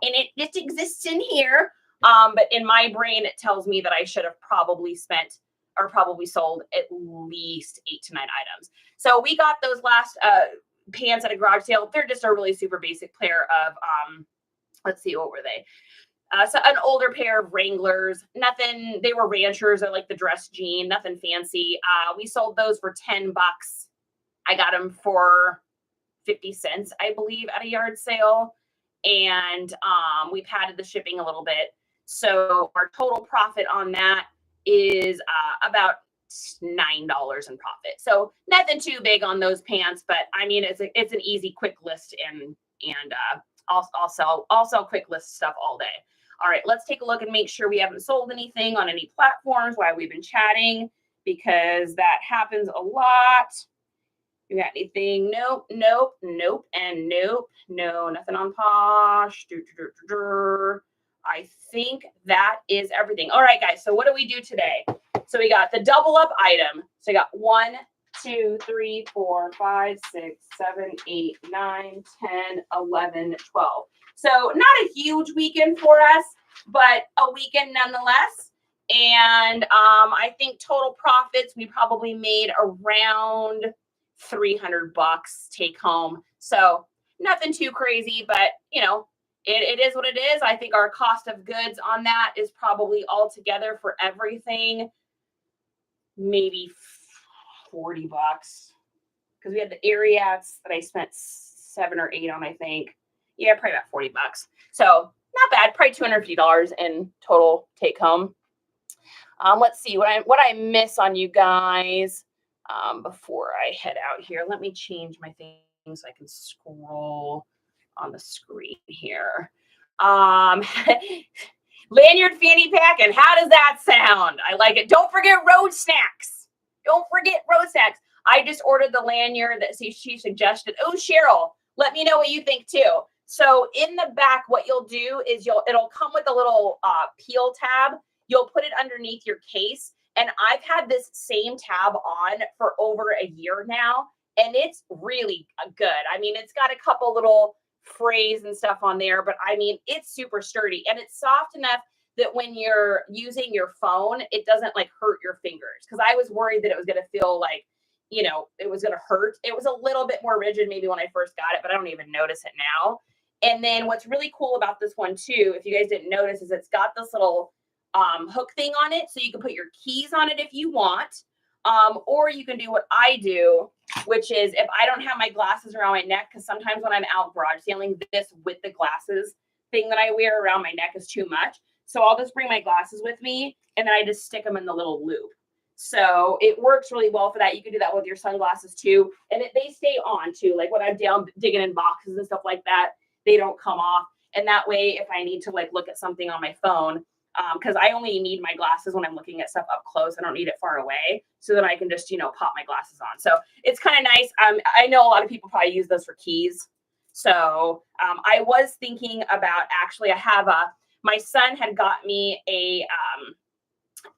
and it just exists in here. But in my brain, it tells me that I should have probably spent or probably sold at least 8 to 9 items. So we got those last pants at a garage sale. They're just a really super basic pair of, let's see, what were they? So an older pair of Wranglers, nothing, they were ranchers or like the dress jean, nothing fancy. We sold those for $10. I got them for 50 cents, I believe, at a yard sale. And we padded the shipping a little bit. So our total profit on that is about $9 in profit. So nothing too big on those pants, but I mean, it's an easy, quick list, and I'll sell quick list stuff all day. All right, let's take a look and make sure we haven't sold anything on any platforms while we've been chatting, because that happens a lot. You got anything? Nope, and nope. No, nothing on Posh. I think that is everything. All right, guys, so what do we do today? So we got the double up item. So we got 1, 2, 3, 4, 5, 6, 7, 8, 9, 10, 11, 12. So not a huge weekend for us, but a weekend nonetheless. And I think total profits, we probably made around $300 take home. So Nothing too crazy, but it is what it is. I think our cost of goods on that is probably altogether for everything, maybe $40 because we had the Ariats that I spent 7 or 8 on, I think. Yeah, probably about $40. So not bad. Probably $250 in total take home. Let's see what I miss on you guys before I head out here. Let me change my thing so I can scroll on the screen here. Lanyard fanny pack, and how does that sound? I like it. Don't forget road snacks. Don't forget road snacks. I just ordered the lanyard that she suggested. Oh, Cheryl, let me know what you think too. So in the back, what you'll do is it'll come with a little peel tab. You'll put it underneath your case. And I've had this same tab on for over a year now, and it's really good. I mean, it's got a couple little frays and stuff on there, but I mean, it's super sturdy and it's soft enough that when you're using your phone, it doesn't like hurt your fingers. Because I was worried that it was going to feel like, it was going to hurt. It was a little bit more rigid maybe when I first got it, but I don't even notice it now. And then what's really cool about this one too, if you guys didn't notice, is it's got this little hook thing on it. So you can put your keys on it if you want. Or you can do what I do, which is if I don't have my glasses around my neck, because sometimes when I'm out garage sailing, this with the glasses thing that I wear around my neck is too much. So I'll just bring my glasses with me and then I just stick them in the little loop. So it works really well for that. You can do that with your sunglasses too. And they stay on too. Like when I'm down digging in boxes and stuff like that, they don't come off. And that way, if I need to like look at something on my phone, because I only need my glasses when I'm looking at stuff up close. I don't need it far away. So then I can just, pop my glasses on. So it's kind of nice. I know a lot of people probably use those for keys. So I was thinking about actually, my son had got me a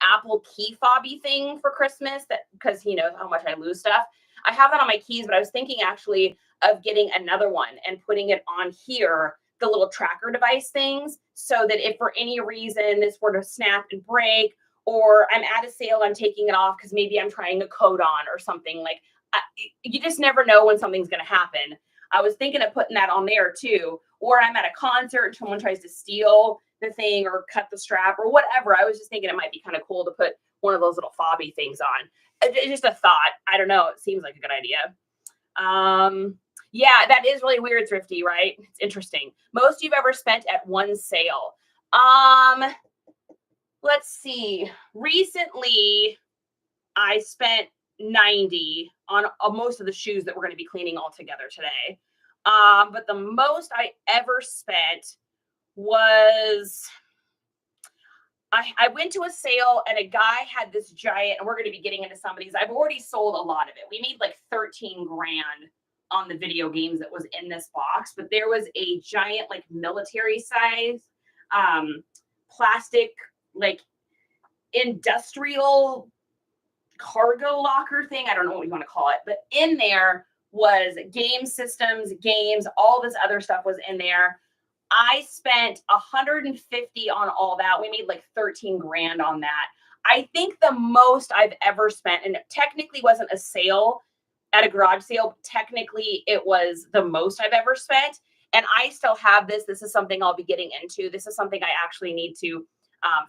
Apple key fobby thing for Christmas because he knows how much I lose stuff. I have that on my keys, but I was thinking actually of getting another one and putting it on here, the little tracker device things, so that if for any reason this were to snap and break, or I'm at a sale, I'm taking it off because maybe I'm trying a code on or something, like you just never know when something's going to happen. I was thinking of putting that on there too, or I'm at a concert and someone tries to steal the thing or cut the strap or whatever. I was just thinking it might be kind of cool to put one of those little fobby things on. It's just a thought. I don't know. It seems like a good idea. Yeah, that is really weird, Thrifty, right? It's interesting. Most you've ever spent at one sale. Let's see. Recently, I spent $90 on most of the shoes that we're going to be cleaning all together today. But the most I ever spent was I went to a sale and a guy had this giant, and we're going to be getting into some of these. I've already sold a lot of it. We made like 13 grand on the video games that was in this box, but there was a giant like military size plastic like industrial cargo locker thing. I don't know what you want to call it, but in there was game systems, games, all this other stuff was in there. I spent $150 on all that. We made like 13 grand on that. I think the most I've ever spent, and it technically wasn't a sale at a garage sale, but technically it was the most I've ever spent. And I still have this. This is something I'll be getting into. This is something I actually need to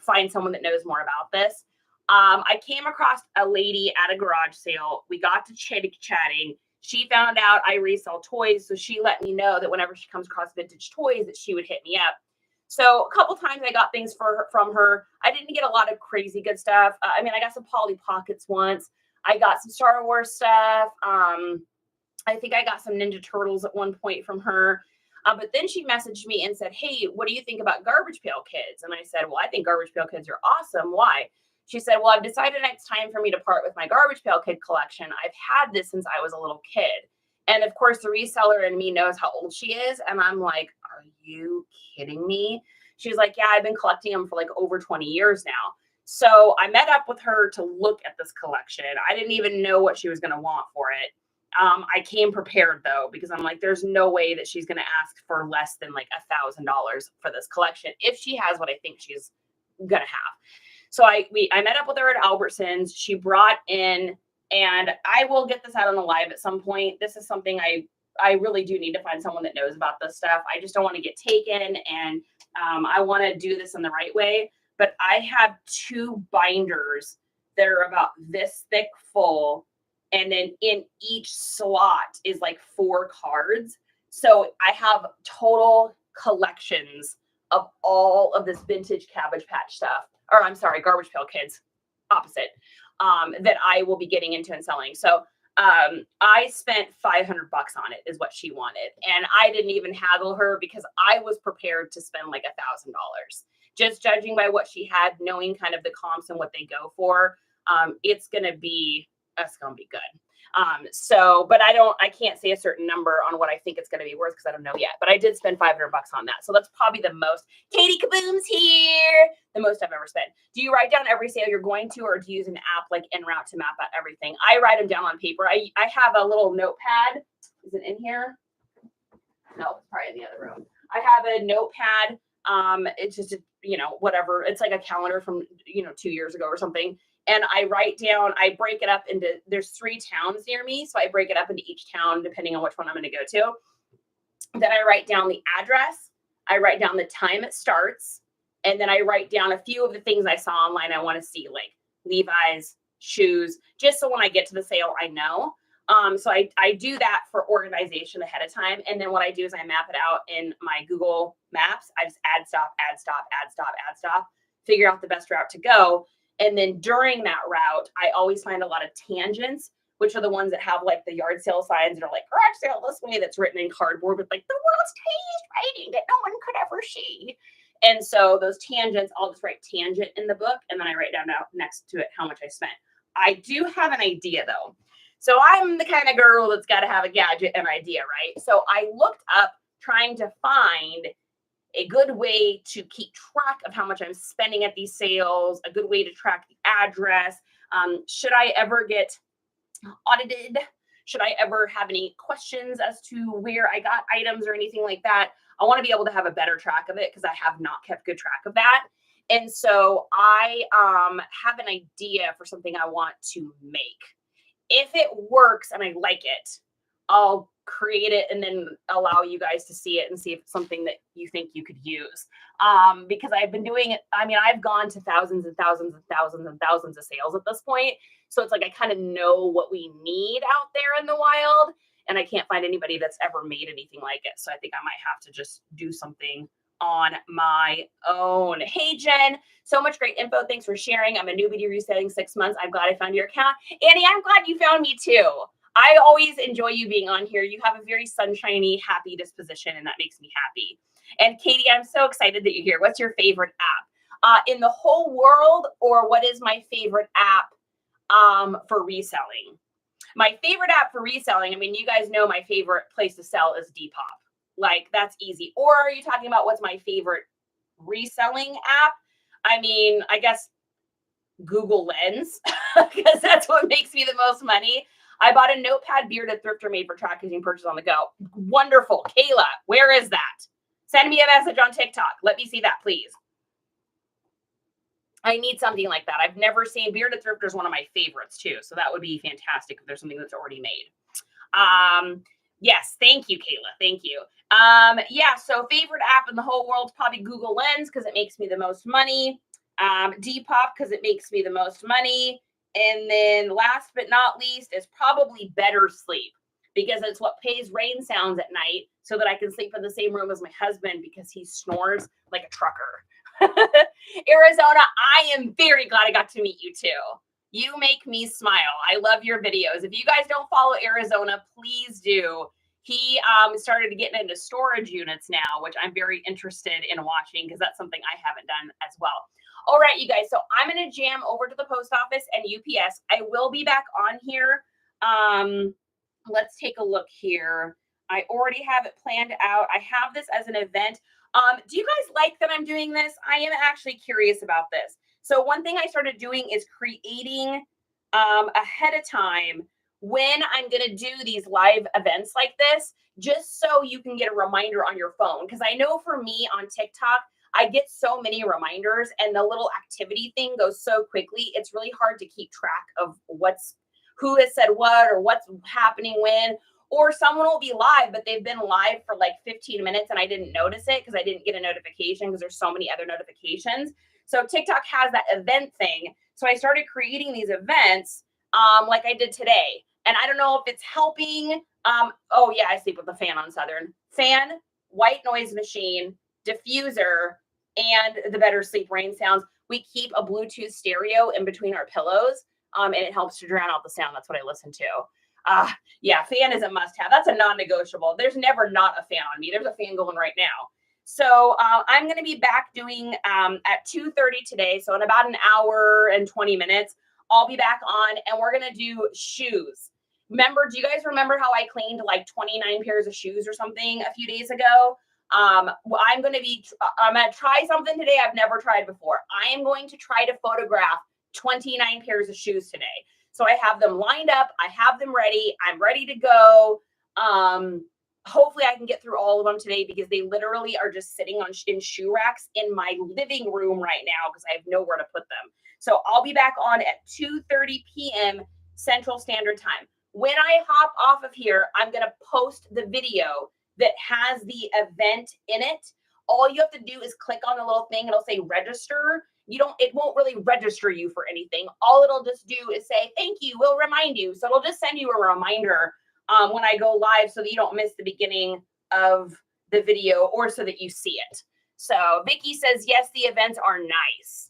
find someone that knows more about this. I came across a lady at a garage sale. We got to chatting. She found out I resell toys, so she let me know that whenever she comes across vintage toys, that she would hit me up. So a couple times I got things from her. I didn't get a lot of crazy good stuff. I got some Polly Pockets once. I got some Star Wars stuff. I think I got some Ninja Turtles at one point from her. But then she messaged me and said, hey, what do you think about Garbage Pail Kids? And I said, well, I think Garbage Pail Kids are awesome. Why? She said, well, I've decided it's time for me to part with my Garbage Pail Kid collection. I've had this since I was a little kid. And of course, the reseller in me knows how old she is. And I'm like, are you kidding me? She's like, yeah, I've been collecting them for like over 20 years now. So I met up with her to look at this collection. I didn't even know what she was going to want for it. I came prepared though, because I'm like, there's no way that she's going to ask for less than like $1,000 for this collection if she has what I think she's going to have. So I met up with her at Albertsons. She brought in, and I will get this out on the live at some point. This is something I I really do need to find someone that knows about this stuff. I just don't want to get taken, and I want to do this in the right way. But I have 2 binders that are about this thick full, and then in each slot is like 4 cards. So I have total collections of all of this vintage Cabbage Patch stuff, or I'm sorry, Garbage Pail Kids, opposite, that I will be getting into and selling. So I spent $500 on it is what she wanted. And I didn't even haggle her because I was prepared to spend like $1,000. Just judging by what she had, knowing kind of the comps and what they go for, it's going to be good. But I can't say a certain number on what I think it's going to be worth because I don't know yet. But I did spend $500 on that. So that's probably the most. Katie Kaboom's here. The most I've ever spent. Do you write down every sale you're going to, or do you use an app like EnRoute to map out everything? I write them down on paper. I have a little notepad. Is it in here? No, it's probably in the other room. I have a notepad. It's just, whatever. It's like a calendar from, 2 years ago or something. And I write down, I break it up into, there's 3 towns near me. So I break it up into each town, depending on which one I'm going to go to. Then I write down the address. I write down the time it starts. And then I write down a few of the things I saw online I want to see, like Levi's, shoes, just so when I get to the sale, I know. So I do that for organization ahead of time. And then what I do is I map it out in my Google Maps. I just add stop, figure out the best route to go. And then during that route, I always find a lot of tangents, which are the ones that have like the yard sale signs that are like garage sale this way, that's written in cardboard with like the world's tiniest writing that no one could ever see. And so those tangents, I'll just write tangent in the book, and then I write down next to it how much I spent. I do have an idea though. So I'm the kind of girl that's got to have a gadget and idea, right? So I looked up trying to find a good way to keep track of how much I'm spending at these sales, a good way to track the address. Should I ever get audited? Should I ever have any questions as to where I got items or anything like that? I want to be able to have a better track of it because I have not kept good track of that. And so I have an idea for something I want to make. If it works and I like it, I'll create it and then allow you guys to see it and see if it's something that you think you could use. Because I've been doing it. I mean, I've gone to thousands and thousands and thousands and thousands of sales at this point. So it's like I kind of know what we need out there in the wild. And I can't find anybody that's ever made anything like it. So I think I might have to just do something on my own. Hey, Jen, so much great info. Thanks for sharing. I'm a newbie to reselling 6 months. I'm glad I found your account. Annie, I'm glad you found me too. I always enjoy you being on here. You have a very sunshiny, happy disposition, and that makes me happy. And Katie, I'm so excited that you're here. What's your favorite app in the whole world, or what is my favorite app for reselling? My favorite app for reselling, I mean, you guys know my favorite place to sell is Depop. Like, that's easy. Or are you talking about what's my favorite reselling app? I mean, I guess Google Lens, because that's what makes me the most money. I bought a notepad bearded thrifter made for tracking purchase on the go. Wonderful. Kayla, where is that? Send me a message on TikTok. Let me see that, please. I need something like that. I've never seen. Bearded Thrifter is one of my favorites too. So that would be fantastic if there's something that's already made. Yes. Thank you, Kayla. Thank you. Yeah. So favorite app in the whole world is probably Google Lens because it makes me the most money. Depop because it makes me the most money. And then last but not least is probably Better Sleep because it's what plays rain sounds at night so that I can sleep in the same room as my husband because he snores like a trucker. Arizona, I am very glad I got to meet you too. You make me smile. I love your videos. If you guys don't follow Arizona, please do. He started getting into storage units now, which I'm very interested in watching because that's something I haven't done as well. All right, you guys. So I'm going to jam over to the post office and UPS. I will be back on here. Let's take a look here. I already have it planned out. I have this as an event. Do you guys like that I'm doing this? I am actually curious about this. So one thing I started doing is creating ahead of time when I'm going to do these live events like this, just so you can get a reminder on your phone. Because I know for me on TikTok, I get so many reminders and the little activity thing goes so quickly. It's really hard to keep track of who has said what or what's happening when. or someone will be live, but they've been live for like 15 minutes and I didn't notice it because I didn't get a notification because there's so many other notifications. So TikTok has that event thing. So I started creating these events like I did today. And I don't know if it's helping. Oh yeah, I sleep with a fan on Southern. Fan, white noise machine, diffuser, and the Better Sleep rain sounds. We keep a Bluetooth stereo in between our pillows, and it helps to drown out the sound. That's what I listen to. Yeah, fan is a must-have. That's a non-negotiable. There's never not a fan on me. There's a fan going right now. So I'm going to be back doing at 2:30 today. So in about an hour and 20 minutes, I'll be back on, and we're going to do shoes. Remember, do you guys remember how I cleaned like 29 pairs of shoes or something a few days ago? Well, I'm going to try something today I've never tried before. I am going to try to photograph 29 pairs of shoes today. So I have them lined up. I have them ready. I'm ready to go. Hopefully I can get through all of them today because they literally are just sitting in shoe racks in my living room right now because I have nowhere to put them. So I'll be back on at 2:30 p.m. Central Standard Time. When I hop off of here, I'm going to post the video that has the event in it. All you have to do is click on the little thing. It'll say register. It won't really register you for anything. All it'll just do is say, thank you, we'll remind you. So it'll just send you a reminder when I go live so that you don't miss the beginning of the video or so that you see it. So Vicky says, yes, the events are nice.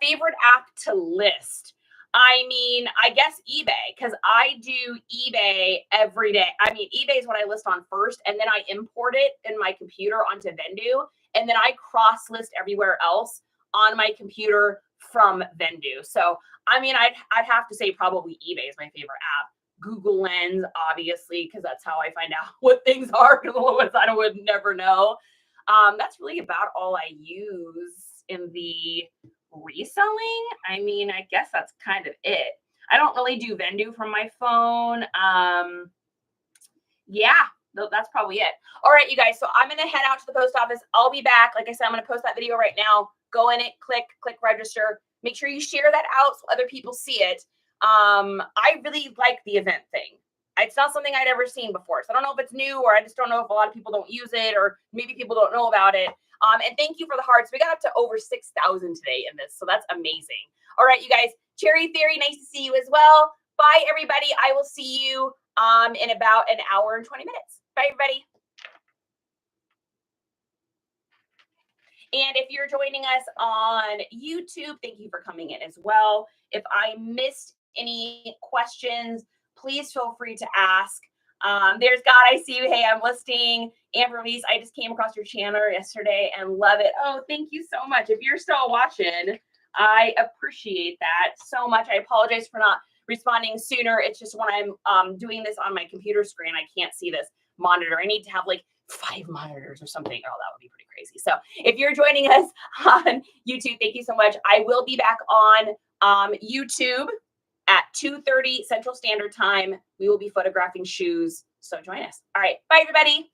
Favorite app to list. I mean, I guess eBay, because I do eBay every day. I mean, eBay is what I list on first, and then I import it in my computer onto Vendu, and then I cross list everywhere else on my computer from Vendu. So, I mean, I'd have to say probably eBay is my favorite app. Google Lens, obviously, because that's how I find out what things are, because otherwise I would never know. That's really about all I use in the reselling. I mean, I guess that's kind of it. I don't really do Vendu from my phone. Yeah, that's probably it. All right, you guys. So I'm going to head out to the post office. I'll be back. Like I said, I'm going to post that video right now. Go in it, click register. Make sure you share that out so other people see it. I really like the event thing. It's not something I'd ever seen before. So I don't know if it's new or I just don't know if a lot of people don't use it or maybe people don't know about it. And thank you for the hearts. We got up to over 6,000 today in this. So that's amazing. All right, you guys. Cherry Theory, nice to see you as well. Bye, everybody. I will see you in about an hour and 20 minutes. Bye, everybody. And if you're joining us on YouTube, thank you for coming in as well. If I missed any questions, please feel free to ask. There's God, I see you. Hey, I'm listing. Amber Reese, I just came across your channel yesterday and love it. Oh, thank you so much. If you're still watching, I appreciate that so much. I apologize for not responding sooner. It's just when I'm doing this on my computer screen, I can't see this monitor. I need to have like 5 monitors or something. Oh, that would be pretty crazy. So if you're joining us on YouTube, thank you so much. I will be back on YouTube at 2:30 Central Standard Time. We will be photographing shoes. So join us. All right. Bye, everybody.